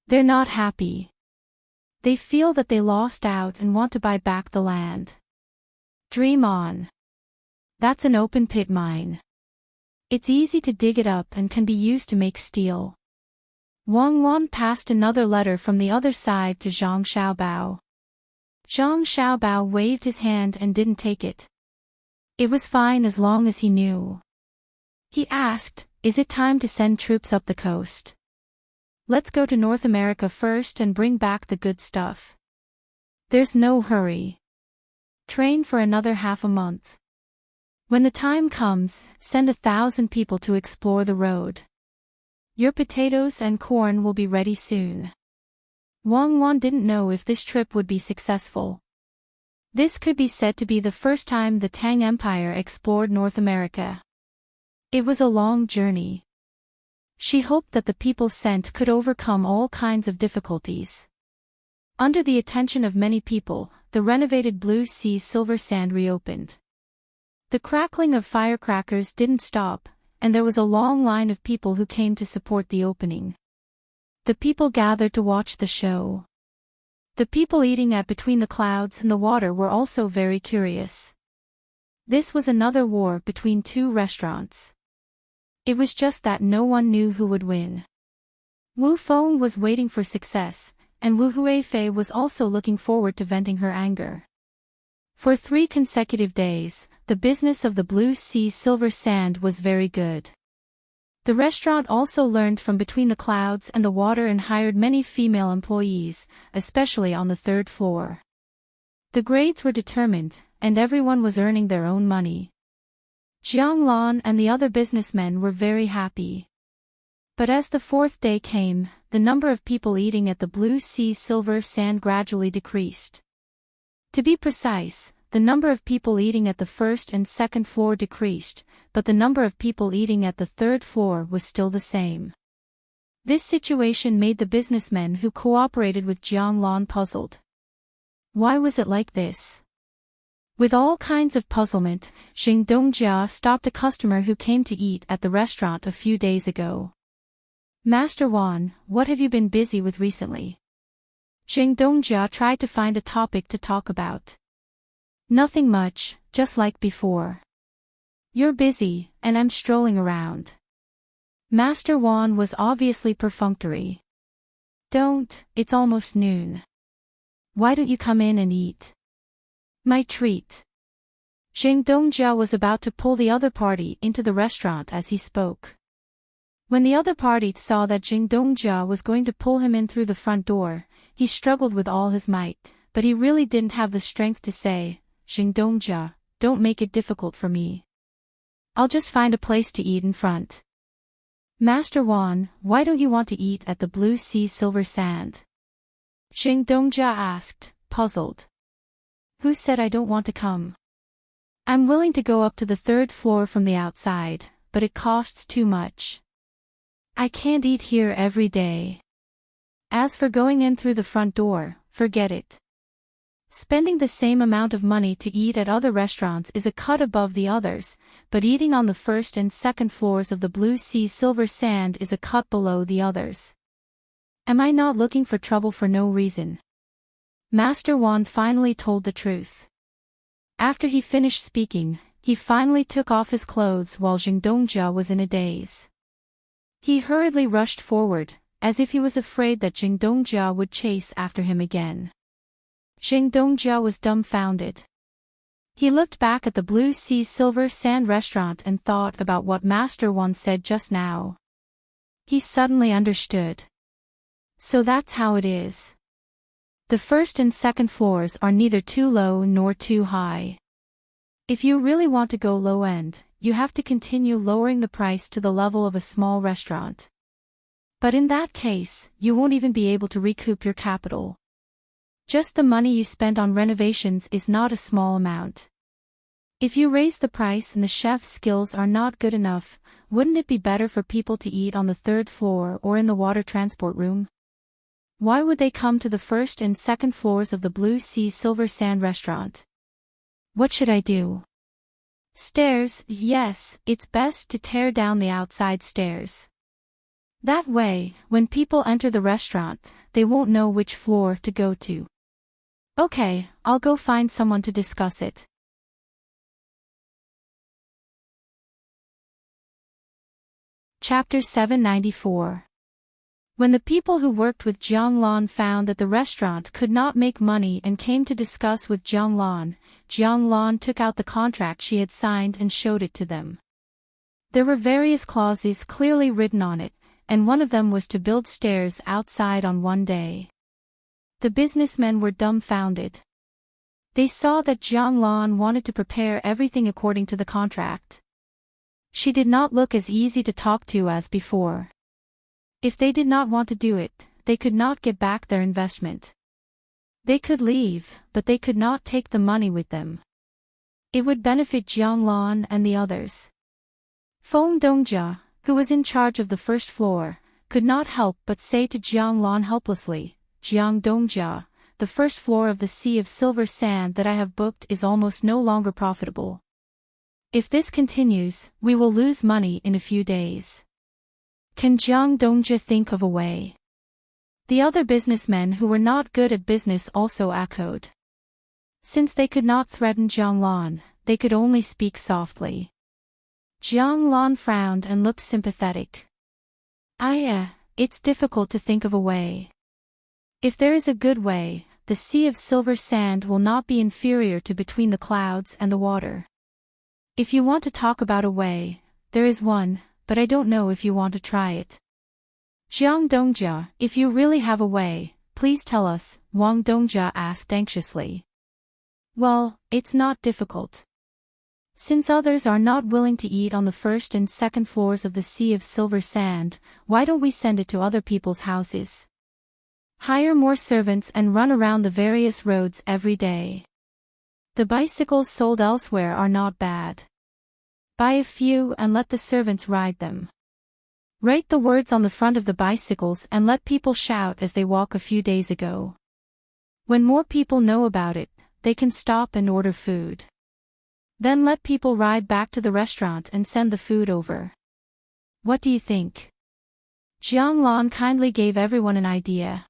They're not happy. They feel that they lost out and want to buy back the land. Dream on. That's an open pit mine. It's easy to dig it up and can be used to make steel. Wang Wan passed another letter from the other side to Zhang Xiaobao. Zhang Xiaobao waved his hand and didn't take it. It was fine as long as he knew. He asked, "Is it time to send troops up the coast? Let's go to North America first and bring back the good stuff. There's no hurry. Train for another half a month. When the time comes, send 1,000 people to explore the road. Your potatoes and corn will be ready soon." Wang Wan didn't know if this trip would be successful. This could be said to be the first time the Tang Empire explored North America. It was a long journey. She hoped that the people sent could overcome all kinds of difficulties. Under the attention of many people, the renovated Blue Sea Silver Sand reopened. The crackling of firecrackers didn't stop, and there was a long line of people who came to support the opening. The people gathered to watch the show. The people eating at Between the Clouds and the Water were also very curious. This was another war between two restaurants. It was just that no one knew who would win. Wu Feng was waiting for success, and Wu Huifei was also looking forward to venting her anger. For 3 consecutive days, the business of the Blue Sea Silver Sand was very good. The restaurant also learned from Between the Clouds and the Water and hired many female employees, especially on the 3rd floor. The grades were determined, and everyone was earning their own money. Jiang Lan and the other businessmen were very happy. But as the 4th day came, the number of people eating at the Blue Sea Silver Sand gradually decreased. To be precise, the number of people eating at the 1st and 2nd floor decreased, but the number of people eating at the 3rd floor was still the same. This situation made the businessmen who cooperated with Jiang Lan puzzled. Why was it like this? With all kinds of puzzlement, Xing Dongjia stopped a customer who came to eat at the restaurant a few days ago. "Master Wan, what have you been busy with recently?" Xing Dongjia tried to find a topic to talk about. "Nothing much, just like before." "You're busy, and I'm strolling around." Master Wan was obviously perfunctory. "Don't, it's almost noon. Why don't you come in and eat?" "My treat." Xing Dongjia was about to pull the other party into the restaurant as he spoke. When the other party saw that Xing Dongjia was going to pull him in through the front door, he struggled with all his might, but he really didn't have the strength to say, "Xing Dongjia, don't make it difficult for me. I'll just find a place to eat in front." "Master Wan, why don't you want to eat at the Blue Sea Silver Sand?" Xing Dongjia asked, puzzled. Who said I don't want to come? I'm willing to go up to the third floor from the outside, but it costs too much. I can't eat here every day. As for going in through the front door, forget it. Spending the same amount of money to eat at other restaurants is a cut above the others, but eating on the first and second floors of the Blue Sea Silver Sand is a cut below the others. Am I not looking for trouble for no reason? Master Wan finally told the truth. After he finished speaking, he finally took off his clothes while Jingdongjia was in a daze. He hurriedly rushed forward, as if he was afraid that Jingdongjia would chase after him again. Jingdongjia was dumbfounded. He looked back at the Blue Sea Silver Sand restaurant and thought about what Master Wan said just now. He suddenly understood. So that's how it is. The first and second floors are neither too low nor too high. If you really want to go low end, you have to continue lowering the price to the level of a small restaurant. But in that case, you won't even be able to recoup your capital. Just the money you spent on renovations is not a small amount. If you raise the price and the chef's skills are not good enough, wouldn't it be better for people to eat on the third floor or in the water transport room? Why would they come to the first and second floors of the Blue Sea Silver Sand restaurant? What should I do? Stairs, yes, it's best to tear down the outside stairs. That way, when people enter the restaurant, they won't know which floor to go to. Okay, I'll go find someone to discuss it. Chapter 794. When the people who worked with Jianglan found that the restaurant could not make money and came to discuss with Jianglan, Jianglan took out the contract she had signed and showed it to them. There were various clauses clearly written on it, and one of them was to build stairs outside on one day. The businessmen were dumbfounded. They saw that Jianglan wanted to prepare everything according to the contract. She did not look as easy to talk to as before. If they did not want to do it, they could not get back their investment. They could leave, but they could not take the money with them. It would benefit Jianglan and the others. Feng Dongjia, who was in charge of the first floor, could not help but say to Jianglan helplessly, Jiang Dongjia, the first floor of the Sea of Silver Sand that I have booked is almost no longer profitable. If this continues, we will lose money in a few days. Can Jiang Dongjia think of a way? The other businessmen who were not good at business also echoed. Since they could not threaten Jianglan, they could only speak softly. Jianglan frowned and looked sympathetic. It's difficult to think of a way. If there is a good way, the Sea of Silver Sand will not be inferior to Between the Clouds and the Water. If you want to talk about a way, there is one, but I don't know if you want to try it. Jiang Dongjia, if you really have a way, please tell us, Wang Dongjia asked anxiously. Well, it's not difficult. Since others are not willing to eat on the first and second floors of the Sea of Silver Sand, why don't we send it to other people's houses? Hire more servants and run around the various roads every day. The bicycles sold elsewhere are not bad. Buy a few and let the servants ride them. Write the words on the front of the bicycles and let people shout as they walk a few days ago. When more people know about it, they can stop and order food. Then let people ride back to the restaurant and send the food over. What do you think? Jianglan kindly gave everyone an idea.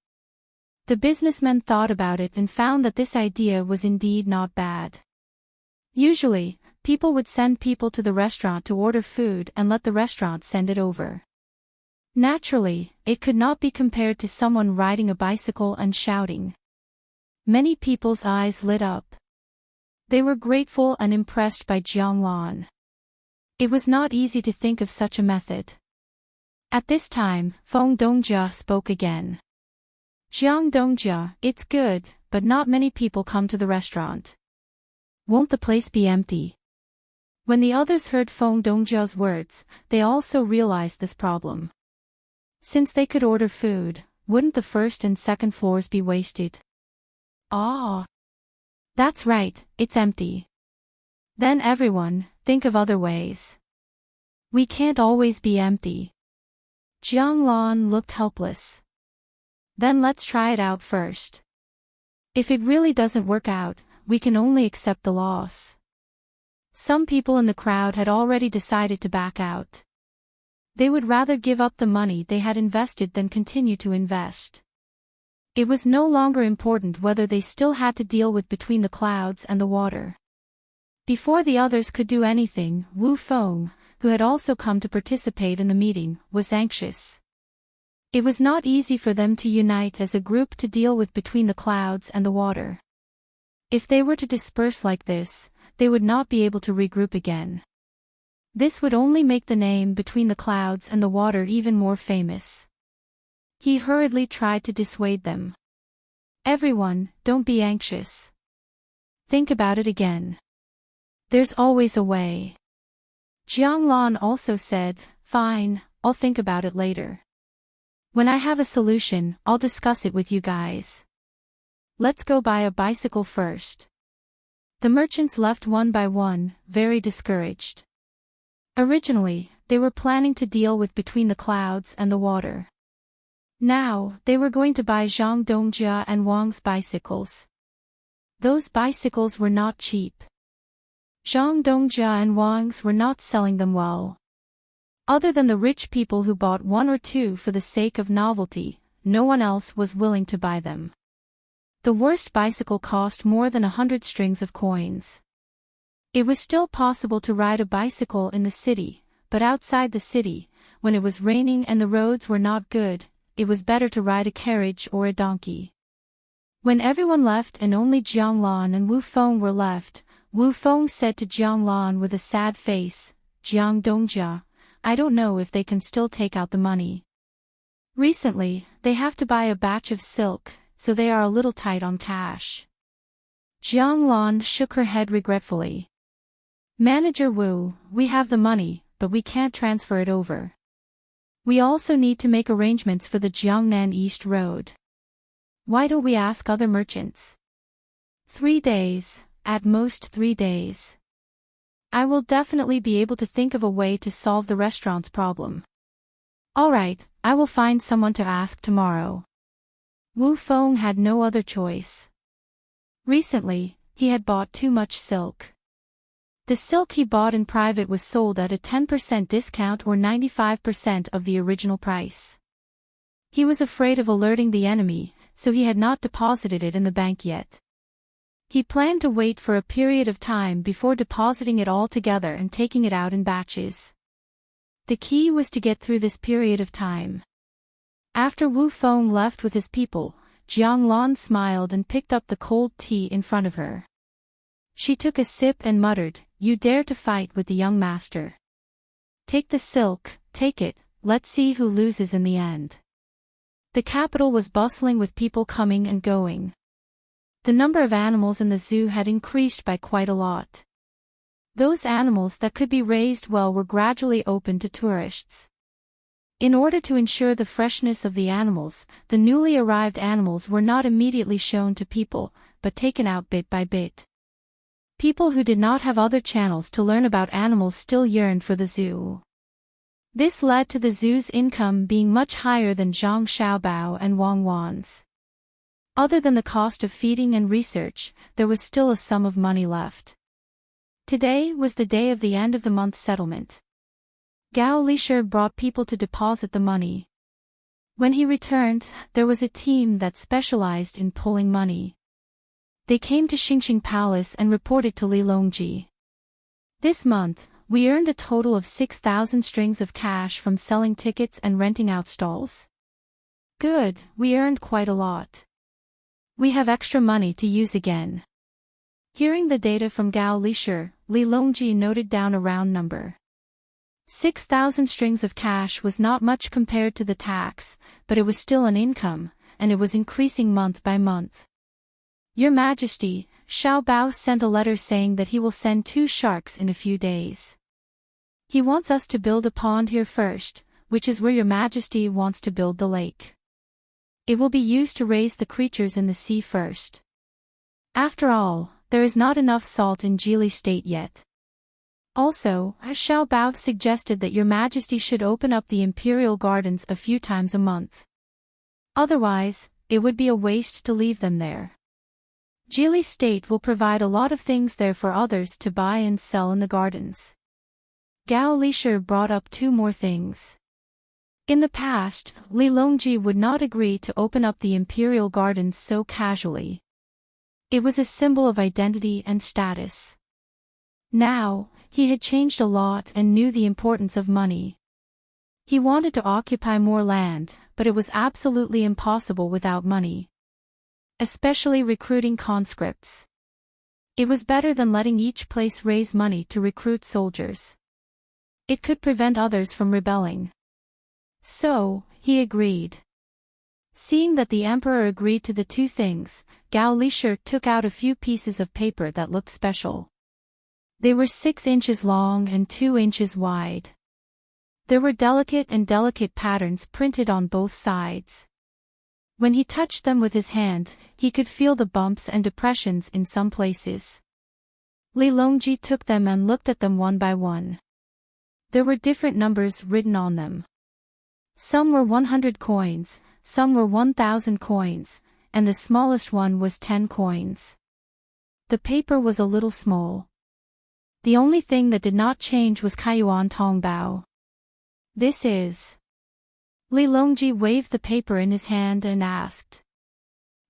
The businessmen thought about it and found that this idea was indeed not bad. Usually, people would send people to the restaurant to order food and let the restaurant send it over. Naturally, it could not be compared to someone riding a bicycle and shouting. Many people's eyes lit up. They were grateful and impressed by Jianglan. It was not easy to think of such a method. At this time, Feng Dongjia spoke again. Jiang Dongjia, it's good, but not many people come to the restaurant. Won't the place be empty? When the others heard Feng Dongjia's words, they also realized this problem. Since they could order food, wouldn't the first and second floors be wasted? Ah, that's right, it's empty. Then everyone, think of other ways. We can't always be empty. Jianglan looked helpless. Then let's try it out first. If it really doesn't work out, we can only accept the loss. Some people in the crowd had already decided to back out. They would rather give up the money they had invested than continue to invest. It was no longer important whether they still had to deal with between the clouds and the water. Before the others could do anything, Wu Feng, who had also come to participate in the meeting, was anxious. It was not easy for them to unite as a group to deal with between the clouds and the water. If they were to disperse like this, they would not be able to regroup again. This would only make the name between the clouds and the water even more famous. He hurriedly tried to dissuade them. Everyone, don't be anxious. Think about it again. There's always a way. Jianglan also said, fine, I'll think about it later. When I have a solution, I'll discuss it with you guys. Let's go buy a bicycle first. The merchants left one by one, very discouraged. Originally, they were planning to deal with between the clouds and the water. Now, they were going to buy Zhang Dongjia and Wang's bicycles. Those bicycles were not cheap. Zhang Dongjia and Wang's were not selling them well. Other than the rich people who bought one or two for the sake of novelty, no one else was willing to buy them. The worst bicycle cost more than 100 strings of coins. It was still possible to ride a bicycle in the city, but outside the city, when it was raining and the roads were not good, it was better to ride a carriage or a donkey. When everyone left and only Jianglan and Wu Feng were left, Wu Feng said to Jianglan with a sad face, Jiang Dongjia, I don't know if they can still take out the money. Recently, they have to buy a batch of silk, so they are a little tight on cash. Jianglan shook her head regretfully. Manager Wu, we have the money, but we can't transfer it over. We also need to make arrangements for the Jiangnan East Road. Why don't we ask other merchants? 3 days, at most 3 days. I will definitely be able to think of a way to solve the restaurant's problem. Alright, I will find someone to ask tomorrow. Wu Feng had no other choice. Recently, he had bought too much silk. The silk he bought in private was sold at a 10% discount or 95% of the original price. He was afraid of alerting the enemy, so he had not deposited it in the bank yet. He planned to wait for a period of time before depositing it all together and taking it out in batches. The key was to get through this period of time. After Wu Feng left with his people, Jianglan smiled and picked up the cold tea in front of her. She took a sip and muttered, You dare to fight with the young master. Take the silk, take it, let's see who loses in the end. The capital was bustling with people coming and going. The number of animals in the zoo had increased by quite a lot. Those animals that could be raised well were gradually opened to tourists. In order to ensure the freshness of the animals, the newly arrived animals were not immediately shown to people, but taken out bit by bit. People who did not have other channels to learn about animals still yearned for the zoo. This led to the zoo's income being much higher than Zhang Xiaobao and Wang Wan's. Other than the cost of feeding and research, there was still a sum of money left. Today was the day of the end of the month settlement. Gao Lisher brought people to deposit the money. When he returned, there was a team that specialized in pulling money. They came to Xingxing Palace and reported to Li Longji. This month, we earned a total of 6,000 strings of cash from selling tickets and renting out stalls. Good, we earned quite a lot. We have extra money to use again. Hearing the data from Gao Lisher, Li Longji noted down a round number. 6,000 strings of cash was not much compared to the tax, but it was still an income, and it was increasing month by month. Your Majesty, Xiao Bao sent a letter saying that he will send 2 sharks in a few days. He wants us to build a pond here first, which is where Your Majesty wants to build the lake. It will be used to raise the creatures in the sea first. After all, there is not enough salt in Geely State yet. Also, Xiao Bao suggested that Your Majesty should open up the Imperial Gardens a few times a month. Otherwise, it would be a waste to leave them there. Geely State will provide a lot of things there for others to buy and sell in the gardens. Gao Lisher brought up two more things. In the past, Li Longji would not agree to open up the Imperial Gardens so casually. It was a symbol of identity and status. Now, he had changed a lot and knew the importance of money. He wanted to occupy more land, but it was absolutely impossible without money. Especially recruiting conscripts. It was better than letting each place raise money to recruit soldiers. It could prevent others from rebelling. So, he agreed. Seeing that the emperor agreed to the two things, Gao Lisher took out a few pieces of paper that looked special. They were 6 inches long and 2 inches wide. There were delicate patterns printed on both sides. When he touched them with his hand, he could feel the bumps and depressions in some places. Li Longji took them and looked at them one by one. There were different numbers written on them. Some were 100 coins, some were 1,000 coins, and the smallest one was 10 coins. The paper was a little small. The only thing that did not change was Kaiyuan Tongbao. This is. Li Longji waved the paper in his hand and asked.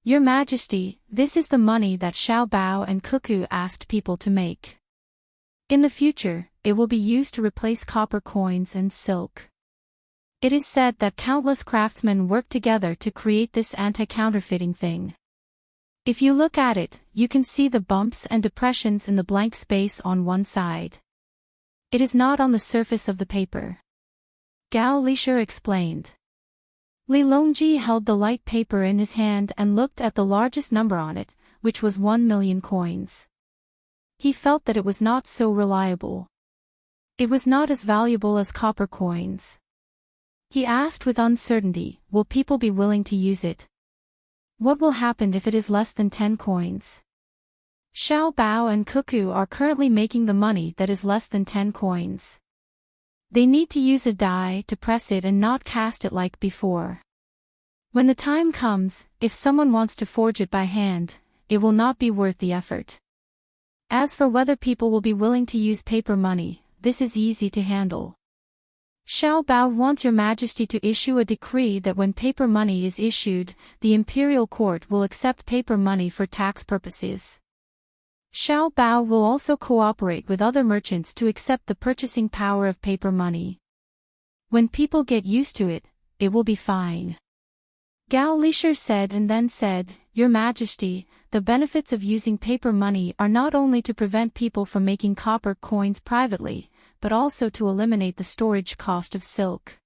Your Majesty, this is the money that Xiao Bao and Cuckoo asked people to make. In the future, it will be used to replace copper coins and silk. It is said that countless craftsmen work together to create this anti-counterfeiting thing. If you look at it, you can see the bumps and depressions in the blank space on one side. It is not on the surface of the paper. Gao Lisher explained. Li Longji held the light paper in his hand and looked at the largest number on it, which was 1 million coins. He felt that it was not so reliable. It was not as valuable as copper coins. He asked with uncertainty, will people be willing to use it? What will happen if it is less than 10 coins? Xiao Bao and Cuckoo are currently making the money that is less than 10 coins. They need to use a die to press it and not cast it like before. When the time comes, if someone wants to forge it by hand, it will not be worth the effort. As for whether people will be willing to use paper money, this is easy to handle. Xiao Bao wants Your Majesty to issue a decree that when paper money is issued, the imperial court will accept paper money for tax purposes. Xiao Bao will also cooperate with other merchants to accept the purchasing power of paper money. When people get used to it, it will be fine. Gao Lisher said and then said, Your Majesty, the benefits of using paper money are not only to prevent people from making copper coins privately, but also to eliminate the storage cost of silk.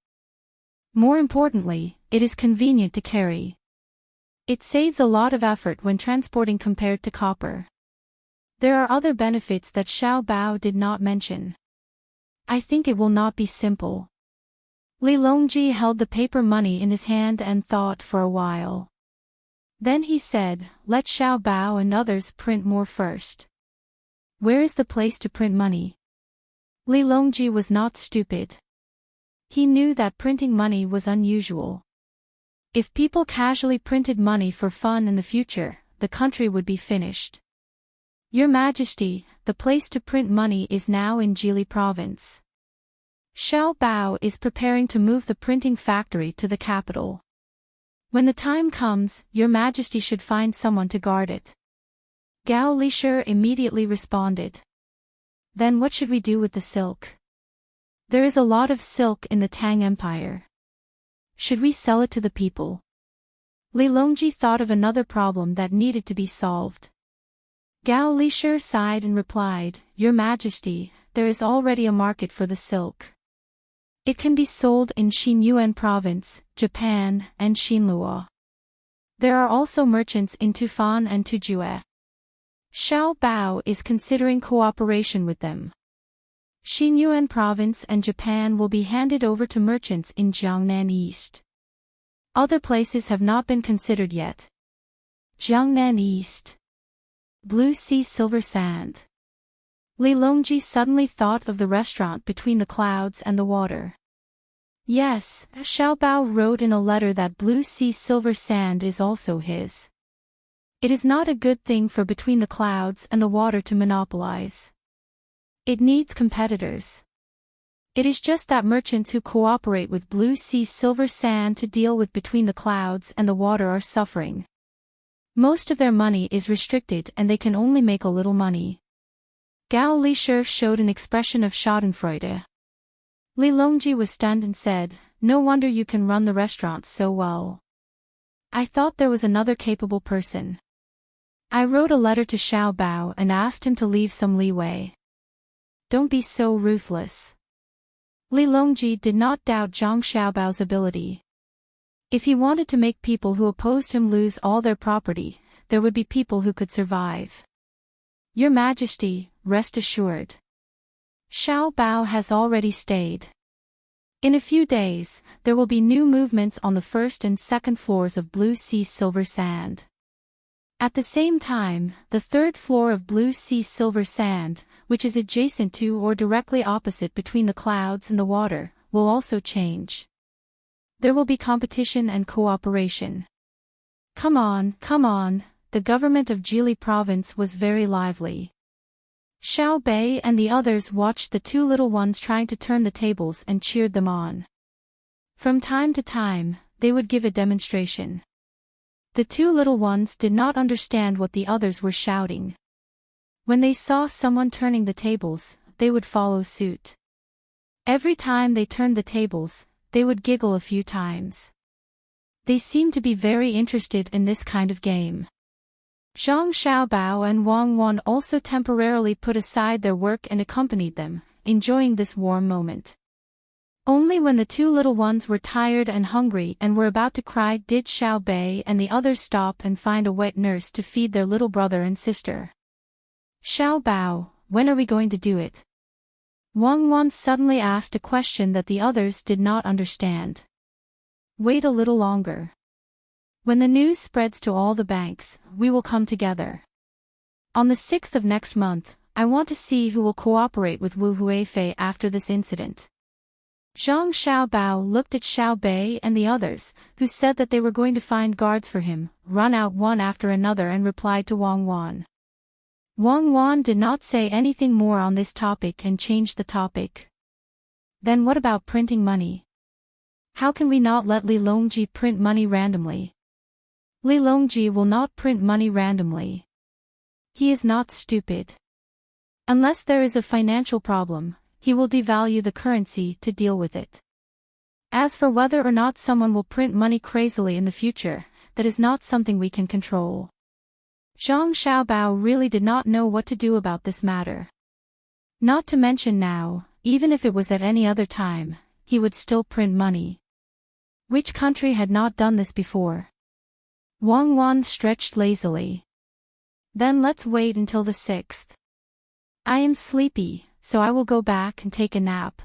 More importantly, it is convenient to carry. It saves a lot of effort when transporting compared to copper. There are other benefits that Xiao Bao did not mention. I think it will not be simple. Li Longji held the paper money in his hand and thought for a while. Then he said, let Xiao Bao and others print more first. Where is the place to print money? Li Longji was not stupid. He knew that printing money was unusual. If people casually printed money for fun in the future, the country would be finished. Your Majesty, the place to print money is now in Geely province. Xiao Bao is preparing to move the printing factory to the capital. When the time comes, Your Majesty should find someone to guard it. Gao Lisher immediately responded. Then what should we do with the silk? There is a lot of silk in the Tang Empire. Should we sell it to the people? Li Longji thought of another problem that needed to be solved. Gao Lisher sighed and replied, Your Majesty, there is already a market for the silk. It can be sold in Xinyuan province, Japan, and Xinluo. There are also merchants in Tufan and Tujue. Xiao Bao is considering cooperation with them. Xinyuan province and Japan will be handed over to merchants in Jiangnan East. Other places have not been considered yet. Jiangnan East. Blue sea silver sand. Li Longji suddenly thought of the restaurant between the clouds and the water. Yes, Xiao Bao wrote in a letter that blue sea silver sand is also his. It is not a good thing for between the clouds and the water to monopolize. It needs competitors. It is just that merchants who cooperate with blue sea silver sand to deal with between the clouds and the water are suffering. Most of their money is restricted and they can only make a little money. Gao Lisher showed an expression of schadenfreude. Li Longji was stunned and said, "No wonder you can run the restaurant so well. I thought there was another capable person. I wrote a letter to Xiao Bao and asked him to leave some leeway. Don't be so ruthless." Li Longji did not doubt Zhang Xiaobao's ability. If he wanted to make people who opposed him lose all their property, there would be people who could survive. Your Majesty, rest assured. Xiao Bao has already stayed. In a few days, there will be new movements on the first and second floors of Blue Sea Silver Sand. At the same time, the third floor of Blue Sea Silver Sand, which is adjacent to or directly opposite between the clouds and the water, will also change. There will be competition and cooperation. Come on, the government of Jili province was very lively. Xiao Bei and the others watched the two little ones trying to turn the tables and cheered them on. From time to time, they would give a demonstration. The two little ones did not understand what the others were shouting. When they saw someone turning the tables, they would follow suit. Every time they turned the tables, they would giggle a few times. They seemed to be very interested in this kind of game. Zhang Xiaobao and Wang Wan also temporarily put aside their work and accompanied them, enjoying this warm moment. Only when the two little ones were tired and hungry and were about to cry did Xiao Bei and the others stop and find a wet nurse to feed their little brother and sister. Xiao Bao, when are we going to do it? Wang Wan suddenly asked a question that the others did not understand. Wait a little longer. When the news spreads to all the banks, we will come together. On the 6th of next month, I want to see who will cooperate with Wu Huifei after this incident. Zhang Xiaobao looked at Xiao Bei and the others, who said that they were going to find guards for him, run out one after another and replied to Wang Wan. Wang Wan did not say anything more on this topic and changed the topic. Then what about printing money? How can we not let Li Longji print money randomly? Li Longji will not print money randomly. He is not stupid. Unless there is a financial problem, he will devalue the currency to deal with it. As for whether or not someone will print money crazily in the future, that is not something we can control. Zhang Xiaobao really did not know what to do about this matter. Not to mention now, even if it was at any other time, he would still print money. Which country had not done this before? Wang Wan stretched lazily. Then let's wait until the 6th. I am sleepy, so I will go back and take a nap.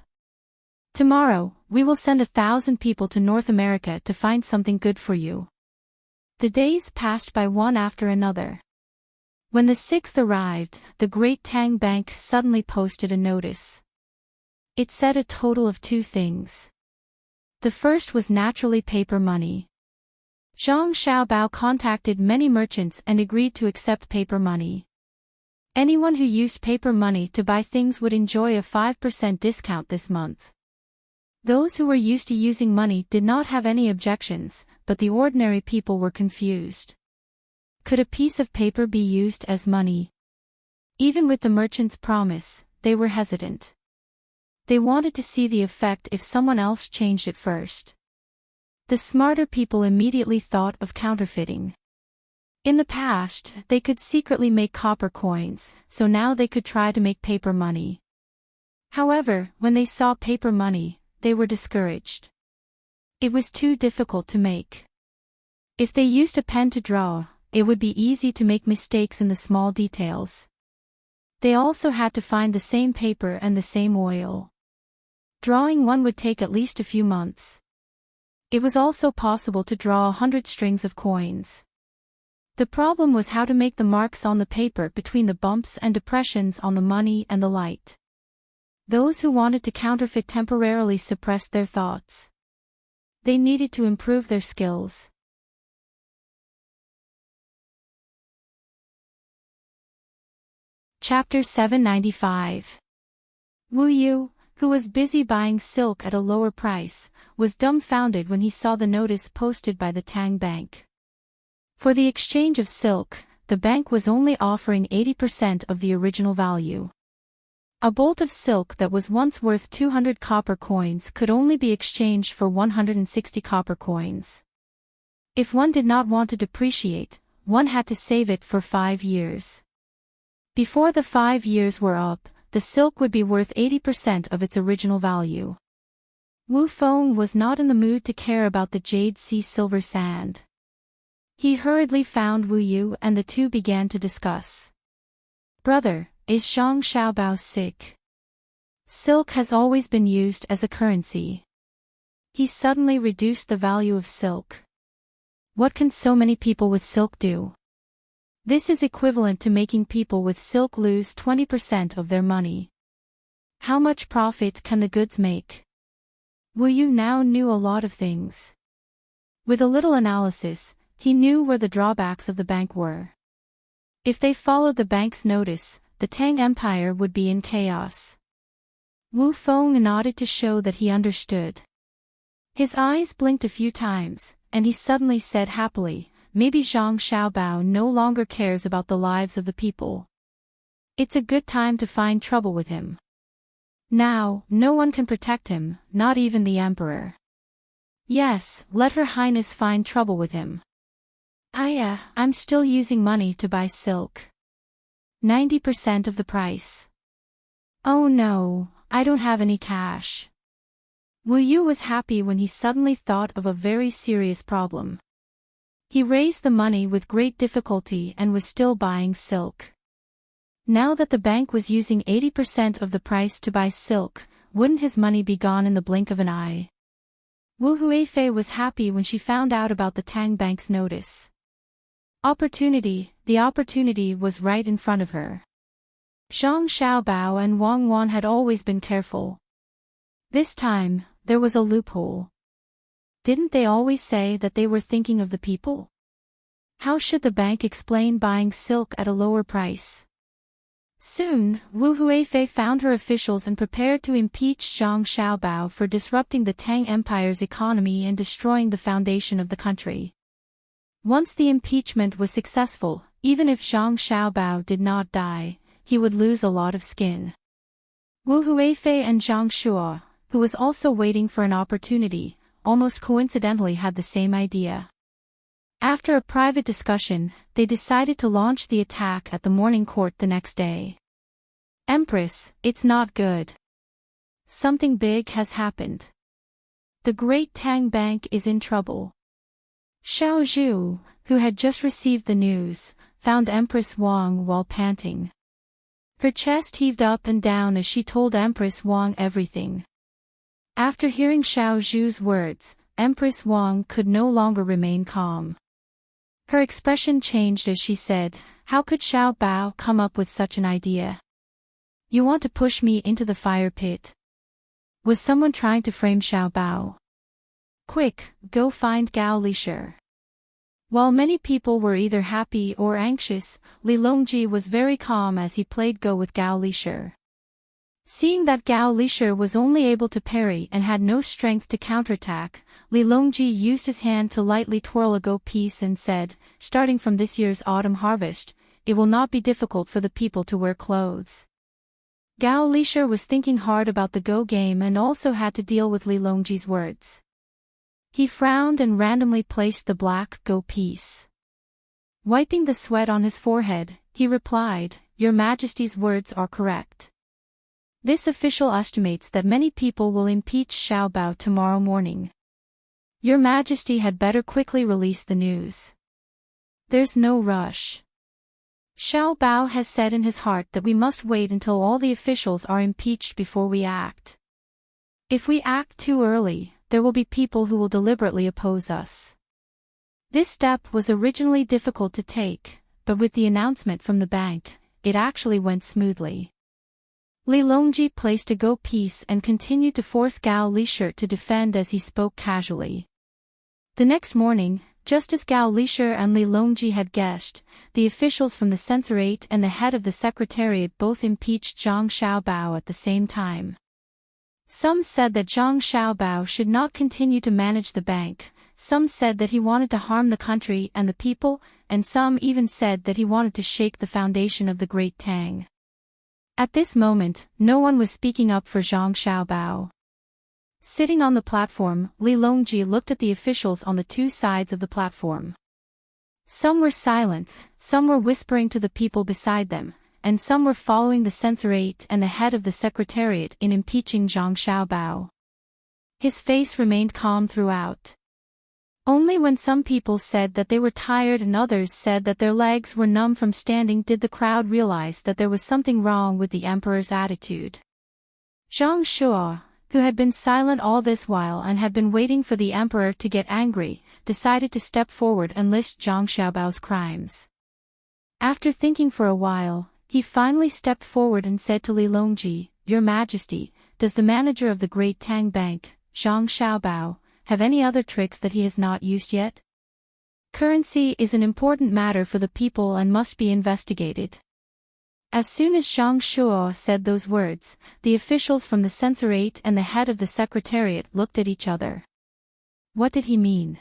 Tomorrow, we will send 1,000 people to North America to find something good for you. The days passed by one after another. When the 6th arrived, the great Tang Bank suddenly posted a notice. It said a total of 2 things. The first was naturally paper money. Zhang Xiaobao contacted many merchants and agreed to accept paper money. Anyone who used paper money to buy things would enjoy a 5% discount this month. Those who were used to using money did not have any objections, but the ordinary people were confused. Could a piece of paper be used as money? Even with the merchant's promise, they were hesitant. They wanted to see the effect if someone else changed it first. The smarter people immediately thought of counterfeiting. In the past, they could secretly make copper coins, so now they could try to make paper money. However, when they saw paper money, they were discouraged. It was too difficult to make. If they used a pen to draw, it would be easy to make mistakes in the small details. They also had to find the same paper and the same oil. Drawing one would take at least a few months. It was also possible to draw 100 strings of coins. The problem was how to make the marks on the paper between the bumps and depressions on the money and the light. Those who wanted to counterfeit temporarily suppressed their thoughts. They needed to improve their skills. Chapter 795. Wu Yu, who was busy buying silk at a lower price, was dumbfounded when he saw the notice posted by the Tang Bank. For the exchange of silk, the bank was only offering 80% of the original value. A bolt of silk that was once worth 200 copper coins could only be exchanged for 160 copper coins. If one did not want to depreciate, one had to save it for 5 years. Before the 5 years were up, the silk would be worth 80% of its original value. Wu Feng was not in the mood to care about the jade sea silver sand. He hurriedly found Wu Yu and the two began to discuss. "Brother, is Zhang Xiaobao sick? Silk has always been used as a currency. He suddenly reduced the value of silk. What can so many people with silk do? This is equivalent to making people with silk lose 20% of their money. How much profit can the goods make?" Wu Yu now knew a lot of things. With a little analysis, he knew where the drawbacks of the bank were. If they followed the bank's notice, the Tang Empire would be in chaos. Wu Feng nodded to show that he understood. His eyes blinked a few times, and he suddenly said happily, "Maybe Zhang Xiaobao no longer cares about the lives of the people. It's a good time to find trouble with him. Now, no one can protect him, not even the emperor. Yes, let Her Highness find trouble with him. I'm still using money to buy silk. 90% of the price. Oh no, I don't have any cash." Wu Yu was happy when he suddenly thought of a very serious problem. He raised the money with great difficulty and was still buying silk. Now that the bank was using 80% of the price to buy silk, wouldn't his money be gone in the blink of an eye? Wu Huifei was happy when she found out about the Tang Bank's notice. The opportunity was right in front of her. Zhang Xiaobao and Wang Wan had always been careful. This time, there was a loophole. Didn't they always say that they were thinking of the people? How should the bank explain buying silk at a lower price? Soon, Wu Huifei found her officials and prepared to impeach Zhang Xiaobao for disrupting the Tang Empire's economy and destroying the foundation of the country. Once the impeachment was successful, even if Zhang Xiaobao did not die, he would lose a lot of skin. Wu Huifei and Zhang Shuo, who was also waiting for an opportunity, almost coincidentally had the same idea. After a private discussion, they decided to launch the attack at the morning court the next day. "Empress, it's not good. Something big has happened. The great Tang Bank is in trouble." Xiao Zhu, who had just received the news, found Empress Wang while panting. Her chest heaved up and down as she told Empress Wang everything. After hearing Xiao Zhu's words, Empress Wang could no longer remain calm. Her expression changed as she said, "How could Xiao Bao come up with such an idea? You want to push me into the fire pit? Was someone trying to frame Xiao Bao? Quick, go find Gao Lisher." While many people were either happy or anxious, Li Longji was very calm as he played Go with Gao Lisher. Seeing that Gao Lisher was only able to parry and had no strength to counterattack, Li Longji used his hand to lightly twirl a Go piece and said, "Starting from this year's autumn harvest, it will not be difficult for the people to wear clothes." Gao Lisher was thinking hard about the Go game and also had to deal with Li Longji's words. He frowned and randomly placed the black Go piece. Wiping the sweat on his forehead, he replied, "Your Majesty's words are correct. This official estimates that many people will impeach Xiao Bao tomorrow morning. Your Majesty had better quickly release the news. There's no rush. Xiao Bao has said in his heart that we must wait until all the officials are impeached before we act. If we act too early, there will be people who will deliberately oppose us. This step was originally difficult to take, but with the announcement from the bank, it actually went smoothly. Li Longji placed a go piece and continued to force Gao Lisher to defend as he spoke casually. The next morning, just as Gao Lisher and Li Longji had guessed, the officials from the censorate and the head of the secretariat both impeached Zhang Xiaobao at the same time. Some said that Zhang Xiaobao should not continue to manage the bank, some said that he wanted to harm the country and the people, and some even said that he wanted to shake the foundation of the great Tang. At this moment, no one was speaking up for Zhang Xiaobao. Sitting on the platform, Li Longji looked at the officials on the two sides of the platform. Some were silent, some were whispering to the people beside them, and some were following the censorate and the head of the secretariat in impeaching Zhang Xiaobao. His face remained calm throughout. Only when some people said that they were tired and others said that their legs were numb from standing did the crowd realize that there was something wrong with the emperor's attitude. Zhang Shuo, who had been silent all this while and had been waiting for the emperor to get angry, decided to step forward and list Zhang Xiaobao's crimes. After thinking for a while, he finally stepped forward and said to Li Longji, "Your Majesty, does the manager of the Great Tang Bank, Zhang Xiaobao, have any other tricks that he has not used yet? Currency is an important matter for the people and must be investigated." As soon as Zhang Shuo said those words, the officials from the censorate and the head of the secretariat looked at each other. What did he mean?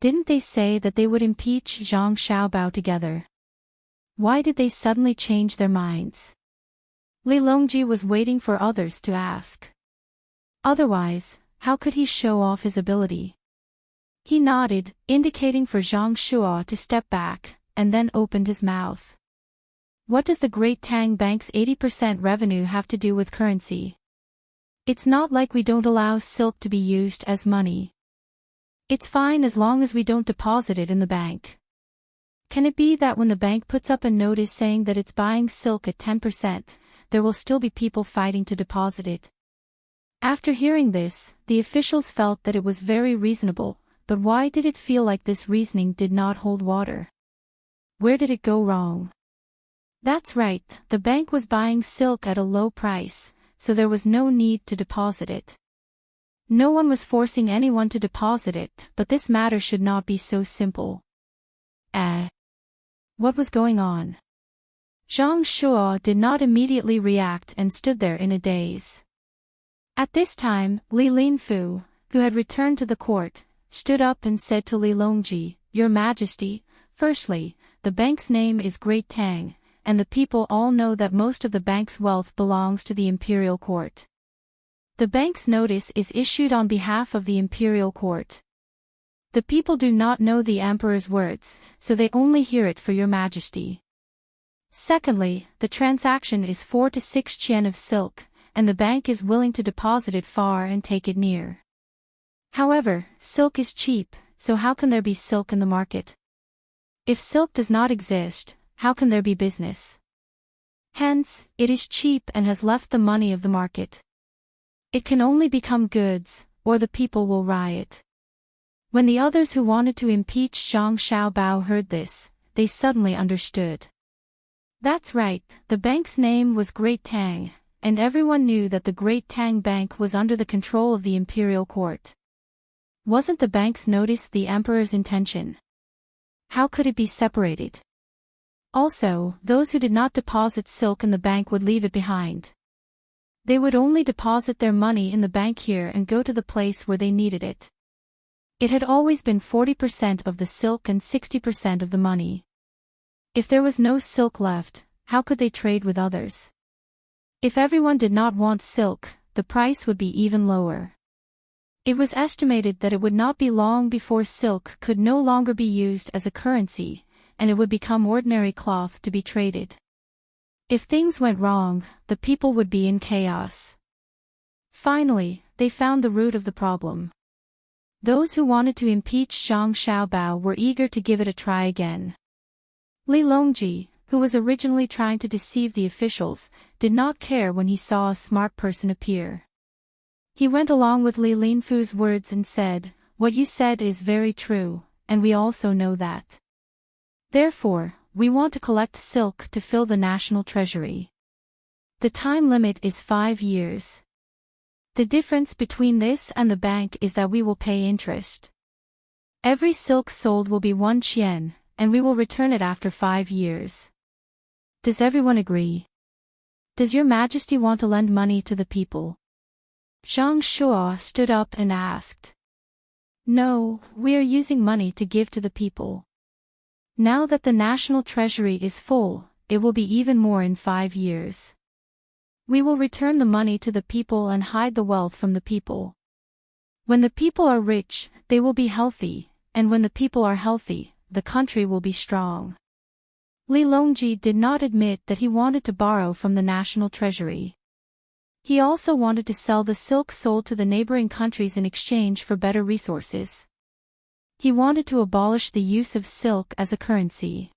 Didn't they say that they would impeach Zhang Xiaobao together? Why did they suddenly change their minds? Li Longji was waiting for others to ask. Otherwise, how could he show off his ability? He nodded, indicating for Zhang Shuo to step back, and then opened his mouth. What does the Great Tang Bank's 80% revenue have to do with currency? It's not like we don't allow silk to be used as money. It's fine as long as we don't deposit it in the bank. Can it be that when the bank puts up a notice saying that it's buying silk at 10%, there will still be people fighting to deposit it? After hearing this, the officials felt that it was very reasonable, but why did it feel like this reasoning did not hold water? Where did it go wrong? That's right, the bank was buying silk at a low price, so there was no need to deposit it. No one was forcing anyone to deposit it, but this matter should not be so simple. What was going on? Zhang Shuo did not immediately react and stood there in a daze. At this time, Li Linfu, who had returned to the court, stood up and said to Li Longji, "Your Majesty, firstly, the bank's name is Great Tang, and the people all know that most of the bank's wealth belongs to the imperial court. The bank's notice is issued on behalf of the imperial court. The people do not know the emperor's words, so they only hear it for your Majesty. Secondly, the transaction is 4 to 6 qian of silk, and the bank is willing to deposit it far and take it near. However, silk is cheap, so how can there be silk in the market? If silk does not exist, how can there be business? Hence, it is cheap and has left the money of the market. It can only become goods, or the people will riot." When the others who wanted to impeach Zhang Xiaobao heard this, they suddenly understood. That's right, the bank's name was Great Tang, and everyone knew that the Great Tang Bank was under the control of the imperial court. Wasn't the bank's notice the emperor's intention? How could it be separated? Also, those who did not deposit silk in the bank would leave it behind. They would only deposit their money in the bank here and go to the place where they needed it. It had always been 40% of the silk and 60% of the money. If there was no silk left, how could they trade with others? If everyone did not want silk, the price would be even lower. It was estimated that it would not be long before silk could no longer be used as a currency, and it would become ordinary cloth to be traded. If things went wrong, the people would be in chaos. Finally, they found the root of the problem. Those who wanted to impeach Zhang Xiaobao were eager to give it a try again. Li Longji, who was originally trying to deceive the officials, did not care when he saw a smart person appear. He went along with Li Linfu's words and said, "What you said is very true, and we also know that. Therefore, we want to collect silk to fill the national treasury. The time limit is 5 years. The difference between this and the bank is that we will pay interest. Every silk sold will be 1 qian, and we will return it after 5 years. Does everyone agree? Does your majesty want to lend money to the people? Zhang Shuo stood up and asked. No, we are using money to give to the people. Now that the national treasury is full, it will be even more in 5 years. We will return the money to the people and hide the wealth from the people. When the people are rich, they will be healthy, and when the people are healthy, the country will be strong. Li Longji did not admit that he wanted to borrow from the national treasury. He also wanted to sell the silk sold to the neighboring countries in exchange for better resources. He wanted to abolish the use of silk as a currency.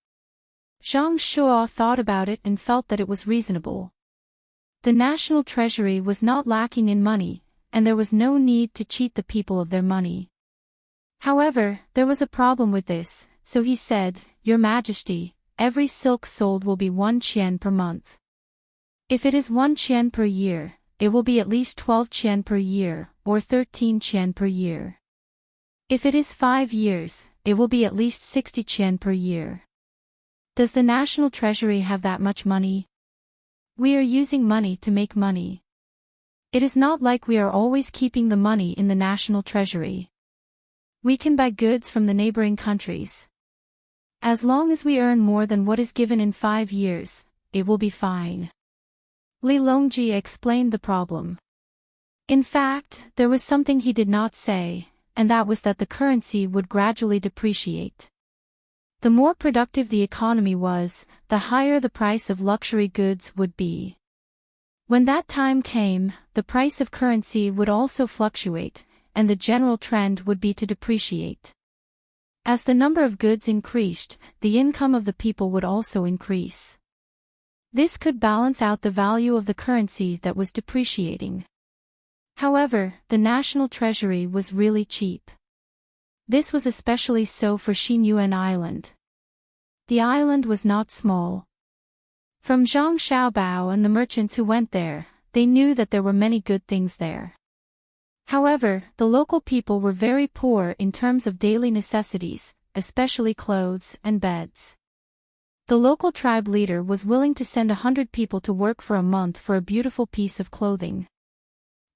Zhang Shuo thought about it and felt that it was reasonable. The national treasury was not lacking in money, and there was no need to cheat the people of their money. However, there was a problem with this, so he said, Your Majesty, every silk sold will be 1 qian per month. If it is 1 qian per year, it will be at least 12 qian per year, or 13 qian per year. If it is 5 years, it will be at least 60 qian per year. Does the national treasury have that much money? We are using money to make money. It is not like we are always keeping the money in the national treasury. We can buy goods from the neighboring countries. As long as we earn more than what is given in 5 years, it will be fine. Li Longji explained the problem. In fact, there was something he did not say, and that was that the currency would gradually depreciate. The more productive the economy was, the higher the price of luxury goods would be. When that time came, the price of currency would also fluctuate, and the general trend would be to depreciate. As the number of goods increased, the income of the people would also increase. This could balance out the value of the currency that was depreciating. However, the national treasury was really cheap. This was especially so for Xinyuan Island. The island was not small. From Zhang Xiaobao and the merchants who went there, they knew that there were many good things there. However, the local people were very poor in terms of daily necessities, especially clothes and beds. The local tribe leader was willing to send 100 people to work for a month for a beautiful piece of clothing.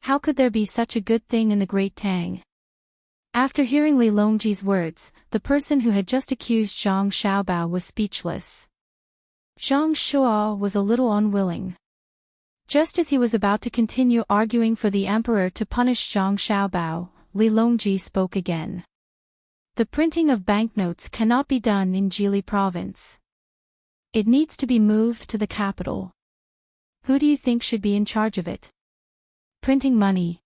How could there be such a good thing in the Great Tang? After hearing Li Longji's words, the person who had just accused Zhang Xiaobao was speechless. Zhang Shuo was a little unwilling. Just as he was about to continue arguing for the emperor to punish Zhang Xiaobao, Li Longji spoke again. The printing of banknotes cannot be done in Jili province. It needs to be moved to the capital. Who do you think should be in charge of it? Printing money.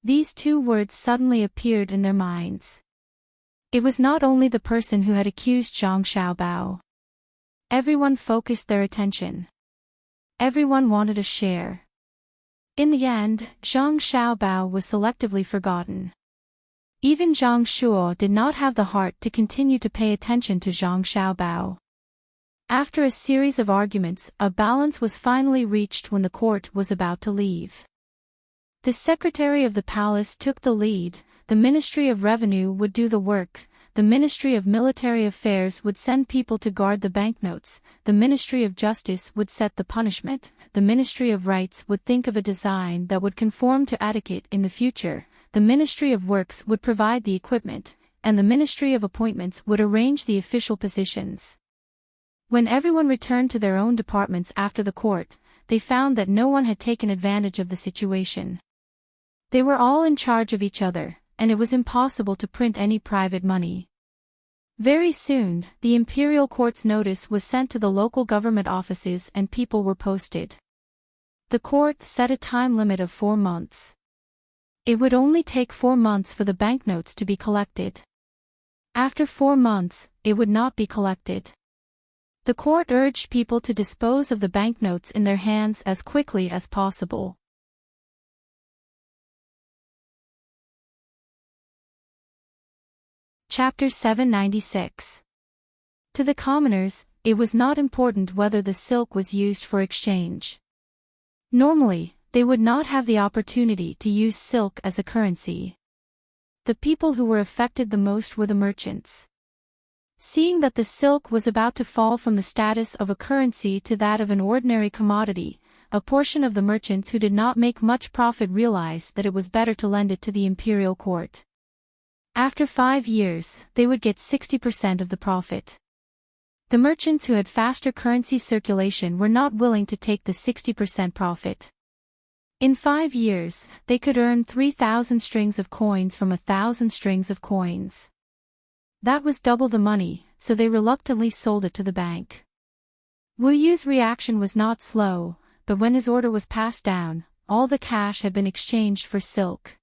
These 2 words suddenly appeared in their minds. It was not only the person who had accused Zhang Xiaobao. Everyone focused their attention. Everyone wanted a share. In the end, Zhang Xiaobao was selectively forgotten. Even Zhang Shuo did not have the heart to continue to pay attention to Zhang Xiaobao. After a series of arguments, a balance was finally reached when the court was about to leave. The secretary of the palace took the lead, the Ministry of Revenue would do the work, the Ministry of Military Affairs would send people to guard the banknotes, the Ministry of Justice would set the punishment, the Ministry of Rights would think of a design that would conform to etiquette in the future, the Ministry of Works would provide the equipment, and the Ministry of Appointments would arrange the official positions. When everyone returned to their own departments after the court, they found that no one had taken advantage of the situation. They were all in charge of each other, and it was impossible to print any private money. Very soon, the imperial court's notice was sent to the local government offices and people were posted. The court set a time limit of 4 months. It would only take 4 months for the banknotes to be collected. After 4 months, it would not be collected. The court urged people to dispose of the banknotes in their hands as quickly as possible. Chapter 796. To the commoners, it was not important whether the silk was used for exchange. Normally, they would not have the opportunity to use silk as a currency. The people who were affected the most were the merchants. Seeing that the silk was about to fall from the status of a currency to that of an ordinary commodity, a portion of the merchants who did not make much profit realized that it was better to lend it to the imperial court. After 5 years, they would get 60% of the profit. The merchants who had faster currency circulation were not willing to take the 60% profit. In 5 years, they could earn 3,000 strings of coins from 1,000 strings of coins. That was double the money, so they reluctantly sold it to the bank. Wu Yu's reaction was not slow, but when his order was passed down, all the cash had been exchanged for silk.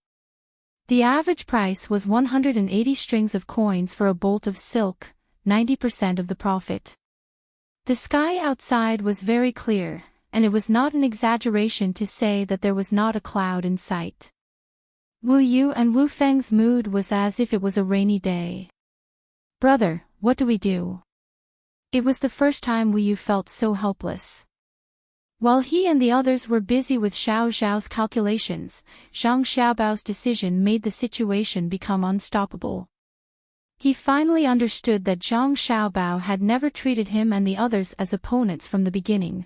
The average price was 180 strings of coins for a bolt of silk, 90% of the profit. The sky outside was very clear, and it was not an exaggeration to say that there was not a cloud in sight. Wu Yu and Wu Feng's mood was as if it was a rainy day. "Brother, what do we do?" It was the first time Wu Yu felt so helpless. While he and the others were busy with Xiao Zhao's calculations, Zhang Xiaobao's decision made the situation become unstoppable. He finally understood that Zhang Xiaobao had never treated him and the others as opponents from the beginning.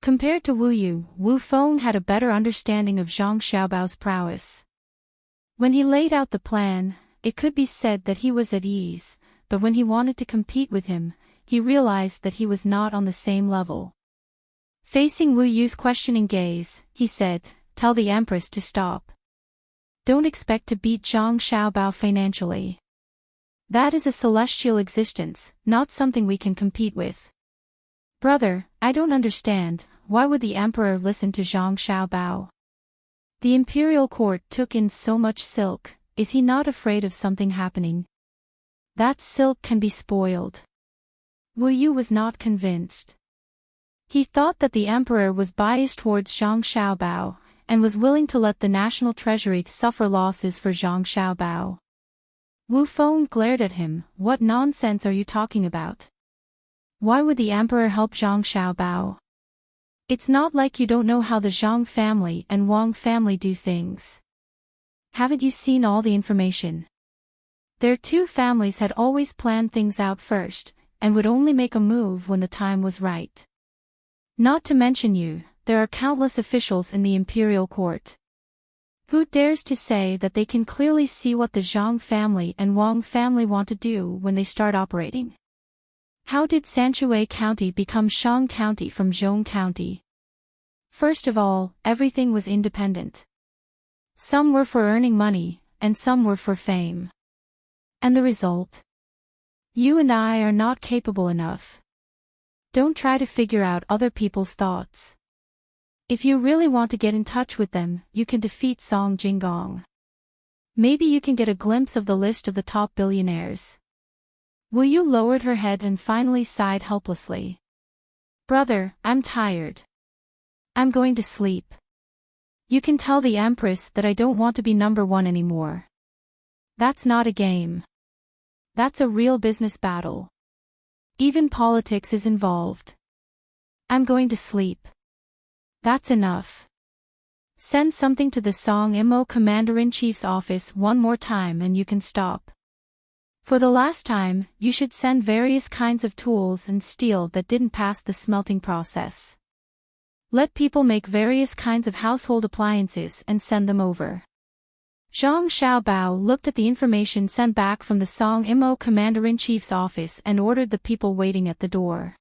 Compared to Wu Yu, Wu Feng had a better understanding of Zhang Xiaobao's prowess. When he laid out the plan, it could be said that he was at ease, but when he wanted to compete with him, he realized that he was not on the same level. Facing Wu Yu's questioning gaze, he said, "Tell the Empress to stop. Don't expect to beat Zhang Xiaobao financially. That is a celestial existence, not something we can compete with." "Brother, I don't understand, why would the Emperor listen to Zhang Xiaobao? The imperial court took in so much silk, is he not afraid of something happening? That silk can be spoiled." Wu Yu was not convinced. He thought that the emperor was biased towards Zhang Xiaobao, and was willing to let the national treasury suffer losses for Zhang Xiaobao. Wu Feng glared at him. "What nonsense are you talking about? Why would the emperor help Zhang Xiaobao? It's not like you don't know how the Zhang family and Wang family do things. Haven't you seen all the information? Their two families had always planned things out first, and would only make a move when the time was right. Not to mention you, there are countless officials in the imperial court. Who dares to say that they can clearly see what the Zhang family and Wang family want to do when they start operating? How did Sanshui County become Shang County from Zhong County? First of all, everything was independent. Some were for earning money, and some were for fame. And the result? You and I are not capable enough. Don't try to figure out other people's thoughts. If you really want to get in touch with them, you can defeat Song Jinggong. Maybe you can get a glimpse of the list of the top billionaires." Wu Yu lowered her head and finally sighed helplessly. "Brother, I'm tired. I'm going to sleep. You can tell the Empress that I don't want to be number one anymore. That's not a game. That's a real business battle. Even politics is involved. I'm going to sleep. That's enough. Send something to the Song Imo Commander-in-Chief's office one more time and you can stop. For the last time, you should send various kinds of tools and steel that didn't pass the smelting process. Let people make various kinds of household appliances and send them over." Zhang Xiaobao looked at the information sent back from the Song Imo Commander-in-Chief's office and ordered the people waiting at the door.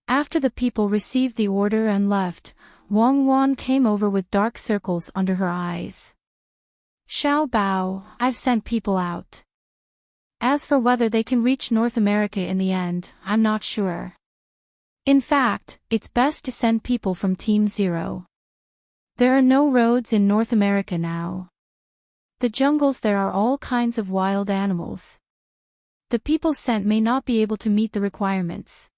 After the people received the order and left, Wang Wan came over with dark circles under her eyes. "Xiaobao, I've sent people out. As for whether they can reach North America in the end, I'm not sure. In fact, it's best to send people from Team Zero. There are no roads in North America now. The jungles there are all kinds of wild animals. The people sent may not be able to meet the requirements.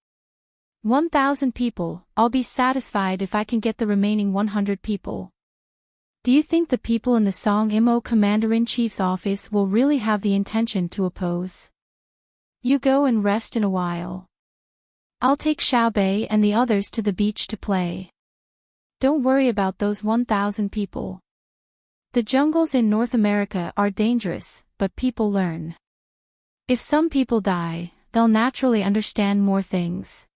1,000 people, I'll be satisfied if I can get the remaining 100 people. Do you think the people in the Song Imo Commander-in-Chief's office will really have the intention to oppose? You go and rest in a while. I'll take Xiaobei and the others to the beach to play. Don't worry about those 1,000 people. The jungles in North America are dangerous, but people learn. If some people die, they'll naturally understand more things.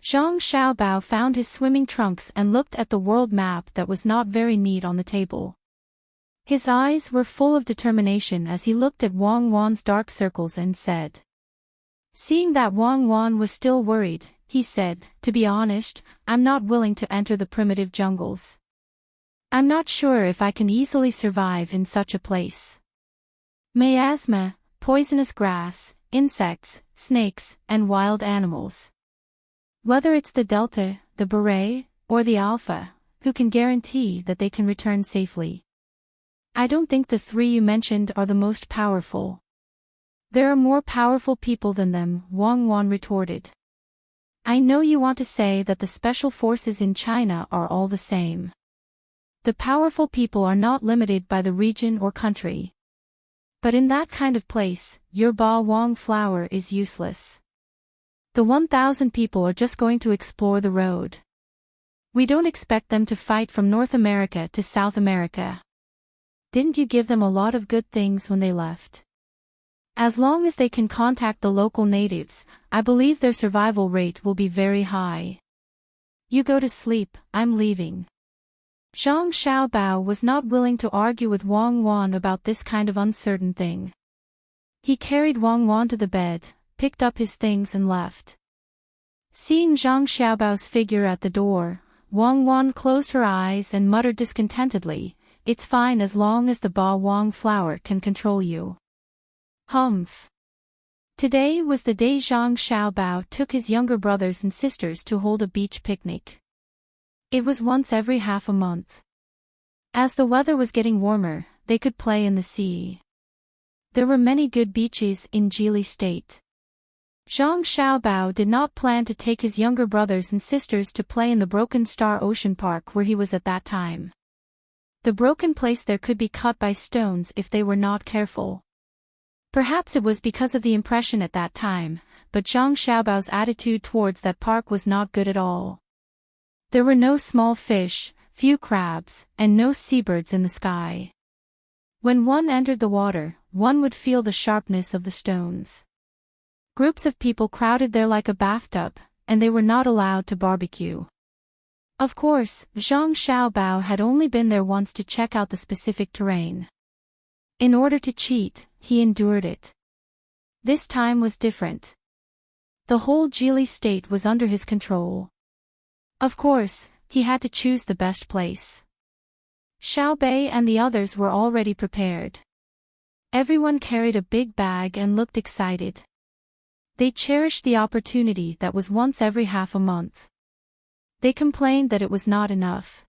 Zhang Xiaobao found his swimming trunks and looked at the world map that was not very neat on the table. His eyes were full of determination as he looked at Wang Wan's dark circles and said. Seeing that Wang Wan was still worried, he said, "To be honest, I'm not willing to enter the primitive jungles. I'm not sure if I can easily survive in such a place. Miasma, poisonous grass, insects, snakes, and wild animals. Whether it's the Delta, the Beret, or the Alpha, who can guarantee that they can return safely? I don't think the three you mentioned are the most powerful." "There are more powerful people than them," Wang Wan retorted. "I know you want to say that the special forces in China are all the same. The powerful people are not limited by the region or country. But in that kind of place, your Ba Wang flower is useless. The 1,000 people are just going to explore the road. We don't expect them to fight from North America to South America. Didn't you give them a lot of good things when they left? As long as they can contact the local natives, I believe their survival rate will be very high. You go to sleep, I'm leaving." Zhang Xiaobao was not willing to argue with Wang Wan about this kind of uncertain thing. He carried Wang Wan to the bed, picked up his things and left. Seeing Zhang Xiaobao's figure at the door, Wang Wan closed her eyes and muttered discontentedly, "It's fine as long as the Ba Wang flower can control you." Humph. Today was the day Zhang Xiaobao took his younger brothers and sisters to hold a beach picnic. It was once every half a month. As the weather was getting warmer, they could play in the sea. There were many good beaches in Jili State. Zhang Xiaobao did not plan to take his younger brothers and sisters to play in the Broken Star Ocean Park where he was at that time. The broken place there could be cut by stones if they were not careful. Perhaps it was because of the impression at that time, but Zhang Xiaobao's attitude towards that park was not good at all. There were no small fish, few crabs, and no seabirds in the sky. When one entered the water, one would feel the sharpness of the stones. Groups of people crowded there like a bathtub, and they were not allowed to barbecue. Of course, Zhang Xiaobao had only been there once to check out the specific terrain. In order to cheat, he endured it. This time was different. The whole Jili state was under his control. Of course, he had to choose the best place. Xiaobei and the others were already prepared. Everyone carried a big bag and looked excited. They cherished the opportunity that was once every half a month. They complained that it was not enough.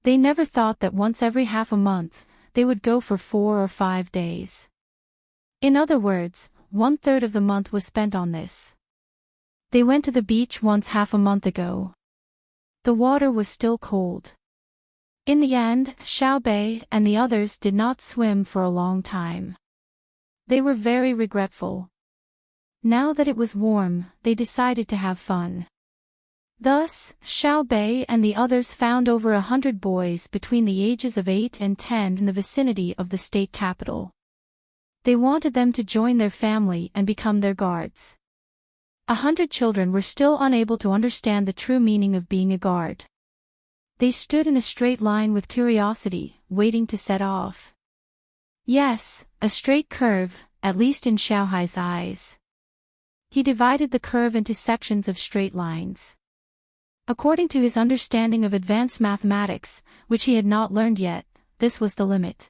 They never thought that once every half a month, they would go for 4 or 5 days. In other words, 1/3 of the month was spent on this. They went to the beach once half a month ago. The water was still cold. In the end, Xiaobei and the others did not swim for a long time. They were very regretful. Now that it was warm, they decided to have fun. Thus, Xiaobei and the others found over 100 boys between the ages of 8 and 10 in the vicinity of the state capital. They wanted them to join their family and become their guards. 100 children were still unable to understand the true meaning of being a guard. They stood in a straight line with curiosity, waiting to set off. Yes, a straight curve, at least in Xiaohai's eyes. He divided the curve into sections of straight lines. According to his understanding of advanced mathematics, which he had not learned yet, this was the limit.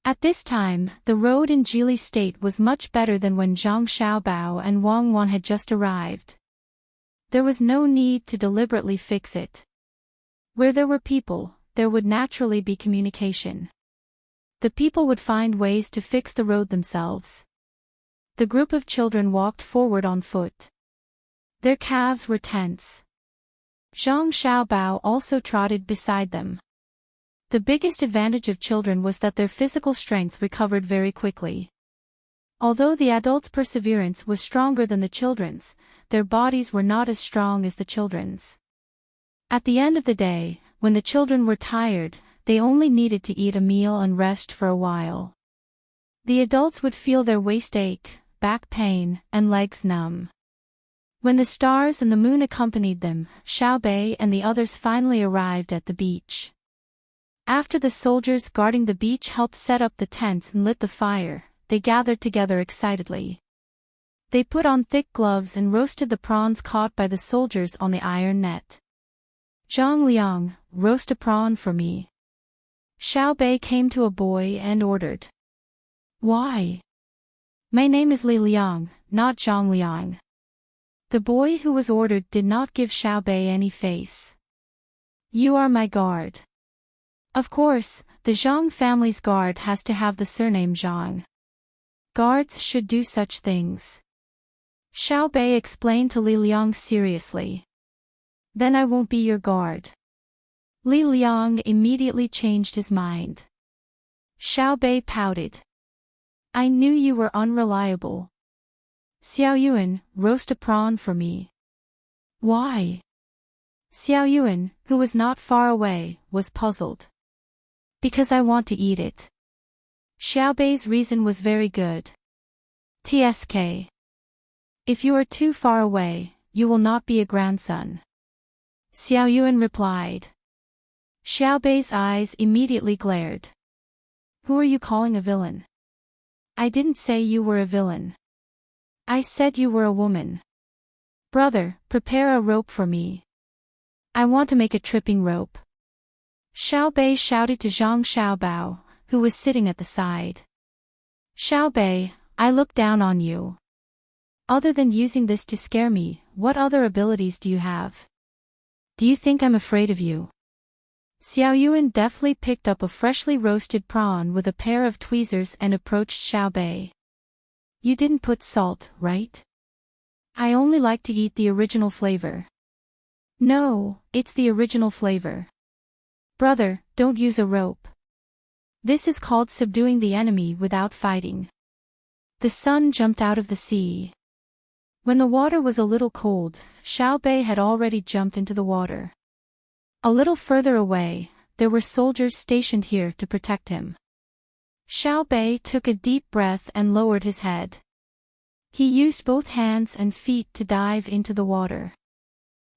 At this time, the road in Jili State was much better than when Zhang Xiaobao and Wang Wan had just arrived. There was no need to deliberately fix it. Where there were people, there would naturally be communication. The people would find ways to fix the road themselves. The group of children walked forward on foot. Their calves were tense. Zhang Xiaobao also trotted beside them. The biggest advantage of children was that their physical strength recovered very quickly. Although the adults' perseverance was stronger than the children's, their bodies were not as strong as the children's. At the end of the day, when the children were tired, they only needed to eat a meal and rest for a while. The adults would feel their waist ache, back pain, and legs numb. When the stars and the moon accompanied them, Xiaobei and the others finally arrived at the beach. After the soldiers guarding the beach helped set up the tents and lit the fire, they gathered together excitedly. They put on thick gloves and roasted the prawns caught by the soldiers on the iron net. "Zhang Liang, roast a prawn for me." Xiaobei came to a boy and ordered. "Why?" "My name is Li Liang, not Zhang Liang." The boy who was ordered did not give Xiaobei any face. "You are my guard." Of course, the Zhang family's guard has to have the surname Zhang. Guards should do such things. Xiaobei explained to Li Liang seriously. "Then I won't be your guard." Li Liang immediately changed his mind. Xiaobei pouted. "I knew you were unreliable." "Xiao Yuan, roast a prawn for me." "Why?" Xiao Yuan, who was not far away, was puzzled. "Because I want to eat it." Xiaobei's reason was very good. "Tsk. If you are too far away, you will not be a grandson." Xiao Yuan replied. Xiaobei's eyes immediately glared. "Who are you calling a villain?" "I didn't say you were a villain. I said you were a woman." "Brother, prepare a rope for me. I want to make a tripping rope." Xiaobei shouted to Zhang Xiaobao, who was sitting at the side. "Xiaobei, I look down on you. Other than using this to scare me, what other abilities do you have? Do you think I'm afraid of you?" Xiao Yuan deftly picked up a freshly roasted prawn with a pair of tweezers and approached Xiaobei. "You didn't put salt, right? I only like to eat the original flavor." "No, it's the original flavor." "Brother, don't use a rope. This is called subduing the enemy without fighting." The sun jumped out of the sea. When the water was a little cold, Xiaobei had already jumped into the water. A little further away, there were soldiers stationed here to protect him. Xiaobei took a deep breath and lowered his head. He used both hands and feet to dive into the water.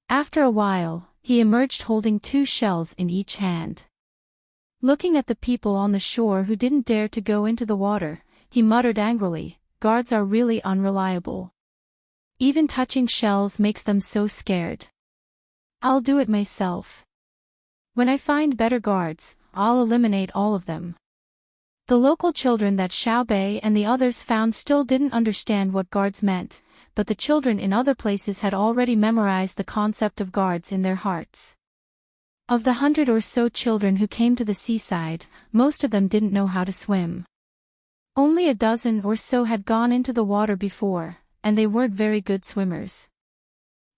After a while, he emerged holding 2 shells in each hand. Looking at the people on the shore who didn't dare to go into the water, he muttered angrily, "Guards are really unreliable. Even touching shells makes them so scared. I'll do it myself. When I find better guards, I'll eliminate all of them." The local children that Xiaobei and the others found still didn't understand what guards meant, but the children in other places had already memorized the concept of guards in their hearts. Of the 100 or so children who came to the seaside, most of them didn't know how to swim. Only a dozen or so had gone into the water before, and they weren't very good swimmers.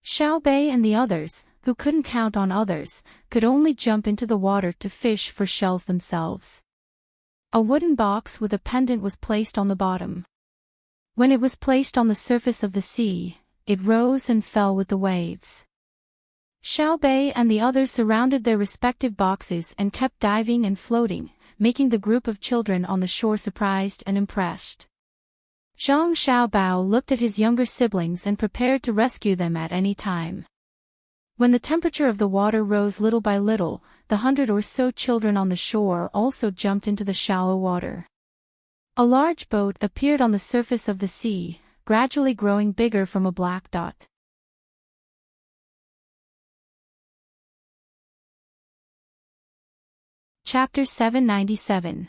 Xiaobei and the others, who couldn't count on others, could only jump into the water to fish for shells themselves. A wooden box with a pendant was placed on the bottom. When it was placed on the surface of the sea, it rose and fell with the waves. Xiaobei and the others surrounded their respective boxes and kept diving and floating, making the group of children on the shore surprised and impressed. Zhang Xiaobao looked at his younger siblings and prepared to rescue them at any time. When the temperature of the water rose little by little, the 100 or so children on the shore also jumped into the shallow water. A large boat appeared on the surface of the sea, gradually growing bigger from a black dot. Chapter 797.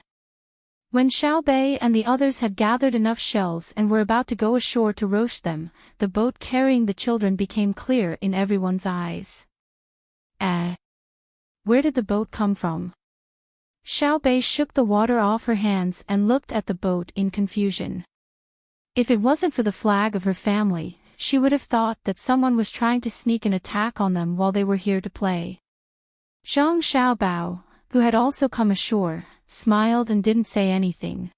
When Xiaobei and the others had gathered enough shells and were about to go ashore to roast them, the boat carrying the children became clear in everyone's eyes. Where did the boat come from? Xiaobei shook the water off her hands and looked at the boat in confusion. If it wasn't for the flag of her family, she would have thought that someone was trying to sneak an attack on them while they were here to play. Zhang Xiaobao, who had also come ashore, smiled and didn't say anything.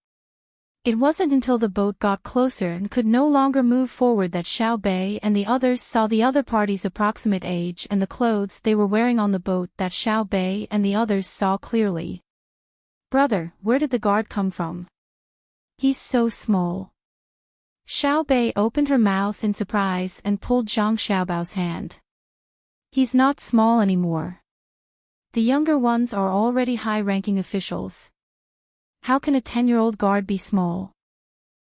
It wasn't until the boat got closer and could no longer move forward that Xiao Bei and the others saw the other party's approximate age and the clothes they were wearing on the boat that Xiao Bei and the others saw clearly. "Brother, where did the guard come from? He's so small." Xiao Bei opened her mouth in surprise and pulled Zhang Xiaobao's hand. "He's not small anymore. The younger ones are already high-ranking officials. How can a 10-year-old guard be small?"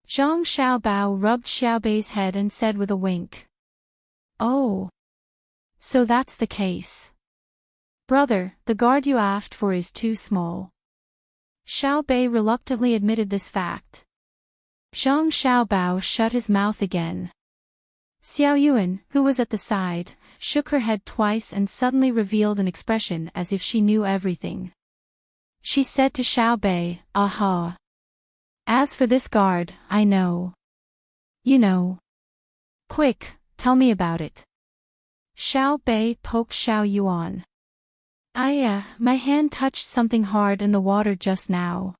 Zhang Xiaobao rubbed Xiao Bei's head and said with a wink. "Oh. So that's the case. Brother, the guard you asked for is too small." Xiao Bei reluctantly admitted this fact. Zhang Xiaobao shut his mouth again. Xiao Yuan, who was at the side, shook her head twice and suddenly revealed an expression as if she knew everything. She said to Xiao Bei, "Aha. As for this guard, I know. You know. Quick, tell me about it." Xiao Bei poked Xiao Yuan. My hand touched something hard in the water just now.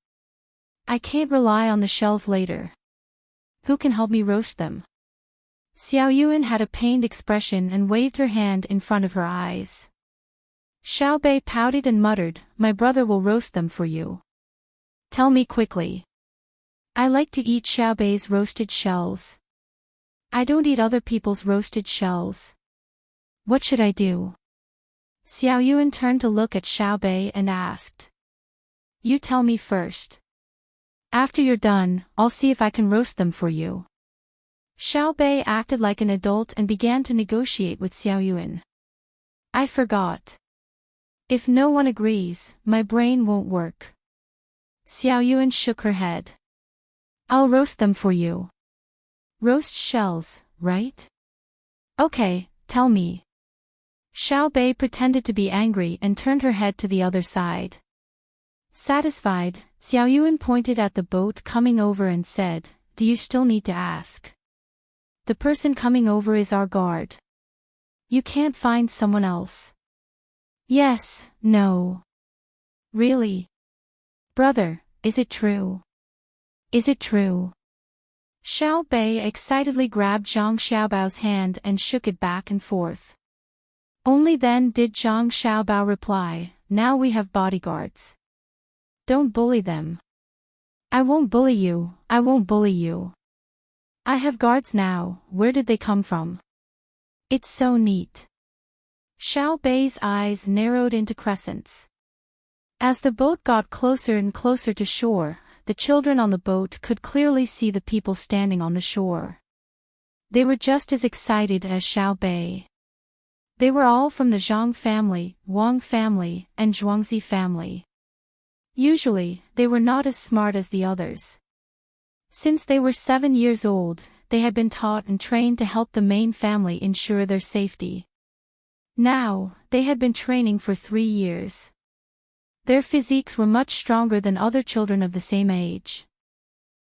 I can't rely on the shells later. Who can help me roast them?" Xiao Yuan had a pained expression and waved her hand in front of her eyes. Xiao Bei pouted and muttered, "My brother will roast them for you. Tell me quickly." "I like to eat Xiao Bei's roasted shells. I don't eat other people's roasted shells. What should I do?" Xiao Yuan turned to look at Xiao Bei and asked. "You tell me first. After you're done, I'll see if I can roast them for you." Xiao Bei acted like an adult and began to negotiate with Xiao Yuan. "I forgot. If no one agrees, my brain won't work." Xiao Yuan shook her head. "I'll roast them for you. Roast shells, right? Okay, tell me." Xiao Bei pretended to be angry and turned her head to the other side. Satisfied, Xiao Yuan pointed at the boat coming over and said, "Do you still need to ask? The person coming over is our guard. You can't find someone else?" "Yes, no." "Really? Brother, is it true? Is it true?" Xiao Bei excitedly grabbed Zhang Xiaobao's hand and shook it back and forth. Only then did Zhang Xiaobao reply, "Now we have bodyguards. Don't bully them." "I won't bully you, I won't bully you. I have guards now, where did they come from? It's so neat." Xiao Bei's eyes narrowed into crescents. As the boat got closer and closer to shore, the children on the boat could clearly see the people standing on the shore. They were just as excited as Xiao Bei. They were all from the Zhang family, Wang family, and Zhuangzi family. Usually, they were not as smart as the others. Since they were 7 years old, they had been taught and trained to help the main family ensure their safety. Now, they had been training for 3 years. Their physiques were much stronger than other children of the same age.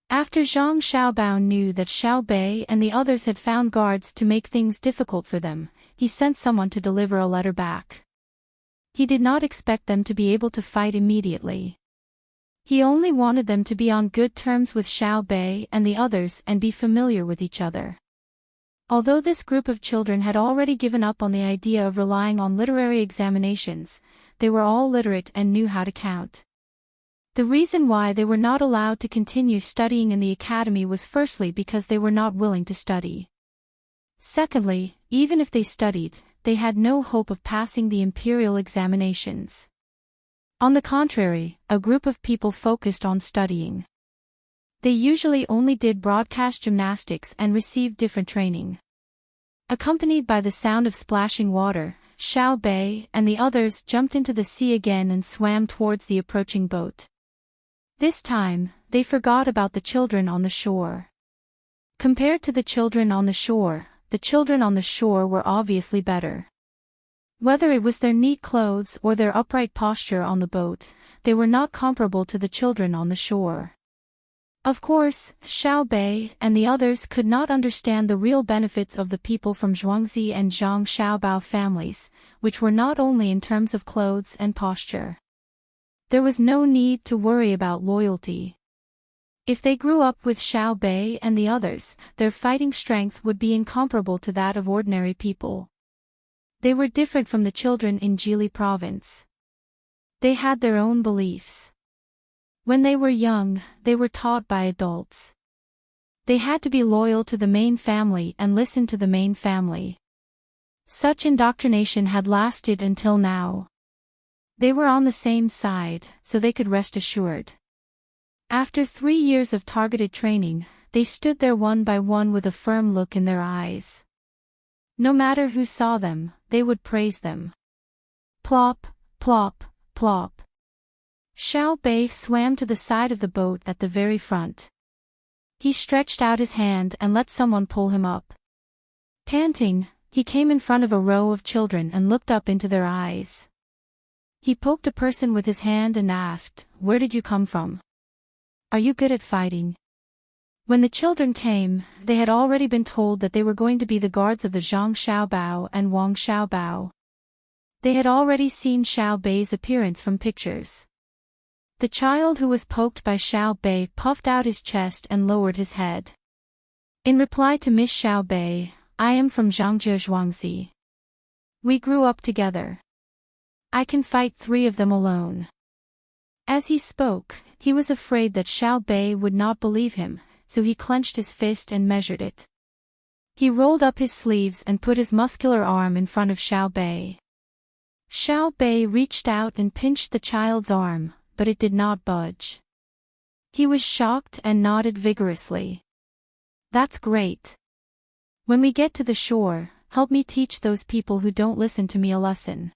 After Zhang Xiaobao knew that Xiao Bei and the others had found guards to make things difficult for them, he sent someone to deliver a letter back. He did not expect them to be able to fight immediately. He only wanted them to be on good terms with Xiao Bei and the others and be familiar with each other. Although this group of children had already given up on the idea of relying on literary examinations, they were all literate and knew how to count. The reason why they were not allowed to continue studying in the academy was firstly because they were not willing to study. Secondly, even if they studied, they had no hope of passing the imperial examinations. On the contrary, a group of people focused on studying. They usually only did broadcast gymnastics and received different training. Accompanied by the sound of splashing water, Xiao Bei and the others jumped into the sea again and swam towards the approaching boat. This time, they forgot about the children on the shore. Compared to the children on the shore were obviously better. Whether it was their neat clothes or their upright posture on the boat, they were not comparable to the children on the shore. Of course, Xiao Bei and the others could not understand the real benefits of the people from Zhuangzi and Zhang Xiaobao families, which were not only in terms of clothes and posture. There was no need to worry about loyalty. If they grew up with Xiao Bei and the others, their fighting strength would be incomparable to that of ordinary people. They were different from the children in Jili province. They had their own beliefs. When they were young, they were taught by adults. They had to be loyal to the main family and listen to the main family. Such indoctrination had lasted until now. They were on the same side, so they could rest assured. After 3 years of targeted training, they stood there one by one with a firm look in their eyes. No matter who saw them, they would praise them. Plop, plop, plop. Xiao Bei swam to the side of the boat at the very front. He stretched out his hand and let someone pull him up. Panting, he came in front of a row of children and looked up into their eyes. He poked a person with his hand and asked, "Where did you come from? Are you good at fighting?" When the children came, they had already been told that they were going to be the guards of the Zhang Xiaobao and Wang Xiaobao. They had already seen Xiao Bei's appearance from pictures. The child who was poked by Xiao Bei puffed out his chest and lowered his head. In reply to Miss Xiao Bei, "I am from Zhangzhe Zhuangzi. We grew up together. I can fight 3 of them alone." As he spoke, he was afraid that Xiao Bei would not believe him, so he clenched his fist and measured it. He rolled up his sleeves and put his muscular arm in front of Xiao Bei. Xiao Bei reached out and pinched the child's arm, but it did not budge. He was shocked and nodded vigorously. "That's great. When we get to the shore, help me teach those people who don't listen to me a lesson.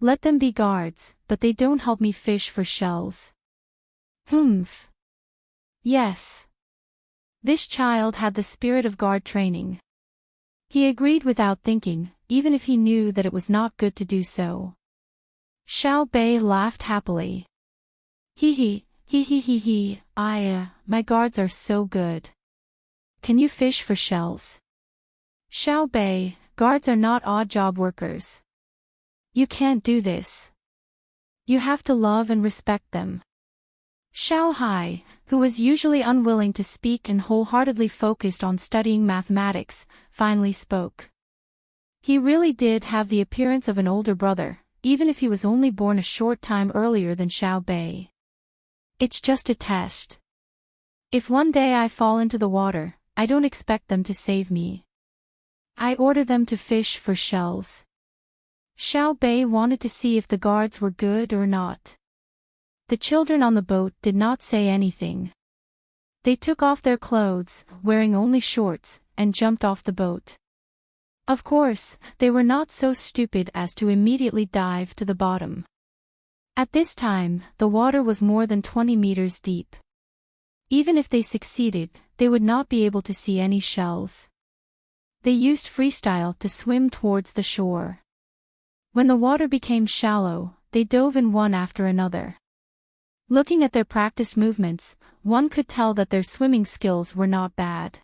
Let them be guards, but they don't help me fish for shells." Humph. Yes. This child had the spirit of guard training. He agreed without thinking, even if he knew that it was not good to do so. Xiao Bei laughed happily. Hee, my guards are so good. Can you fish for shells?" "Xiao Bei, guards are not odd job workers. You can't do this. You have to love and respect them." Xiao Hai, who was usually unwilling to speak and wholeheartedly focused on studying mathematics, finally spoke. He really did have the appearance of an older brother, even if he was only born a short time earlier than Xiao Bei. "It's just a test. If one day I fall into the water, I don't expect them to save me. I order them to fish for shells." Xiao Bei wanted to see if the guards were good or not. The children on the boat did not say anything. They took off their clothes, wearing only shorts, and jumped off the boat. Of course, they were not so stupid as to immediately dive to the bottom. At this time, the water was more than 20 meters deep. Even if they succeeded, they would not be able to see any shells. They used freestyle to swim towards the shore. When the water became shallow, they dove in one after another. Looking at their practiced movements, one could tell that their swimming skills were not bad.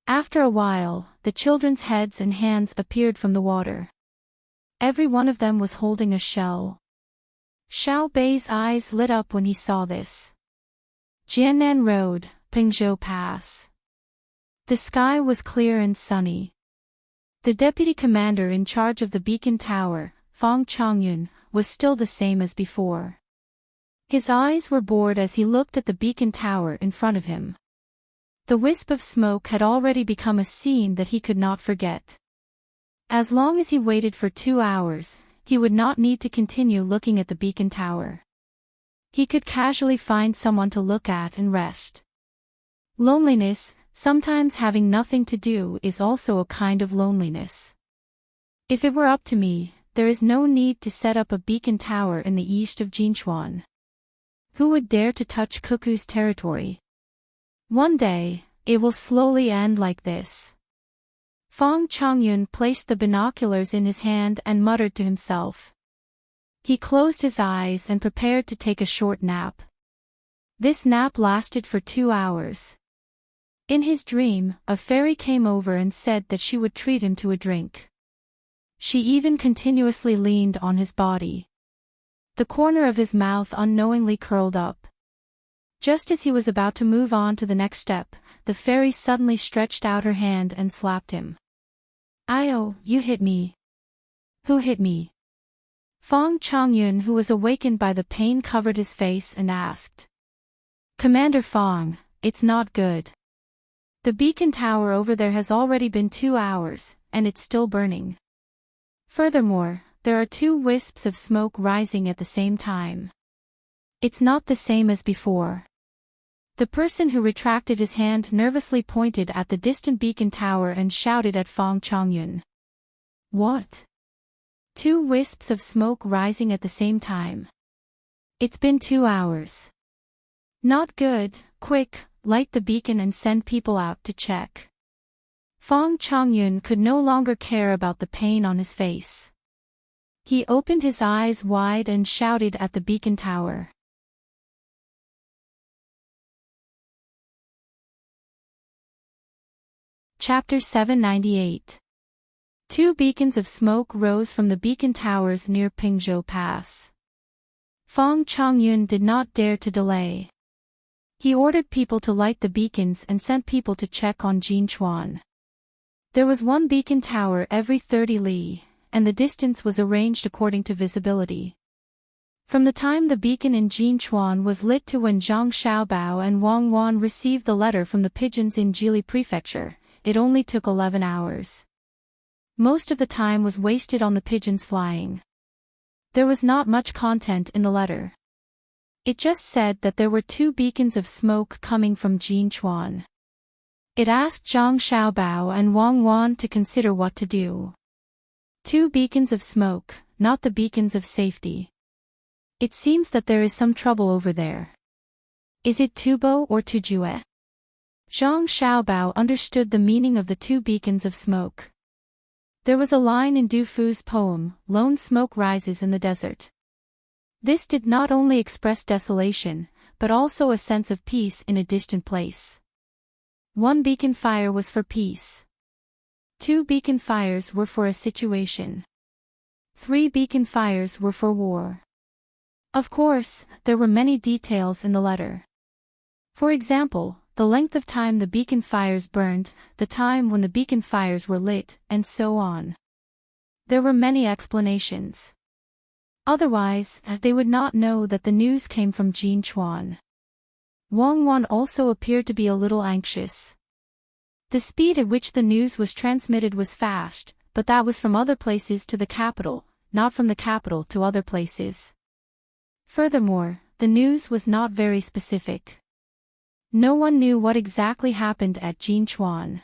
After a while, the children's heads and hands appeared from the water. Every one of them was holding a shell. Xiao Bei's eyes lit up when he saw this. Jiannan Road, Pingzhou Pass. The sky was clear and sunny. The deputy commander in charge of the beacon tower, Fang Chongyun, was still the same as before. His eyes were bored as he looked at the beacon tower in front of him. The wisp of smoke had already become a scene that he could not forget. As long as he waited for 2 hours, he would not need to continue looking at the beacon tower. He could casually find someone to look at and rest. Loneliness, sometimes having nothing to do, is also a kind of loneliness. If it were up to me, there is no need to set up a beacon tower in the east of Jinchuan. Who would dare to touch Cuckoo's territory? One day, it will slowly end like this. Fang Chongyun placed the binoculars in his hand and muttered to himself. He closed his eyes and prepared to take a short nap. This nap lasted for 2 hours. In his dream, a fairy came over and said that she would treat him to a drink. She even continuously leaned on his body. The corner of his mouth unknowingly curled up. Just as he was about to move on to the next step, the fairy suddenly stretched out her hand and slapped him. "Io, you hit me." "Who hit me?" Fong Chongyun, who was awakened by the pain, covered his face and asked. "Commander Fong, it's not good. The beacon tower over there has already been 2 hours, and it's still burning. Furthermore, there are 2 wisps of smoke rising at the same time. It's not the same as before." The person who retracted his hand nervously pointed at the distant beacon tower and shouted at Fong Chongyun. "What? 2 wisps of smoke rising at the same time? It's been 2 hours. Not good. Quick, light the beacon and send people out to check." Fong Chongyun could no longer care about the pain on his face. He opened his eyes wide and shouted at the beacon tower. Chapter 798. 2 beacons of smoke rose from the beacon towers near Pingzhou Pass. Fong Chongyun did not dare to delay. He ordered people to light the beacons and sent people to check on Jinchuan. There was 1 beacon tower every 30 li, and the distance was arranged according to visibility. From the time the beacon in Jinchuan was lit to when Zhang Xiaobao and Wang Wan received the letter from the pigeons in Jili Prefecture, it only took 11 hours. Most of the time was wasted on the pigeons flying. There was not much content in the letter. It just said that there were 2 beacons of smoke coming from Jinchuan. It asked Zhang Xiaobao and Wang Wan to consider what to do. 2 beacons of smoke, not the beacons of safety. It seems that there is some trouble over there. Is it Tubo or Tujue? Zhang Xiaobao understood the meaning of the 2 beacons of smoke. There was a line in Du Fu's poem, "Lone smoke rises in the desert." This did not only express desolation, but also a sense of peace in a distant place. 1 beacon fire was for peace. 2 beacon fires were for a situation. 3 beacon fires were for war. Of course, there were many details in the letter. For example, the length of time the beacon fires burned, the time when the beacon fires were lit, and so on. There were many explanations. Otherwise, they would not know that the news came from Jinchuan. Wang Wan also appeared to be a little anxious. The speed at which the news was transmitted was fast, but that was from other places to the capital, not from the capital to other places. Furthermore, the news was not very specific. No one knew what exactly happened at Jinchuan.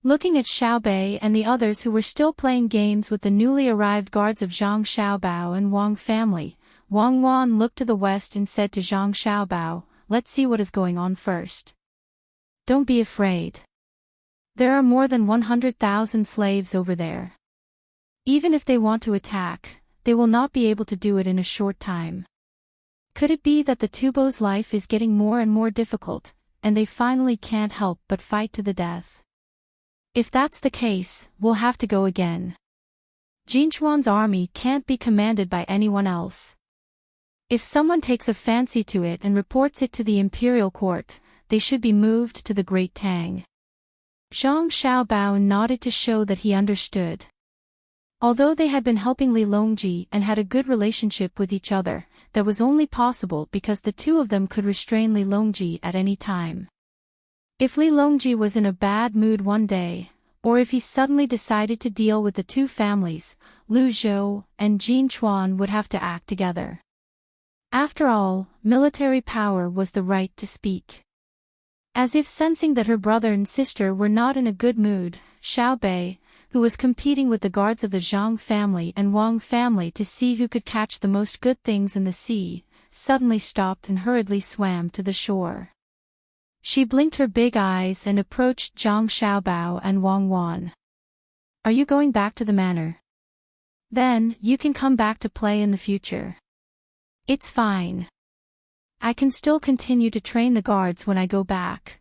Looking at Xiaobei and the others who were still playing games with the newly arrived guards of Zhang Xiaobao and Wang family, Wang Wan looked to the west and said to Zhang Xiaobao, "Let's see what is going on first. Don't be afraid. There are more than 100,000 slaves over there. Even if they want to attack, they will not be able to do it in a short time. Could it be that the Tubo's life is getting more and more difficult, and they finally can't help but fight to the death? If that's the case, we'll have to go again. Jinchuan's army can't be commanded by anyone else. If someone takes a fancy to it and reports it to the imperial court, they should be moved to the Great Tang." Zhang Xiaobao nodded to show that he understood. Although they had been helping Li Longji and had a good relationship with each other, that was only possible because the 2 of them could restrain Li Longji at any time. If Li Longji was in a bad mood one day, or if he suddenly decided to deal with the 2 families, Lu Zhou and Jinchuan would have to act together. After all, military power was the right to speak. As if sensing that her brother and sister were not in a good mood, Xiaobei, who was competing with the guards of the Zhang family and Wang family to see who could catch the most good things in the sea, suddenly stopped and hurriedly swam to the shore. She blinked her big eyes and approached Zhang Xiaobao and Wang Wan. "Are you going back to the manor? Then, you can come back to play in the future. It's fine. I can still continue to train the guards when I go back.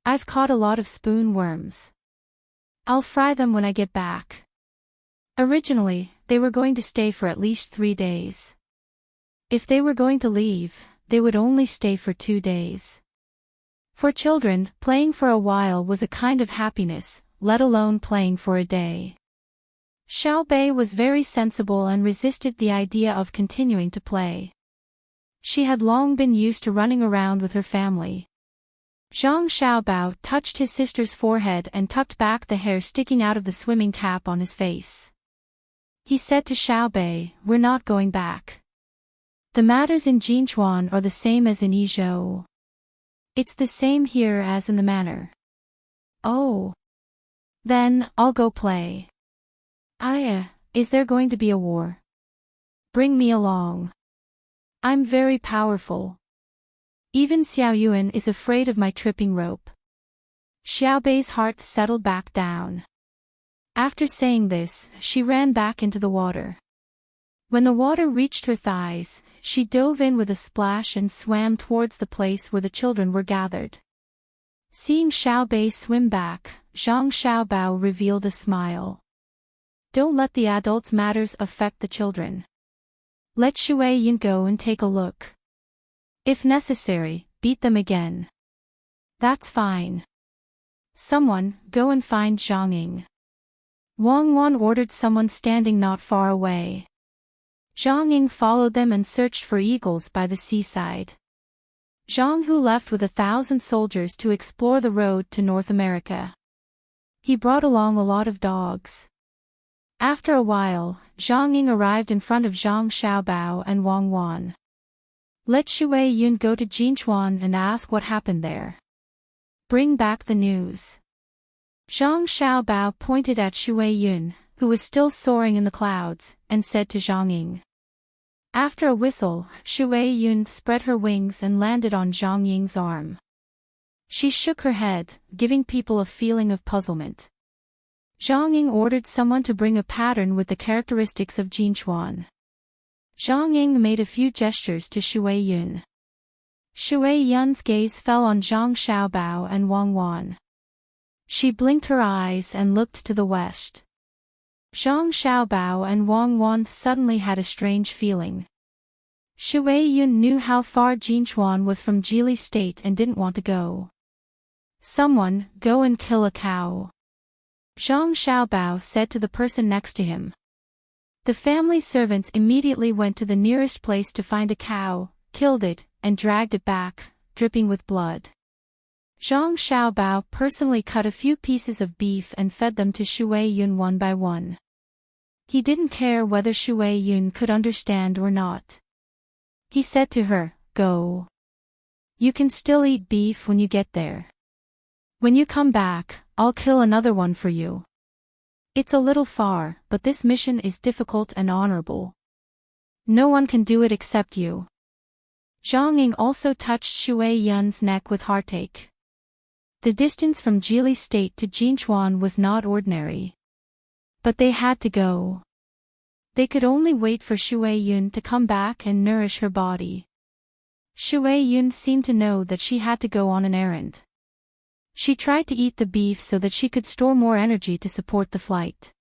I've caught a lot of spoon worms. I'll fry them when I get back." Originally, they were going to stay for at least 3 days. If they were going to leave, they would only stay for 2 days. For children, playing for a while was a kind of happiness, let alone playing for a day. Xiao Bei was very sensible and resisted the idea of continuing to play. She had long been used to running around with her family. Zhang Xiaobao touched his sister's forehead and tucked back the hair sticking out of the swimming cap on his face. He said to Xiao Bei, "We're not going back. The matters in Jinchuan are the same as in Yizhou. It's the same here as in the manor." "Oh. Then, I'll go play." Is there going to be a war?" "Bring me along. I'm very powerful. Even Xiao Yuan is afraid of my tripping rope." Xiao Bei's heart settled back down. After saying this, she ran back into the water. When the water reached her thighs, she dove in with a splash and swam towards the place where the children were gathered. Seeing Xiao Bei swim back, Zhang Xiaobao revealed a smile. "Don't let the adults' matters affect the children. Let Shui Yun go and take a look. If necessary, beat them again." "That's fine. Someone, go and find Zhang Ying." Wang Wan ordered someone standing not far away. Zhang Ying followed them and searched for eagles by the seaside. Zhang Hu left with 1,000 soldiers to explore the road to North America. He brought along a lot of dogs. After a while, Zhang Ying arrived in front of Zhang Xiaobao and Wang Wan. "Let Shui Yun go to Jinchuan and ask what happened there. Bring back the news." Zhang Xiaobao pointed at Shui Yun, who was still soaring in the clouds, and said to Zhang Ying. After a whistle, Shui Yun spread her wings and landed on Zhang Ying's arm. She shook her head, giving people a feeling of puzzlement. Zhang Ying ordered someone to bring a pattern with the characteristics of Jinchuan. Zhang Ying made a few gestures to Shui Yun. Shui Yun's gaze fell on Zhang Xiaobao and Wang Wan. She blinked her eyes and looked to the west. Zhang Xiaobao and Wang Wan suddenly had a strange feeling. Shui Yun knew how far Jinchuan was from Jili State and didn't want to go. "Someone, go and kill a cow," Zhang Xiaobao said to the person next to him. The family servants immediately went to the nearest place to find a cow, killed it, and dragged it back, dripping with blood. Zhang Xiaobao personally cut a few pieces of beef and fed them to Shui Yun one by one. He didn't care whether Shui Yun could understand or not. He said to her, "Go. You can still eat beef when you get there. When you come back, I'll kill another one for you. It's a little far, but this mission is difficult and honorable. No one can do it except you." Zhang Ying also touched Shui Yun's neck with heartache. The distance from Jili State to Jinchuan was not ordinary. But they had to go. They could only wait for Shui Yun to come back and nourish her body. Shui Yun seemed to know that she had to go on an errand. She tried to eat the beef so that she could store more energy to support the flight.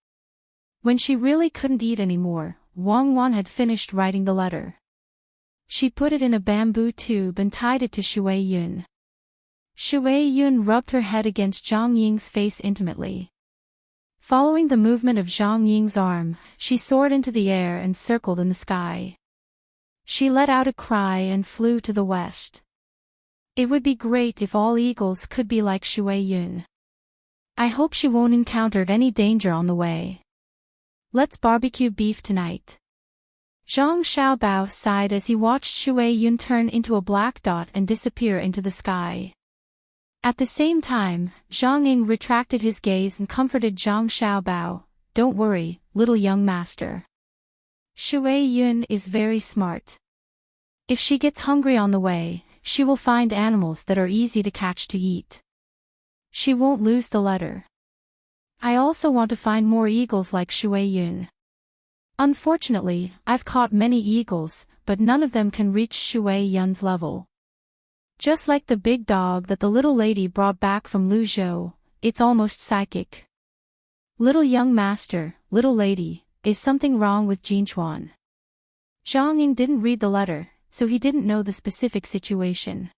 When she really couldn't eat anymore, Wang Wan had finished writing the letter. She put it in a bamboo tube and tied it to Shui Yun. Shui Yun rubbed her head against Zhang Ying's face intimately. Following the movement of Zhang Ying's arm, she soared into the air and circled in the sky. She let out a cry and flew to the west. It would be great if all eagles could be like Shui Yun. I hope she won't encounter any danger on the way. Let's barbecue beef tonight. Zhang Xiaobao sighed as he watched Shui Yun turn into a black dot and disappear into the sky. At the same time, Zhang Ying retracted his gaze and comforted Zhang Xiaobao. "Don't worry, little young master. Shui Yun is very smart. If she gets hungry on the way, she will find animals that are easy to catch to eat. She won't lose the letter. I also want to find more eagles like Shui Yun. Unfortunately, I've caught many eagles, but none of them can reach Shui Yun's level. Just like the big dog that the little lady brought back from Luzhou, it's almost psychic. Little young master, little lady, is something wrong with Jinchuan?" Zhang Ying didn't read the letter, so he didn't know the specific situation.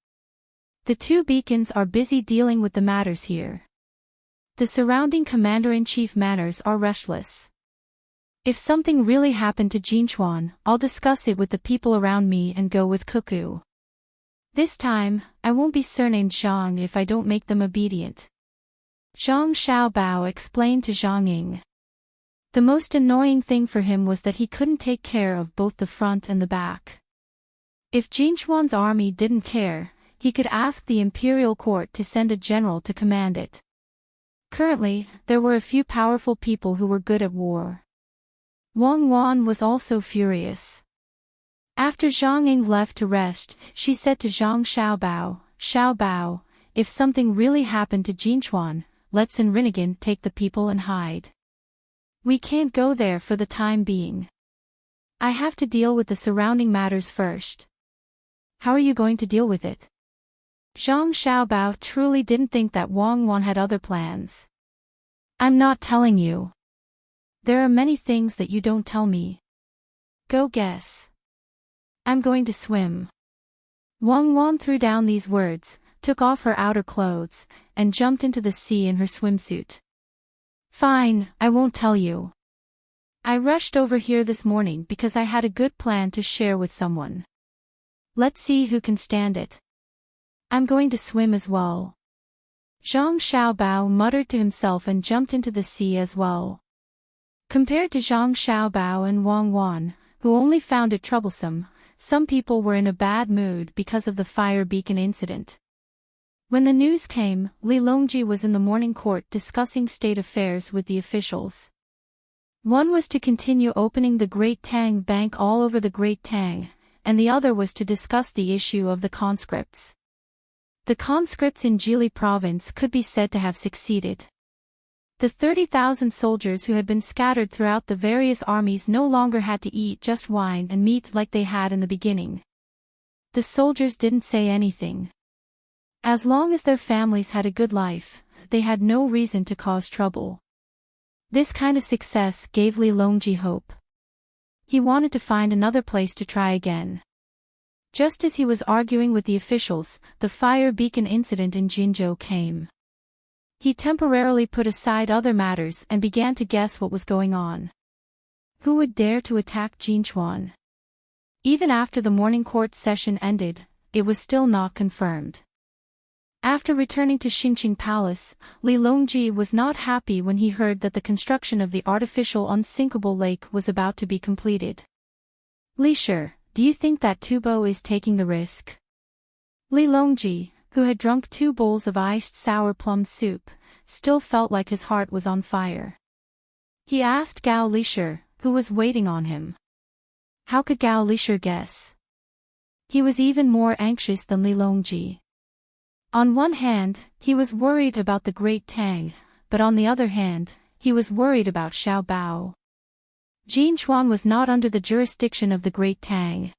The two beacons are busy dealing with the matters here. The surrounding commander-in-chief manners are restless. If something really happened to Jinchuan, I'll discuss it with the people around me and go with Cuckoo. This time, I won't be surnamed Zhang if I don't make them obedient. Zhang Xiaobao explained to Zhang Ying. The most annoying thing for him was that he couldn't take care of both the front and the back. If Jinchuan's army didn't care, he could ask the imperial court to send a general to command it. Currently, there were a few powerful people who were good at war. Wang Wan was also furious. After Zhang Ying left to rest, she said to Zhang Xiaobao, Xiaobao, if something really happened to Jinchuan, let's Enrich take the people and hide. We can't go there for the time being. I have to deal with the surrounding matters first. How are you going to deal with it? Zhang Xiaobao truly didn't think that Wang Wan had other plans. I'm not telling you. There are many things that you don't tell me. Go guess. I'm going to swim. Wang Wan threw down these words, took off her outer clothes, and jumped into the sea in her swimsuit. Fine, I won't tell you. I rushed over here this morning because I had a good plan to share with someone. Let's see who can stand it. I'm going to swim as well. Zhang Xiaobao muttered to himself and jumped into the sea as well. Compared to Zhang Xiaobao and Wang Wan, who only found it troublesome, some people were in a bad mood because of the fire beacon incident. When the news came, Li Longji was in the morning court discussing state affairs with the officials. One was to continue opening the Great Tang Bank all over the Great Tang, and the other was to discuss the issue of the conscripts. The conscripts in Jili province could be said to have succeeded. The 30,000 soldiers who had been scattered throughout the various armies no longer had to eat just wine and meat like they had in the beginning. The soldiers didn't say anything. As long as their families had a good life, they had no reason to cause trouble. This kind of success gave Li Longji hope. He wanted to find another place to try again. Just as he was arguing with the officials, the fire beacon incident in Jinzhou came. He temporarily put aside other matters and began to guess what was going on. Who would dare to attack Jinchuan? Even after the morning court session ended, it was still not confirmed. After returning to Xinqing Palace, Li Longji was not happy when he heard that the construction of the artificial unsinkable lake was about to be completed. Li Shi, do you think that Tubo is taking the risk? Li Longji, who had drunk 2 bowls of iced sour plum soup, still felt like his heart was on fire. He asked Gao Lishi, who was waiting on him. How could Gao Lishi guess? He was even more anxious than Li Longji. On one hand, he was worried about the Great Tang, but on the other hand, he was worried about Xiao Bao. Jinchuan was not under the jurisdiction of the Great Tang.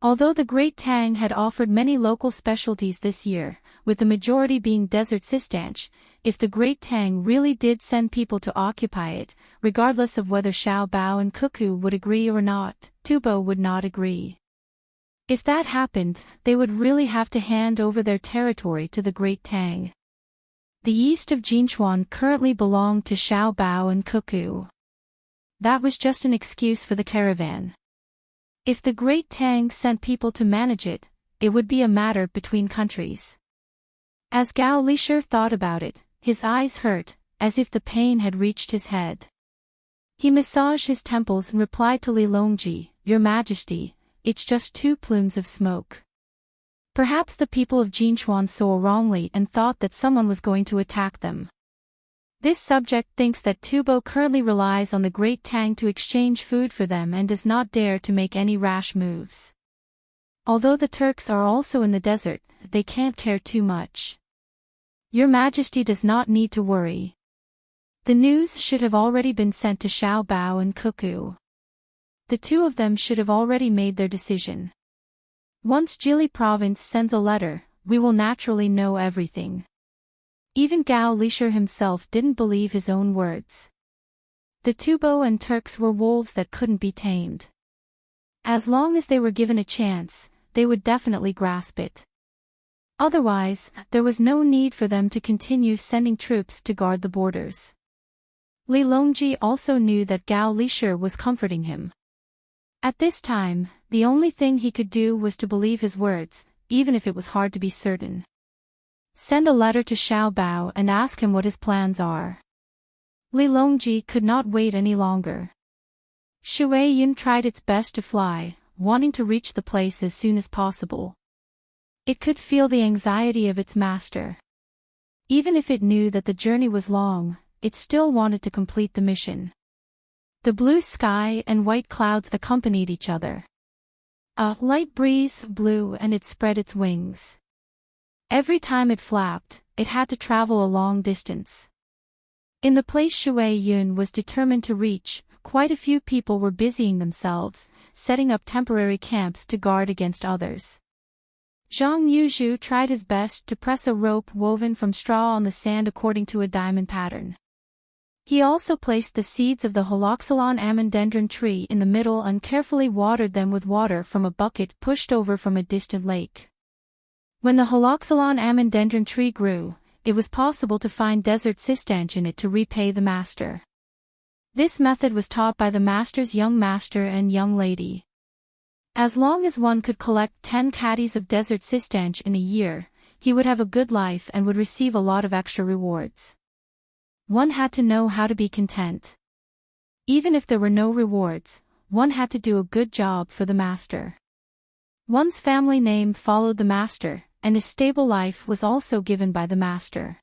Although the Great Tang had offered many local specialties this year, with the majority being desert sistanch, if the Great Tang really did send people to occupy it, regardless of whether Xiao Bao and Cuckoo would agree or not, Tubo would not agree. If that happened, they would really have to hand over their territory to the Great Tang. The east of Jinchuan currently belonged to Xiao Bao and Cuckoo. That was just an excuse for the caravan. If the Great Tang sent people to manage it, it would be a matter between countries. As Gao Lishi thought about it, his eyes hurt, as if the pain had reached his head. He massaged his temples and replied to Li Longji, Your Majesty, it's just 2 plumes of smoke. Perhaps the people of Jinchuan saw wrongly and thought that someone was going to attack them. This subject thinks that Tubo currently relies on the Great Tang to exchange food for them and does not dare to make any rash moves. Although the Turks are also in the desert, they can't care too much. Your Majesty does not need to worry. The news should have already been sent to Xiao Bao and Cuckoo. The 2 of them should have already made their decision. Once Jili province sends a letter, we will naturally know everything. Even Gao Lishi himself didn't believe his own words. The Tubo and Turks were wolves that couldn't be tamed. As long as they were given a chance, they would definitely grasp it. Otherwise, there was no need for them to continue sending troops to guard the borders. Li Longji also knew that Gao Lisher was comforting him. At this time, the only thing he could do was to believe his words, even if it was hard to be certain. Send a letter to Xiao Bao and ask him what his plans are. Li Longji could not wait any longer. Shui Yun tried its best to fly, wanting to reach the place as soon as possible. It could feel the anxiety of its master. Even if it knew that the journey was long, it still wanted to complete the mission. The blue sky and white clouds accompanied each other. A light breeze blew and it spread its wings. Every time it flapped, it had to travel a long distance. In the place Shui Yun was determined to reach, quite a few people were busying themselves, setting up temporary camps to guard against others. Zhang Yuzhu tried his best to press a rope woven from straw on the sand according to a diamond pattern. He also placed the seeds of the Holoxylon amandendron tree in the middle and carefully watered them with water from a bucket pushed over from a distant lake. When the Holoxylon amandendron tree grew, it was possible to find desert cistanch in it to repay the master. This method was taught by the master's young master and young lady. As long as one could collect 10 caddies of desert cistanch in a year, he would have a good life and would receive a lot of extra rewards. One had to know how to be content. Even if there were no rewards, one had to do a good job for the master. One's family name followed the master, and a stable life was also given by the master.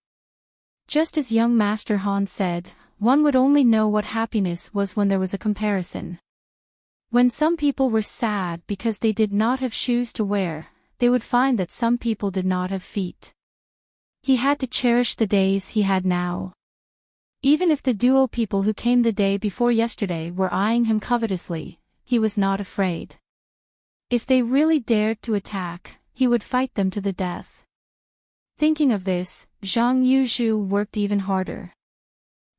Just as young Master Han said, one would only know what happiness was when there was a comparison. When some people were sad because they did not have shoes to wear, they would find that some people did not have feet. He had to cherish the days he had now. Even if the duo people who came the day before yesterday were eyeing him covetously, he was not afraid. If they really dared to attack, he would fight them to the death. Thinking of this, Zhang Yuzhu worked even harder.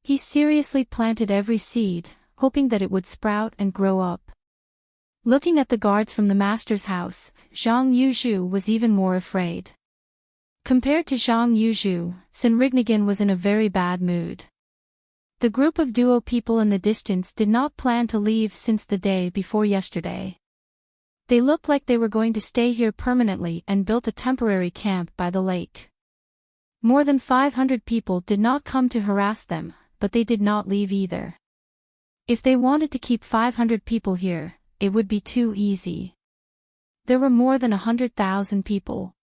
He seriously planted every seed, hoping that it would sprout and grow up. Looking at the guards from the master's house, Zhang Yuzhu was even more afraid. Compared to Zhang Yuzhu, Senrignigan was in a very bad mood. The group of duo people in the distance did not plan to leave since the day before yesterday. They looked like they were going to stay here permanently and built a temporary camp by the lake. More than 500 people did not come to harass them, but they did not leave either. If they wanted to keep 500 people here, it would be too easy. There were more than 100,000 people.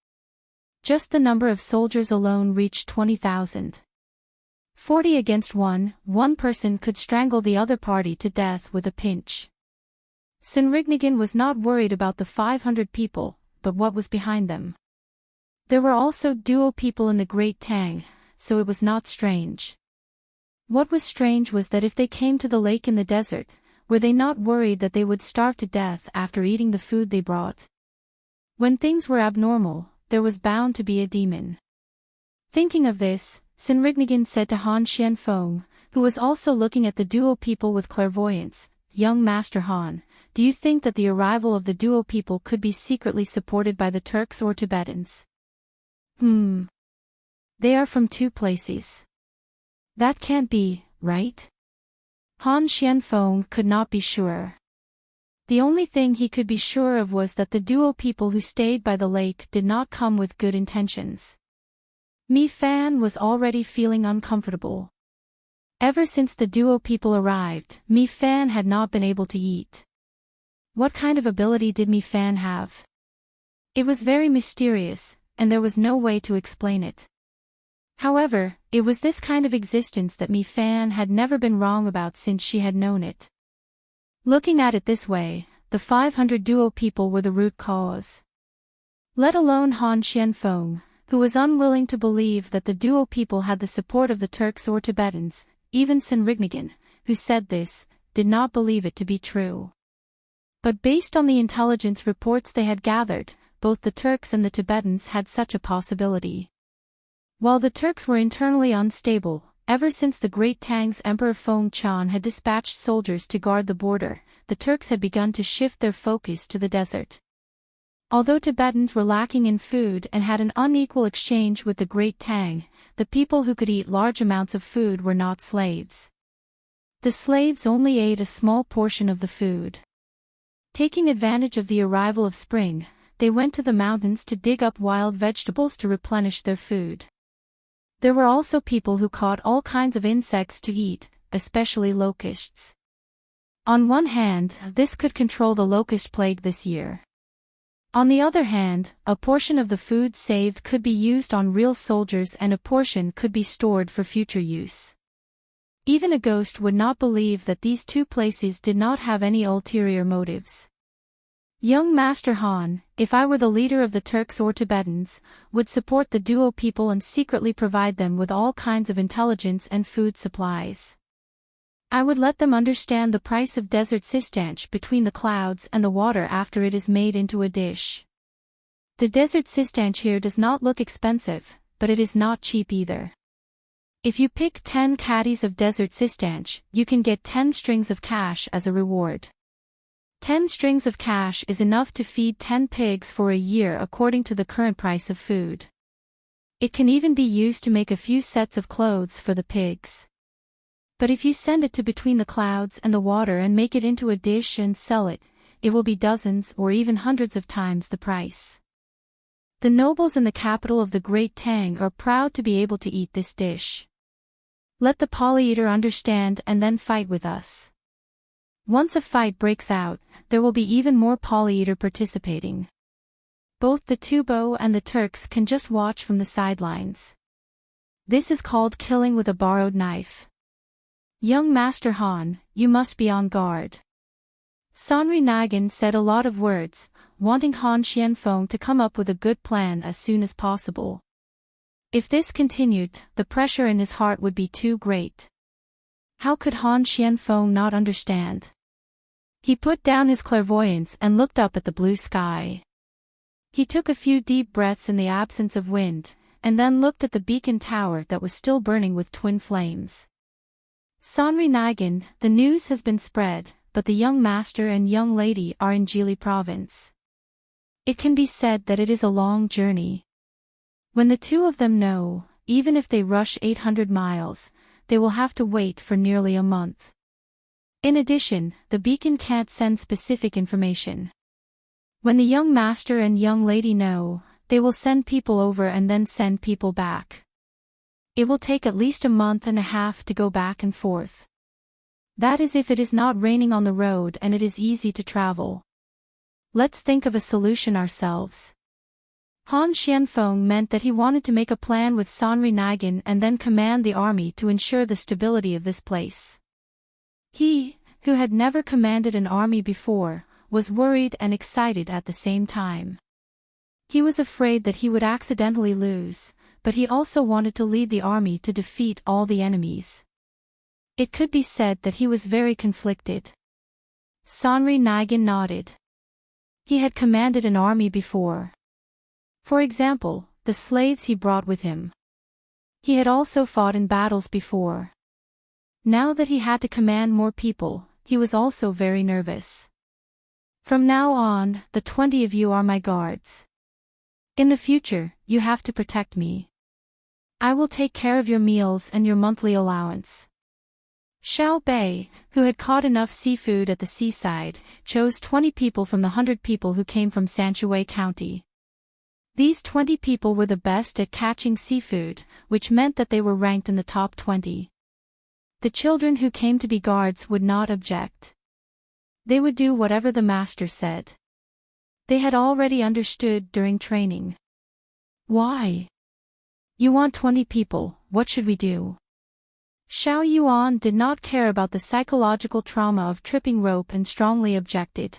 Just the number of soldiers alone reached 20,000. 40 against one person could strangle the other party to death with a pinch. Senrignigan was not worried about the 500 people, but what was behind them. There were also duo people in the Great Tang, so it was not strange. What was strange was that if they came to the lake in the desert, were they not worried that they would starve to death after eating the food they brought? When things were abnormal, there was bound to be a demon. Thinking of this, Senrignigan said to Han Xianfeng, who was also looking at the duo people with clairvoyance, "Young Master Han, do you think that the arrival of the duo people could be secretly supported by the Turks or Tibetans?" They are from two places. That can't be, right? Han Xianfeng could not be sure. The only thing he could be sure of was that the duo people who stayed by the lake did not come with good intentions. Mi Fan was already feeling uncomfortable. Ever since the duo people arrived, Mi Fan had not been able to eat. What kind of ability did Mi Fan have? It was very mysterious, and there was no way to explain it. However, it was this kind of existence that Mi Fan had never been wrong about since she had known it. Looking at it this way, the 500 duo people were the root cause. Let alone Han Xianfeng, who was unwilling to believe that the duo people had the support of the Turks or Tibetans. Even Senrignigan, who said this, did not believe it to be true. But based on the intelligence reports they had gathered, both the Turks and the Tibetans had such a possibility. While the Turks were internally unstable, Ever since the great Tang's Emperor Feng Chan had dispatched soldiers to guard the border, the Turks had begun to shift their focus to the desert. Although Tibetans were lacking in food and had an unequal exchange with the great Tang, the people who could eat large amounts of food were not slaves. The slaves only ate a small portion of the food. Taking advantage of the arrival of spring, they went to the mountains to dig up wild vegetables to replenish their food. There were also people who caught all kinds of insects to eat, especially locusts. On one hand, this could control the locust plague this year. On the other hand, a portion of the food saved could be used on real soldiers and a portion could be stored for future use. Even a ghost would not believe that these two places did not have any ulterior motives. Young Master Han, if I were the leader of the Turks or Tibetans, would support the duo people and secretly provide them with all kinds of intelligence and food supplies. I would let them understand the price of desert sistanch between the clouds and the water after it is made into a dish. The desert sistanch here does not look expensive, but it is not cheap either. If you pick 10 caddies of desert sistanch, you can get 10 strings of cash as a reward. 10 strings of cash is enough to feed 10 pigs for a year according to the current price of food. It can even be used to make a few sets of clothes for the pigs. But if you send it to between the clouds and the water and make it into a dish and sell it, it will be dozens or even hundreds of times the price. The nobles in the capital of the great Tang are proud to be able to eat this dish. Let the Polyeater understand and then fight with us. Once a fight breaks out, there will be even more Polyeater participating. Both the Tubo and the Turks can just watch from the sidelines. This is called killing with a borrowed knife. Young Master Han, you must be on guard. Sanri Nagan said a lot of words, wanting Han Xianfeng to come up with a good plan as soon as possible. If this continued, the pressure in his heart would be too great. How could Han Xianfeng not understand? He put down his clairvoyance and looked up at the blue sky. He took a few deep breaths in the absence of wind, and then looked at the beacon tower that was still burning with twin flames. Sanri Nagan, the news has been spread, but the young master and young lady are in Jili province. It can be said that it is a long journey. When the two of them know, even if they rush 800 miles, they will have to wait for nearly a month. In addition, the beacon can't send specific information. When the young master and young lady know, they will send people over and then send people back. It will take at least a month and a half to go back and forth. That is if it is not raining on the road and it is easy to travel. Let's think of a solution ourselves. Han Xianfeng meant that he wanted to make a plan with Sanri Nagan and then command the army to ensure the stability of this place. He, who had never commanded an army before, was worried and excited at the same time. He was afraid that he would accidentally lose, but he also wanted to lead the army to defeat all the enemies. It could be said that he was very conflicted. Sanri Nagan nodded. He had commanded an army before. For example, the slaves he brought with him. He had also fought in battles before. Now that he had to command more people, he was also very nervous. From now on, the 20 of you are my guards. In the future, you have to protect me. I will take care of your meals and your monthly allowance. Xiao Bei, who had caught enough seafood at the seaside, chose 20 people from the 100 people who came from Sanshui County. These 20 people were the best at catching seafood, which meant that they were ranked in the top 20. The children who came to be guards would not object. They would do whatever the master said. They had already understood during training. Why? You want 20 people, what should we do? Xiao Yuan did not care about the psychological trauma of tripping rope and strongly objected.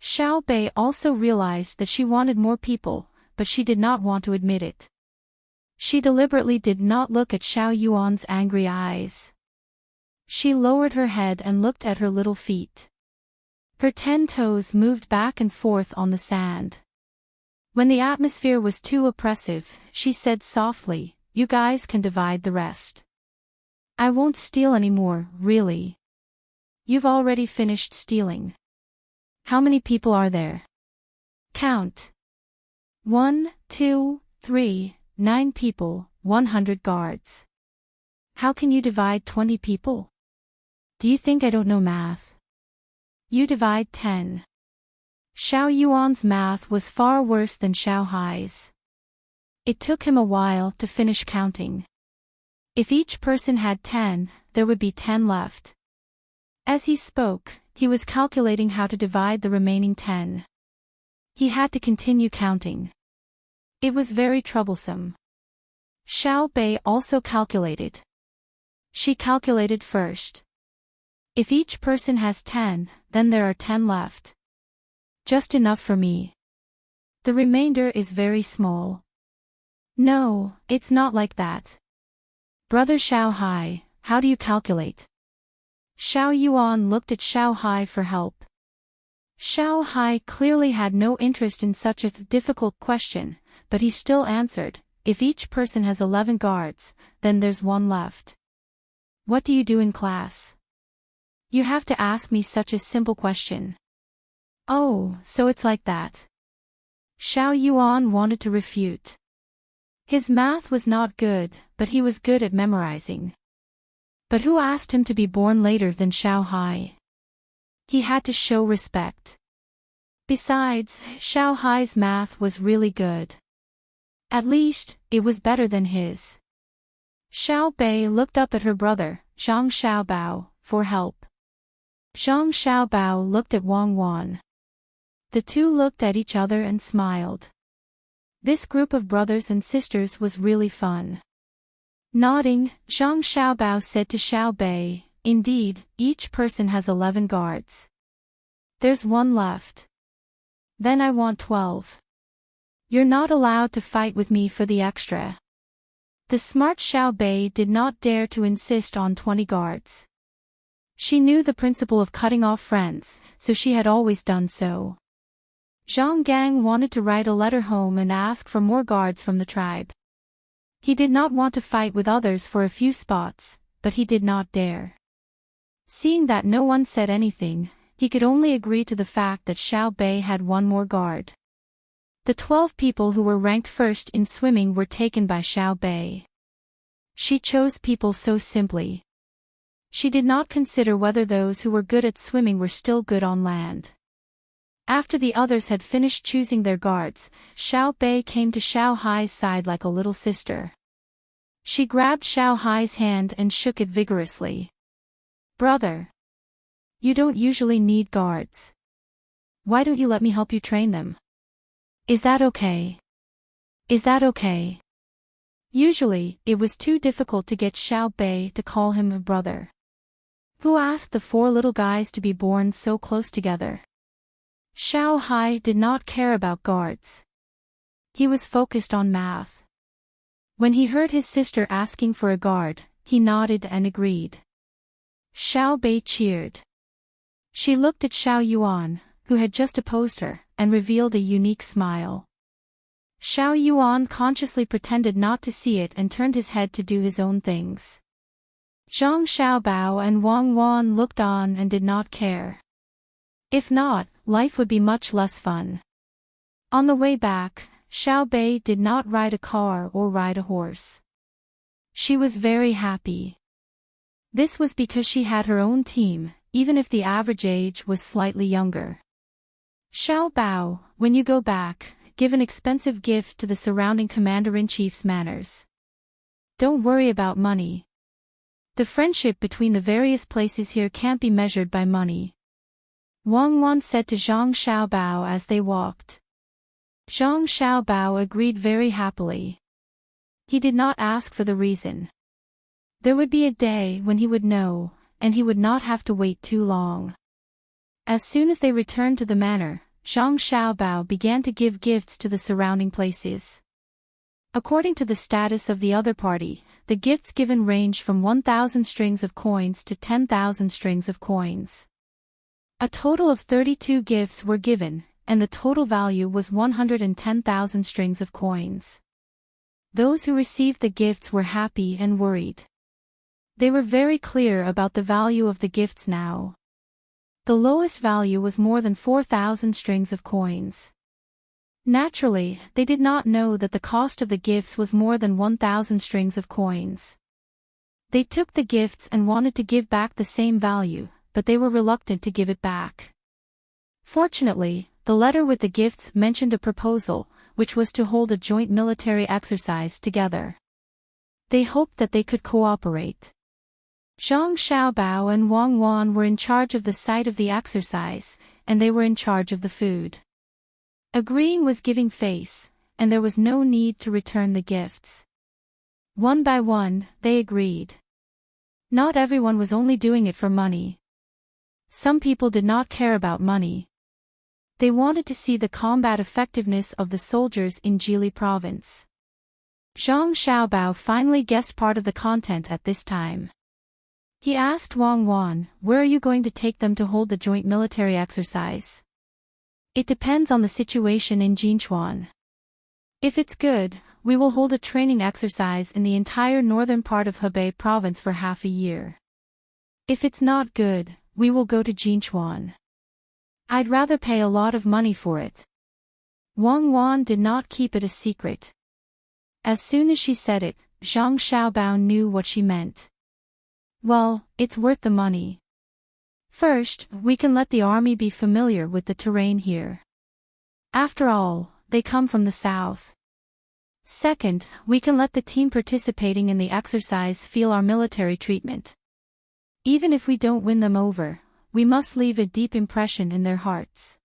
Xiao Bei also realized that she wanted more people, but she did not want to admit it. She deliberately did not look at Xiao Yuan's angry eyes. She lowered her head and looked at her little feet. Her 10 toes moved back and forth on the sand. When the atmosphere was too oppressive, she said softly, "You guys can divide the rest." I won't steal anymore, really. You've already finished stealing. How many people are there? Count. 1, 2, 3, 9 people, 100 guards. How can you divide 20 people? Do you think I don't know math? You divide 10. Xiao Yuan's math was far worse than Xiao Hai's. It took him a while to finish counting. If each person had 10, there would be 10 left. As he spoke, he was calculating how to divide the remaining 10. He had to continue counting. It was very troublesome. Xiao Bei also calculated. She calculated first. If each person has 10, then there are 10 left. Just enough for me. The remainder is very small. No, it's not like that. Brother Xiao Hai, how do you calculate? Xiao Yuan looked at Xiao Hai for help. Xiao Hai clearly had no interest in such a difficult question, but he still answered, if each person has 11 guards, then there's one left. What do you do in class? You have to ask me such a simple question. Oh, so it's like that. Xiao Yuan wanted to refute. His math was not good, but he was good at memorizing. But who asked him to be born later than Xiao Hai? He had to show respect. Besides, Xiao Hai's math was really good. At least, it was better than his. Xiao Bei looked up at her brother, Zhang Xiaobao, for help. Zhang Xiaobao looked at Wang Wan. The two looked at each other and smiled. This group of brothers and sisters was really fun. Nodding, Zhang Xiaobao said to Xiao Bei, indeed, each person has 11 guards. There's one left. Then I want 12. You're not allowed to fight with me for the extra. The smart Xiao Bei did not dare to insist on 20 guards. She knew the principle of cutting off friends, so she had always done so. Zhang Gang wanted to write a letter home and ask for more guards from the tribe. He did not want to fight with others for a few spots, but he did not dare. Seeing that no one said anything, he could only agree to the fact that Xiao Bei had one more guard. The 12 people who were ranked first in swimming were taken by Xiao Bei. She chose people so simply. She did not consider whether those who were good at swimming were still good on land. After the others had finished choosing their guards, Xiao Bei came to Xiao Hai's side like a little sister. She grabbed Xiao Hai's hand and shook it vigorously. Brother! You don't usually need guards. Why don't you let me help you train them? Is that okay? Is that okay? Usually, it was too difficult to get Xiao Bei to call him a brother. Who asked the 4 little guys to be born so close together? Xiao Hai did not care about guards. He was focused on math. When he heard his sister asking for a guard, he nodded and agreed. Xiao Bei cheered. She looked at Xiao Yuan, who had just opposed her, and revealed a unique smile. Xiao Yuan consciously pretended not to see it and turned his head to do his own things. Zhang Xiaobao and Wang Wan looked on and did not care. If not, life would be much less fun. On the way back, Xiao Bei did not ride a car or ride a horse. She was very happy. This was because she had her own team, even if the average age was slightly younger. Xiao Bao, when you go back, give an expensive gift to the surrounding commander-in-chief's manors. Don't worry about money. The friendship between the various places here can't be measured by money. Wang Wan said to Zhang Xiaobao as they walked. Zhang Xiaobao agreed very happily. He did not ask for the reason. There would be a day when he would know, and he would not have to wait too long. As soon as they returned to the manor, Zhang Xiaobao began to give gifts to the surrounding places. According to the status of the other party, the gifts given ranged from 1,000 strings of coins to 10,000 strings of coins. A total of 32 gifts were given, and the total value was 110,000 strings of coins. Those who received the gifts were happy and worried. They were very clear about the value of the gifts now. The lowest value was more than 4,000 strings of coins. Naturally, they did not know that the cost of the gifts was more than 1,000 strings of coins. They took the gifts and wanted to give back the same value, but they were reluctant to give it back. Fortunately, the letter with the gifts mentioned a proposal, which was to hold a joint military exercise together. They hoped that they could cooperate. Zhang Xiaobao and Wang Wan were in charge of the site of the exercise, and they were in charge of the food. Agreeing was giving face, and there was no need to return the gifts. One by one, they agreed. Not everyone was only doing it for money. Some people did not care about money. They wanted to see the combat effectiveness of the soldiers in Jili province. Zhang Xiaobao finally guessed part of the content at this time. He asked Wang Wan, "Where are you going to take them to hold the joint military exercise?" "It depends on the situation in Jinchuan. If it's good, we will hold a training exercise in the entire northern part of Hebei province for half a year. If it's not good, we will go to Jinchuan. I'd rather pay a lot of money for it." Wang Wan did not keep it a secret. As soon as she said it, Zhang Xiaobao knew what she meant. "Well, it's worth the money. First, we can let the army be familiar with the terrain here. After all, they come from the south. Second, we can let the team participating in the exercise feel our military treatment. Even if we don't win them over, we must leave a deep impression in their hearts."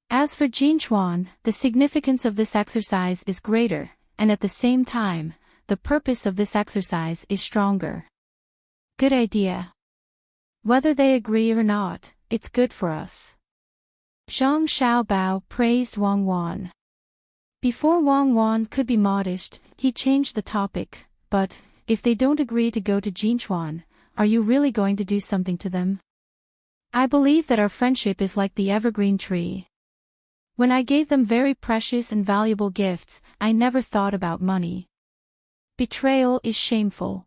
As for Jinchuan, the significance of this exercise is greater, and at the same time, the purpose of this exercise is stronger. Good idea. Whether they agree or not, it's good for us. Zhang Xiaobao praised Wang Wan. Before Wang Wan could be modest, he changed the topic, "But, if they don't agree to go to Jinchuan, are you really going to do something to them? I believe that our friendship is like the evergreen tree. When I gave them very precious and valuable gifts, I never thought about money. Betrayal is shameful.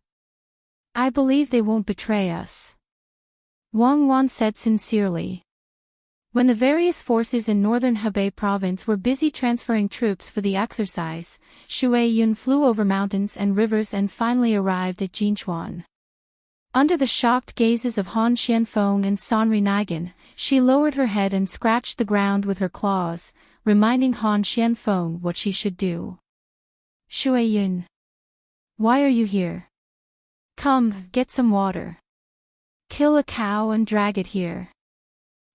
I believe they won't betray us." Wang Wan said sincerely. When the various forces in northern Hebei province were busy transferring troops for the exercise, Shui Yun flew over mountains and rivers and finally arrived at Jinchuan. Under the shocked gazes of Han Xianfeng and Sanri Nigan, she lowered her head and scratched the ground with her claws, reminding Han Xianfeng what she should do. "Shui Yun. Why are you here? Come, get some water. Kill a cow and drag it here.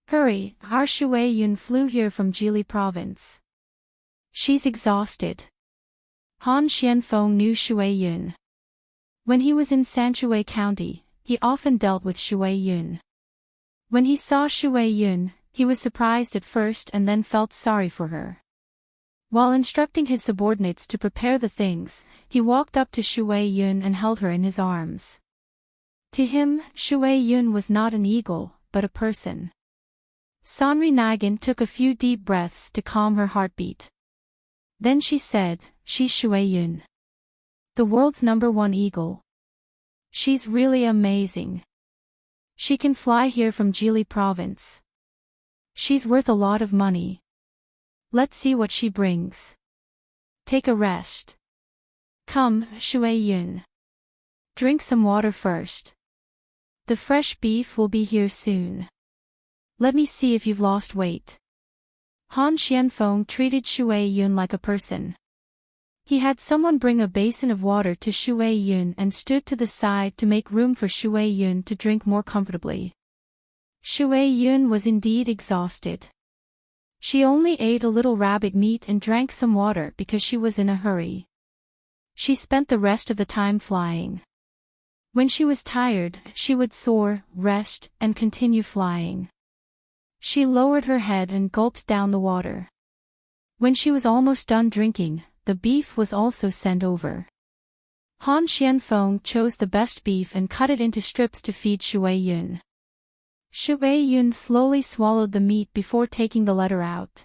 Hurry, our Shui Yun flew here from Jili province. She's exhausted." Han Xianfeng knew Shui Yun. When he was in Sanshui County, he often dealt with Shui Yun. When he saw Shui Yun, he was surprised at first and then felt sorry for her. While instructing his subordinates to prepare the things, he walked up to Shui Yun and held her in his arms. To him, Shui Yun was not an eagle, but a person. Sanri Nigan took a few deep breaths to calm her heartbeat. Then she said, "She's Shui Yun. The world's #1 eagle. She's really amazing. She can fly here from Jili province. She's worth a lot of money. Let's see what she brings. Take a rest. Come, Shui Yun. Drink some water first. The fresh beef will be here soon. Let me see if you've lost weight." Han Xianfeng treated Shui Yun like a person. He had someone bring a basin of water to Shui Yun and stood to the side to make room for Shui Yun to drink more comfortably. Shui Yun was indeed exhausted. She only ate a little rabbit meat and drank some water because she was in a hurry. She spent the rest of the time flying. When she was tired, she would soar, rest, and continue flying. She lowered her head and gulped down the water. When she was almost done drinking, the beef was also sent over. Han Xianfeng chose the best beef and cut it into strips to feed Shui Yun. Shui Yun slowly swallowed the meat before taking the letter out.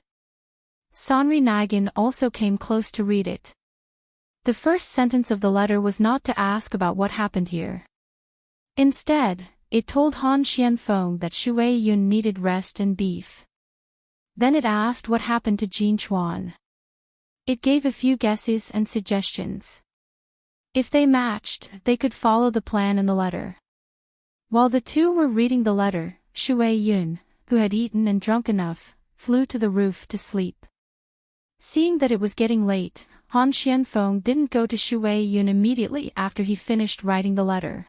Sanri Nigan also came close to read it. The first sentence of the letter was not to ask about what happened here. Instead, it told Han Xianfeng that Shui Yun needed rest and beef. Then it asked what happened to Jin Chuan. It gave a few guesses and suggestions. If they matched, they could follow the plan in the letter. While the two were reading the letter, Shui Yun, who had eaten and drunk enough, flew to the roof to sleep. Seeing that it was getting late, Han Xianfeng didn't go to Shui Yun immediately after he finished writing the letter.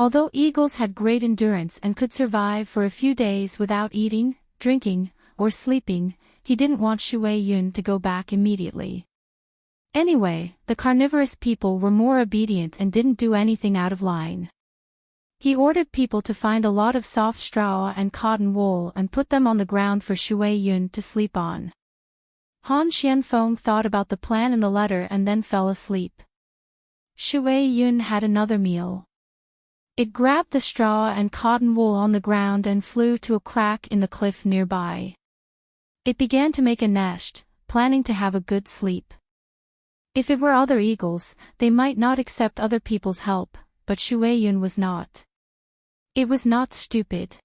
Although eagles had great endurance and could survive for a few days without eating, drinking, or sleeping, he didn't want Shui Yun to go back immediately. Anyway, the carnivorous people were more obedient and didn't do anything out of line. He ordered people to find a lot of soft straw and cotton wool and put them on the ground for Shui Yun to sleep on. Han Xianfeng thought about the plan in the letter and then fell asleep. Shui Yun had another meal. It grabbed the straw and cotton wool on the ground and flew to a crack in the cliff nearby. It began to make a nest, planning to have a good sleep. If it were other eagles, they might not accept other people's help, but Shui Yun was not. It was not stupid.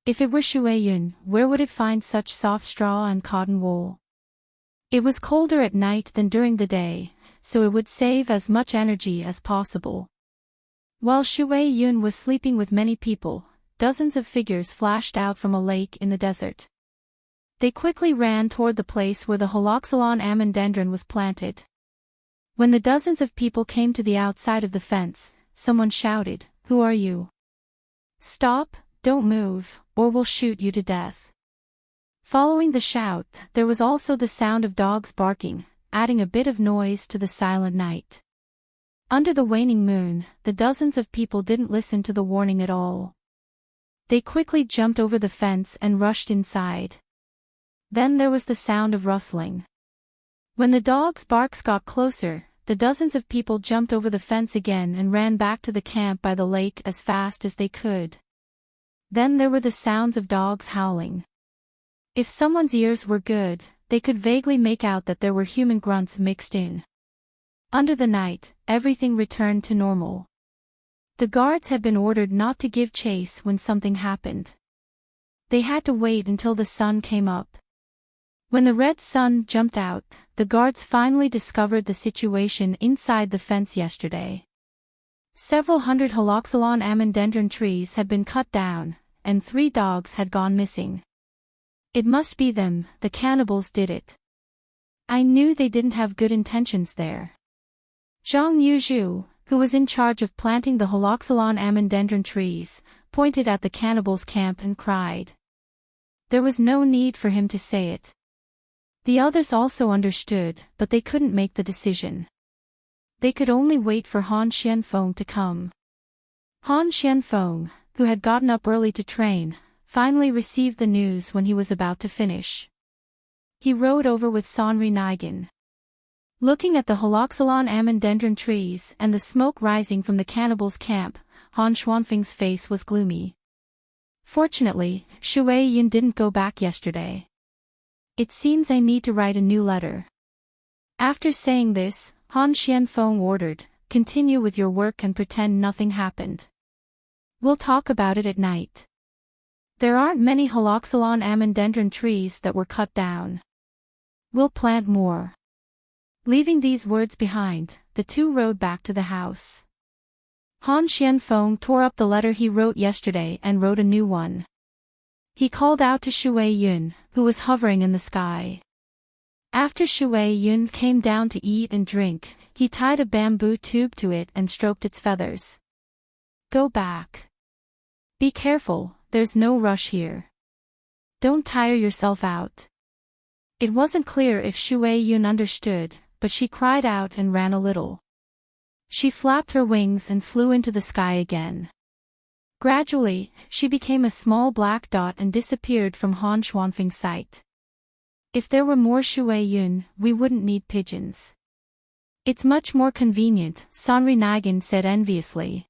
If it were Shui Yun, where would it find such soft straw and cotton wool? It was colder at night than during the day, so it would save as much energy as possible. While Shui Yun was sleeping with many people, dozens of figures flashed out from a lake in the desert. They quickly ran toward the place where the Holoxylon amandendron was planted. When the dozens of people came to the outside of the fence, someone shouted, "Who are you? Stop, don't move, or we'll shoot you to death." Following the shout, there was also the sound of dogs barking, adding a bit of noise to the silent night. Under the waning moon, the dozens of people didn't listen to the warning at all. They quickly jumped over the fence and rushed inside. Then there was the sound of rustling. When the dogs' barks got closer, the dozens of people jumped over the fence again and ran back to the camp by the lake as fast as they could. Then there were the sounds of dogs howling. If someone's ears were good, they could vaguely make out that there were human grunts mixed in. Under the night, everything returned to normal. The guards had been ordered not to give chase when something happened. They had to wait until the sun came up. When the red sun jumped out, the guards finally discovered the situation inside the fence yesterday. Several hundred Holoxylon amandendron trees had been cut down, and 3 dogs had gone missing. It must be them, the cannibals did it. I knew they didn't have good intentions there. Zhang Yuzhu, who was in charge of planting the Holoxylon amandendron trees, pointed at the cannibals' camp and cried. There was no need for him to say it. The others also understood, but they couldn't make the decision. They could only wait for Han Xianfeng to come. Han Xianfeng, who had gotten up early to train, finally received the news when he was about to finish. He rode over with Sonri Nigan. Looking at the Holoxylon amandendron trees and the smoke rising from the cannibals' camp, Han Xuanfeng's face was gloomy. Fortunately, Shui Yun didn't go back yesterday. It seems I need to write a new letter. After saying this, Han Xianfeng ordered, continue with your work and pretend nothing happened. We'll talk about it at night. There aren't many Holoxylon amandendron trees that were cut down. We'll plant more. Leaving these words behind, the two rode back to the house. Han Xianfeng tore up the letter he wrote yesterday and wrote a new one. He called out to Shui Yun, who was hovering in the sky. After Shui Yun came down to eat and drink, he tied a bamboo tube to it and stroked its feathers. Go back. Be careful, there's no rush here. Don't tire yourself out. It wasn't clear if Shui Yun understood, but she cried out and ran a little. She flapped her wings and flew into the sky again. Gradually, she became a small black dot and disappeared from Han Xuanfeng's sight. If there were more Shui Yun, we wouldn't need pigeons. It's much more convenient, Sonri Nigan said enviously.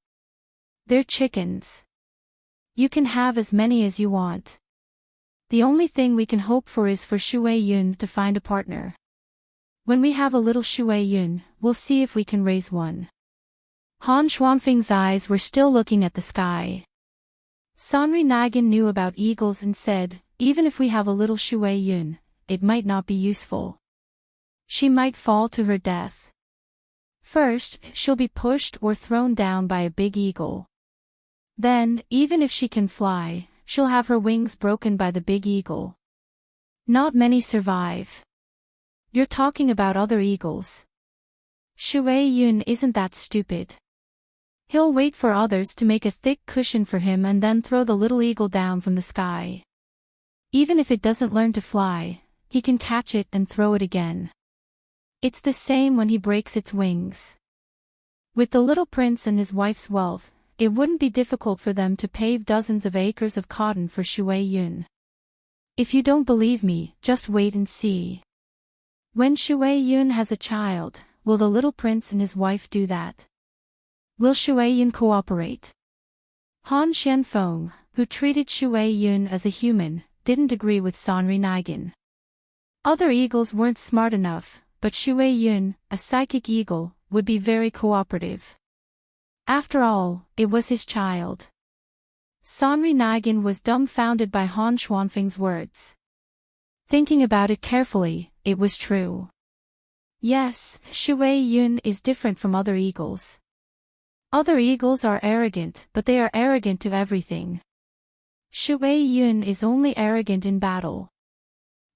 They're chickens. You can have as many as you want. The only thing we can hope for is for Shui Yun to find a partner. When we have a little Shui Yun, we'll see if we can raise one. Han Xuanfeng's eyes were still looking at the sky. Sanri Nagan knew about eagles and said, even if we have a little Shui Yun, it might not be useful. She might fall to her death. First, she'll be pushed or thrown down by a big eagle. Then, even if she can fly, she'll have her wings broken by the big eagle. Not many survive. You're talking about other eagles. Shui Yun isn't that stupid. He'll wait for others to make a thick cushion for him and then throw the little eagle down from the sky. Even if it doesn't learn to fly, he can catch it and throw it again. It's the same when he breaks its wings. With the little prince and his wife's wealth, it wouldn't be difficult for them to pave dozens of acres of cotton for Shui Yun. If you don't believe me, just wait and see. When Shui Yun has a child, will the little prince and his wife do that? Will Shui Yun cooperate? Han Xianfeng, who treated Shui Yun as a human, didn't agree with Sanri Nagan. Other eagles weren't smart enough, but Shui Yun, a psychic eagle, would be very cooperative. After all, it was his child. Sanri Nagan was dumbfounded by Han Xuanfeng's words. Thinking about it carefully, it was true. Yes, Shui Yun is different from other eagles. Other eagles are arrogant, but they are arrogant to everything. Shui Yun is only arrogant in battle.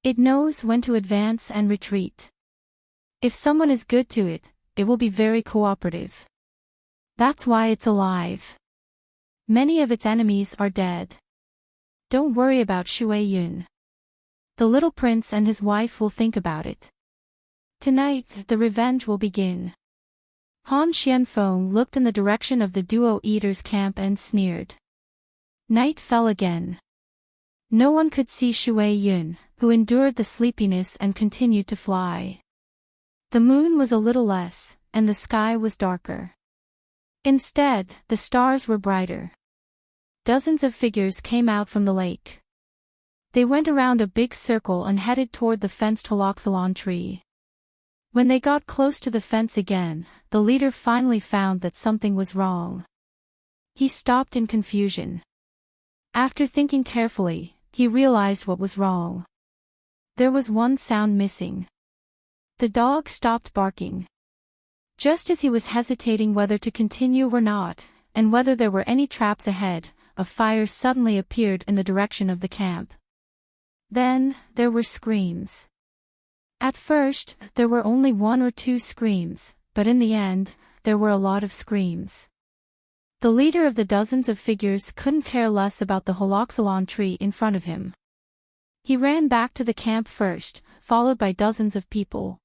It knows when to advance and retreat. If someone is good to it, it will be very cooperative. That's why it's alive. Many of its enemies are dead. Don't worry about Shui Yun. The little prince and his wife will think about it. Tonight, the revenge will begin. Han Xianfeng looked in the direction of the duo eater's camp and sneered. Night fell again. No one could see Shui Yun, who endured the sleepiness and continued to fly. The moon was a little less, and the sky was darker. Instead, the stars were brighter. Dozens of figures came out from the lake. They went around a big circle and headed toward the fenced holoxylon tree. When they got close to the fence again, the leader finally found that something was wrong. He stopped in confusion. After thinking carefully, he realized what was wrong. There was one sound missing. The dog stopped barking. Just as he was hesitating whether to continue or not, and whether there were any traps ahead, a fire suddenly appeared in the direction of the camp. Then, there were screams. At first, there were only 1 or 2 screams, but in the end, there were a lot of screams. The leader of the dozens of figures couldn't care less about the holoxylon tree in front of him. He ran back to the camp first, followed by dozens of people.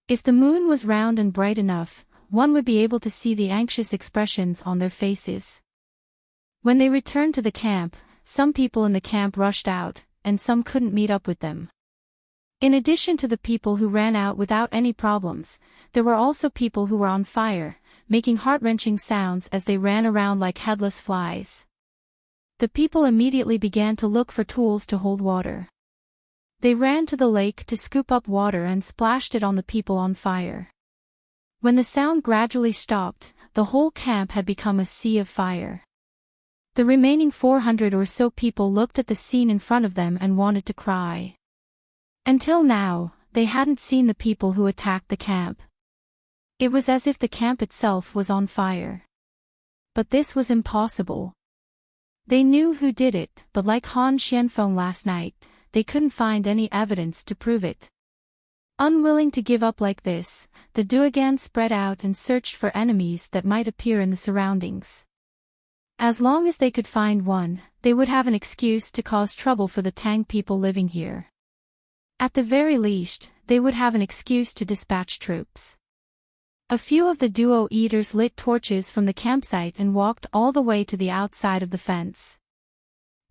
If the moon was round and bright enough, one would be able to see the anxious expressions on their faces. When they returned to the camp, some people in the camp rushed out, and some couldn't meet up with them. In addition to the people who ran out without any problems, there were also people who were on fire, making heart-wrenching sounds as they ran around like headless flies. The people immediately began to look for tools to hold water. They ran to the lake to scoop up water and splashed it on the people on fire. When the sound gradually stopped, the whole camp had become a sea of fire. The remaining 400 or so people looked at the scene in front of them and wanted to cry. Until now, they hadn't seen the people who attacked the camp. It was as if the camp itself was on fire. But this was impossible. They knew who did it, but like Han Xianfeng last night, they couldn't find any evidence to prove it. Unwilling to give up like this, the Duergan spread out and searched for enemies that might appear in the surroundings. As long as they could find one, they would have an excuse to cause trouble for the Tang people living here. At the very least, they would have an excuse to dispatch troops. A few of the duo eaters lit torches from the campsite and walked all the way to the outside of the fence.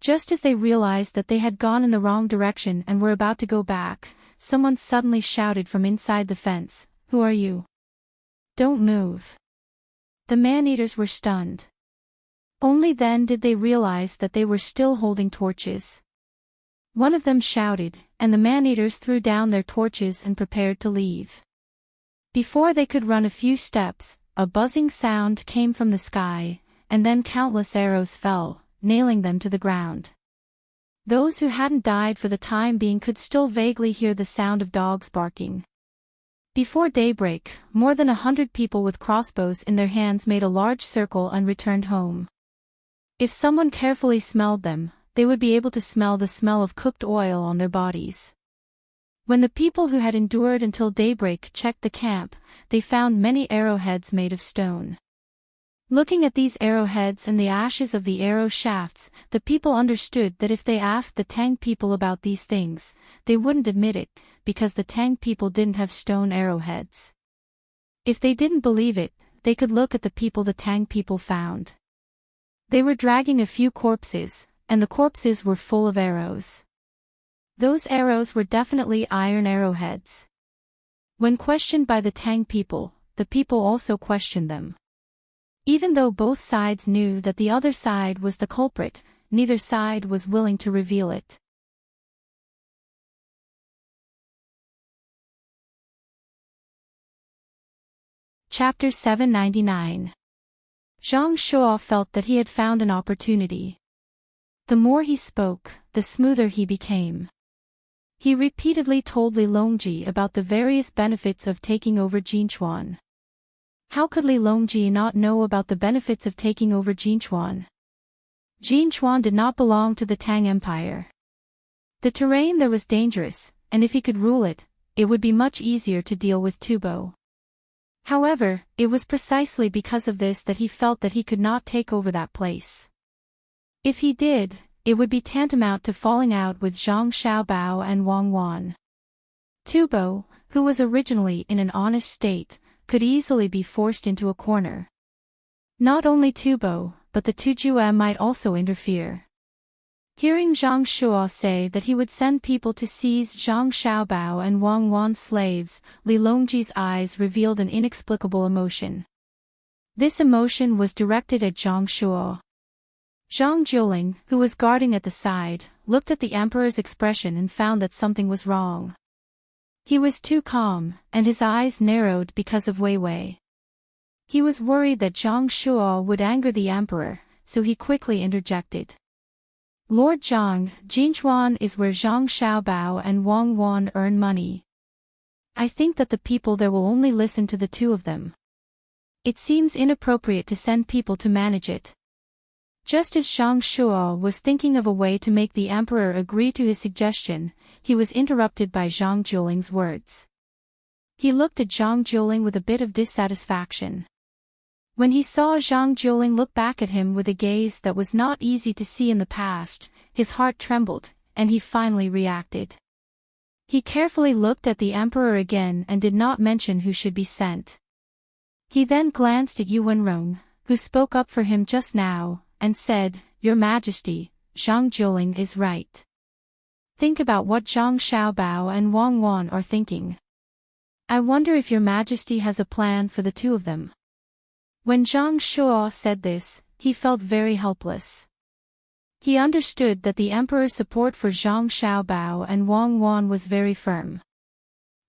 Just as they realized that they had gone in the wrong direction and were about to go back, someone suddenly shouted from inside the fence, "Who are you? Don't move." The man-eaters were stunned. Only then did they realize that they were still holding torches. One of them shouted, and the man-eaters threw down their torches and prepared to leave. Before they could run a few steps, a buzzing sound came from the sky, and then countless arrows fell, nailing them to the ground. Those who hadn't died for the time being could still vaguely hear the sound of dogs barking. Before daybreak, more than 100 people with crossbows in their hands made a large circle and returned home. If someone carefully smelled them, they would be able to smell the smell of cooked oil on their bodies. When the people who had endured until daybreak checked the camp, they found many arrowheads made of stone. Looking at these arrowheads and the ashes of the arrow shafts, the people understood that if they asked the Tang people about these things, they wouldn't admit it, because the Tang people didn't have stone arrowheads. If they didn't believe it, they could look at the people the Tang people found. They were dragging a few corpses, and the corpses were full of arrows. Those arrows were definitely iron arrowheads. When questioned by the Tang people, the people also questioned them. Even though both sides knew that the other side was the culprit, neither side was willing to reveal it. Chapter 799. Zhang Shuo felt that he had found an opportunity. The more he spoke, the smoother he became. He repeatedly told Li Longji about the various benefits of taking over Jinchuan. How could Li Longji not know about the benefits of taking over Jinchuan? Jinchuan did not belong to the Tang Empire. The terrain there was dangerous, and if he could rule it, it would be much easier to deal with Tubo. However, it was precisely because of this that he felt that he could not take over that place. If he did, it would be tantamount to falling out with Zhang Xiaobao and Wang Wan. Tubo, who was originally in an honest state, could easily be forced into a corner. Not only Tubo, but the Tujue might also interfere. Hearing Zhang Shuo say that he would send people to seize Zhang Xiaobao and Wang Wan's slaves, Li Longji's eyes revealed an inexplicable emotion. This emotion was directed at Zhang Shuo. Zhang Jiuling, who was guarding at the side, looked at the emperor's expression and found that something was wrong. He was too calm, and his eyes narrowed because of Wei Wei. He was worried that Zhang Shuo would anger the emperor, so he quickly interjected. Lord Zhang, Jinchuan is where Zhang Xiaobao and Wang Wan earn money. I think that the people there will only listen to the two of them. It seems inappropriate to send people to manage it. Just as Zhang Shuo was thinking of a way to make the emperor agree to his suggestion, he was interrupted by Zhang Jiuling's words. He looked at Zhang Jiuling with a bit of dissatisfaction. When he saw Zhang Jiuling look back at him with a gaze that was not easy to see in the past, his heart trembled, and he finally reacted. He carefully looked at the emperor again and did not mention who should be sent. He then glanced at Yuan Rong, who spoke up for him just now, and said, Your Majesty, Zhang Jiuling is right. Think about what Zhang Xiaobao and Wang Wan are thinking. I wonder if Your Majesty has a plan for the two of them. When Zhang Shuo said this, he felt very helpless. He understood that the emperor's support for Zhang Xiaobao and Wang Wan was very firm.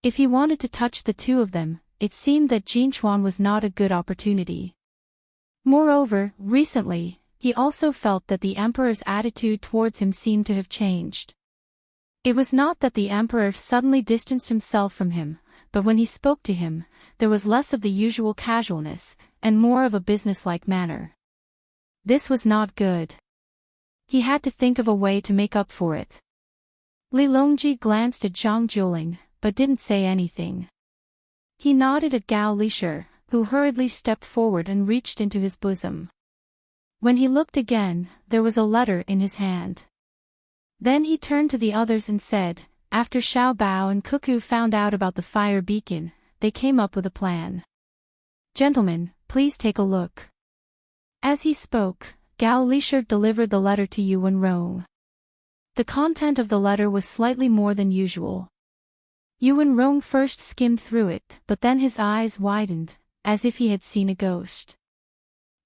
If he wanted to touch the two of them, it seemed that Jinchuan was not a good opportunity. Moreover, recently, he also felt that the emperor's attitude towards him seemed to have changed. It was not that the emperor suddenly distanced himself from him, but when he spoke to him, there was less of the usual casualness, and more of a businesslike manner. This was not good. He had to think of a way to make up for it. Li Longji glanced at Zhang Jiuling, but didn't say anything. He nodded at Gao Lishur, who hurriedly stepped forward and reached into his bosom. When he looked again, there was a letter in his hand. Then he turned to the others and said, After Xiao Bao and Cuckoo found out about the fire beacon, they came up with a plan. Gentlemen, please take a look. As he spoke, Gao Lishur delivered the letter to Yuan Rong. The content of the letter was slightly more than usual. Yuan Rong first skimmed through it, but then his eyes widened, as if he had seen a ghost.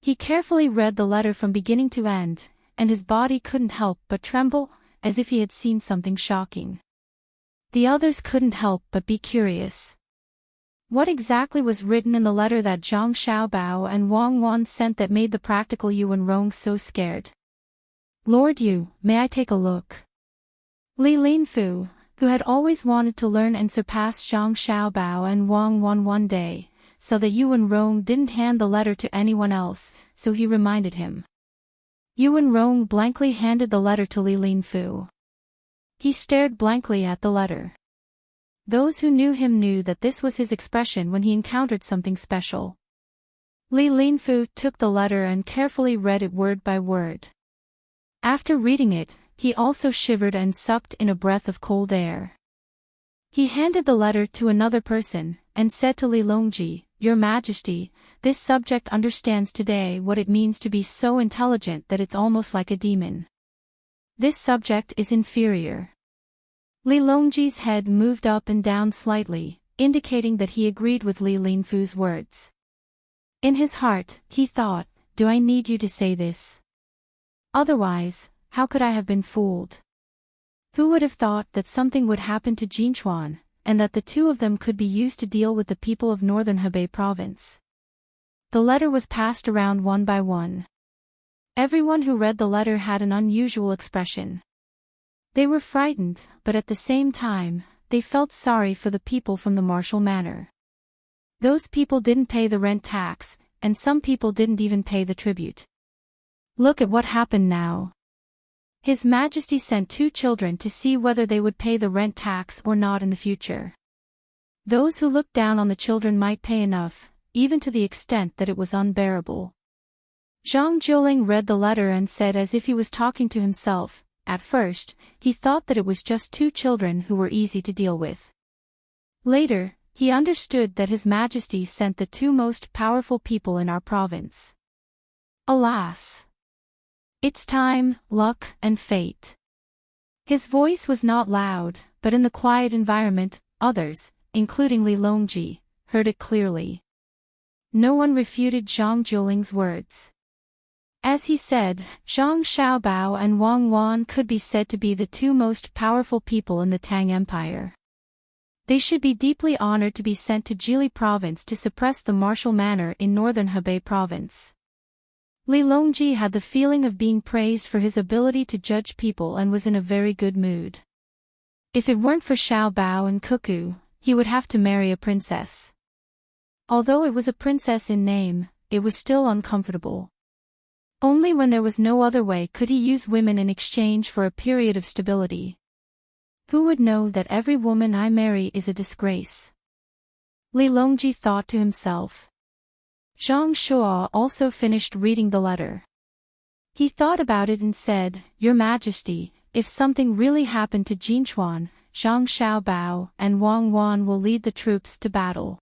He carefully read the letter from beginning to end, and his body couldn't help but tremble, as if he had seen something shocking. The others couldn't help but be curious. What exactly was written in the letter that Zhang Xiaobao and Wang Wan sent that made the practical Yuan Rong so scared? Lord Yu, may I take a look? Li Linfu, who had always wanted to learn and surpass Zhang Xiaobao and Wang Wan one day, so that Yuan Rong didn't hand the letter to anyone else, so he reminded him. Yuan Rong blankly handed the letter to Li Linfu. He stared blankly at the letter. Those who knew him knew that this was his expression when he encountered something special. Li Linfu took the letter and carefully read it word by word. After reading it, he also shivered and sucked in a breath of cold air. He handed the letter to another person, and said to Li Longji, Your Majesty, this subject understands today what it means to be so intelligent that it's almost like a demon. This subject is inferior. Li Longji's head moved up and down slightly, indicating that he agreed with Li Linfu's words. In his heart, he thought, Do I need you to say this? Otherwise, how could I have been fooled? Who would have thought that something would happen to Jinchuan, and that the two of them could be used to deal with the people of northern Hebei province? The letter was passed around one by one. Everyone who read the letter had an unusual expression. They were frightened, but at the same time, they felt sorry for the people from the martial manor. Those people didn't pay the rent tax, and some people didn't even pay the tribute. Look at what happened now. His Majesty sent 2 children to see whether they would pay the rent tax or not in the future. Those who looked down on the children might pay enough, even to the extent that it was unbearable. Zhang Jiuling read the letter and said as if he was talking to himself, at first, he thought that it was just 2 children who were easy to deal with. Later, he understood that His Majesty sent the 2 most powerful people in our province. Alas! It's time, luck, and fate. His voice was not loud, but in the quiet environment, others, including Li Longji, heard it clearly. No one refuted Zhang Jiuling's words. As he said, Zhang Xiaobao and Wang Wan could be said to be the 2 most powerful people in the Tang Empire. They should be deeply honored to be sent to Jili province to suppress the martial manor in northern Hebei province. Li Longji had the feeling of being praised for his ability to judge people and was in a very good mood. If it weren't for Xiao Bao and Cuckoo, he would have to marry a princess. Although it was a princess in name, it was still uncomfortable. Only when there was no other way could he use women in exchange for a period of stability. Who would know that every woman I marry is a disgrace? Li Longji thought to himself. Zhang Shuo also finished reading the letter. He thought about it and said, Your Majesty, if something really happened to Jinchuan, Zhang Xiaobao and Wang Wan will lead the troops to battle.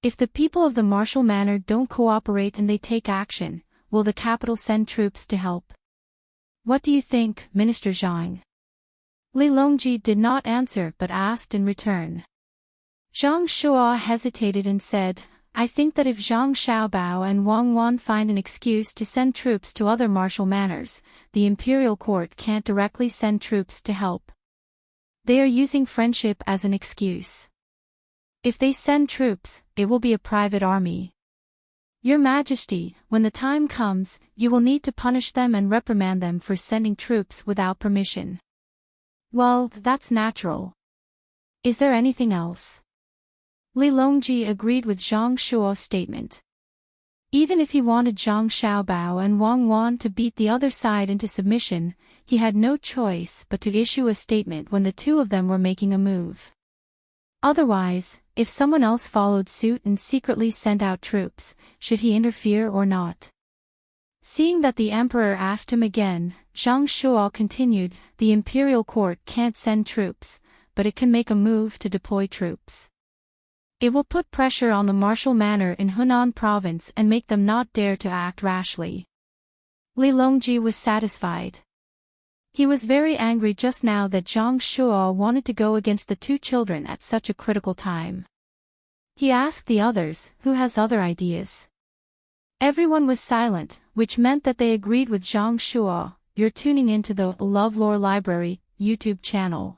If the people of the martial manor don't cooperate and they take action, will the capital send troops to help? What do you think, Minister Zhang? Li Longji did not answer but asked in return. Zhang Shuo hesitated and said, I think that if Zhang Xiaobao and Wang Wan find an excuse to send troops to other martial manors, the imperial court can't directly send troops to help. They are using friendship as an excuse. If they send troops, it will be a private army. Your Majesty, when the time comes, you will need to punish them and reprimand them for sending troops without permission. Well, that's natural. Is there anything else? Li Longji agreed with Zhang Shuo's statement. Even if he wanted Zhang Xiaobao and Wang Wan to beat the other side into submission, he had no choice but to issue a statement when the 2 of them were making a move. Otherwise, if someone else followed suit and secretly sent out troops, should he interfere or not? Seeing that the emperor asked him again, Zhang Shuo continued, The imperial court can't send troops, but it can make a move to deploy troops. It will put pressure on the martial manor in Hunan province and make them not dare to act rashly. Li Longji was satisfied. He was very angry just now that Zhang Shuo wanted to go against the 2 children at such a critical time. He asked the others, who has other ideas? Everyone was silent, which meant that they agreed with Zhang Shuo. You're tuning into the LoveLore Library YouTube channel.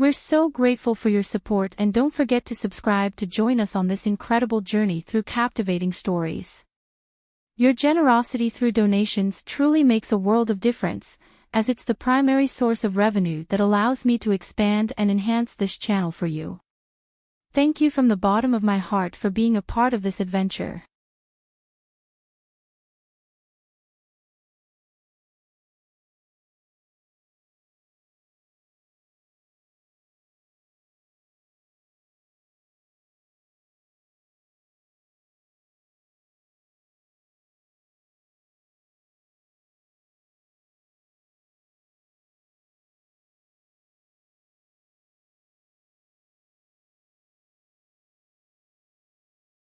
We're so grateful for your support, and don't forget to subscribe to join us on this incredible journey through captivating stories. Your generosity through donations truly makes a world of difference, as it's the primary source of revenue that allows me to expand and enhance this channel for you. Thank you from the bottom of my heart for being a part of this adventure.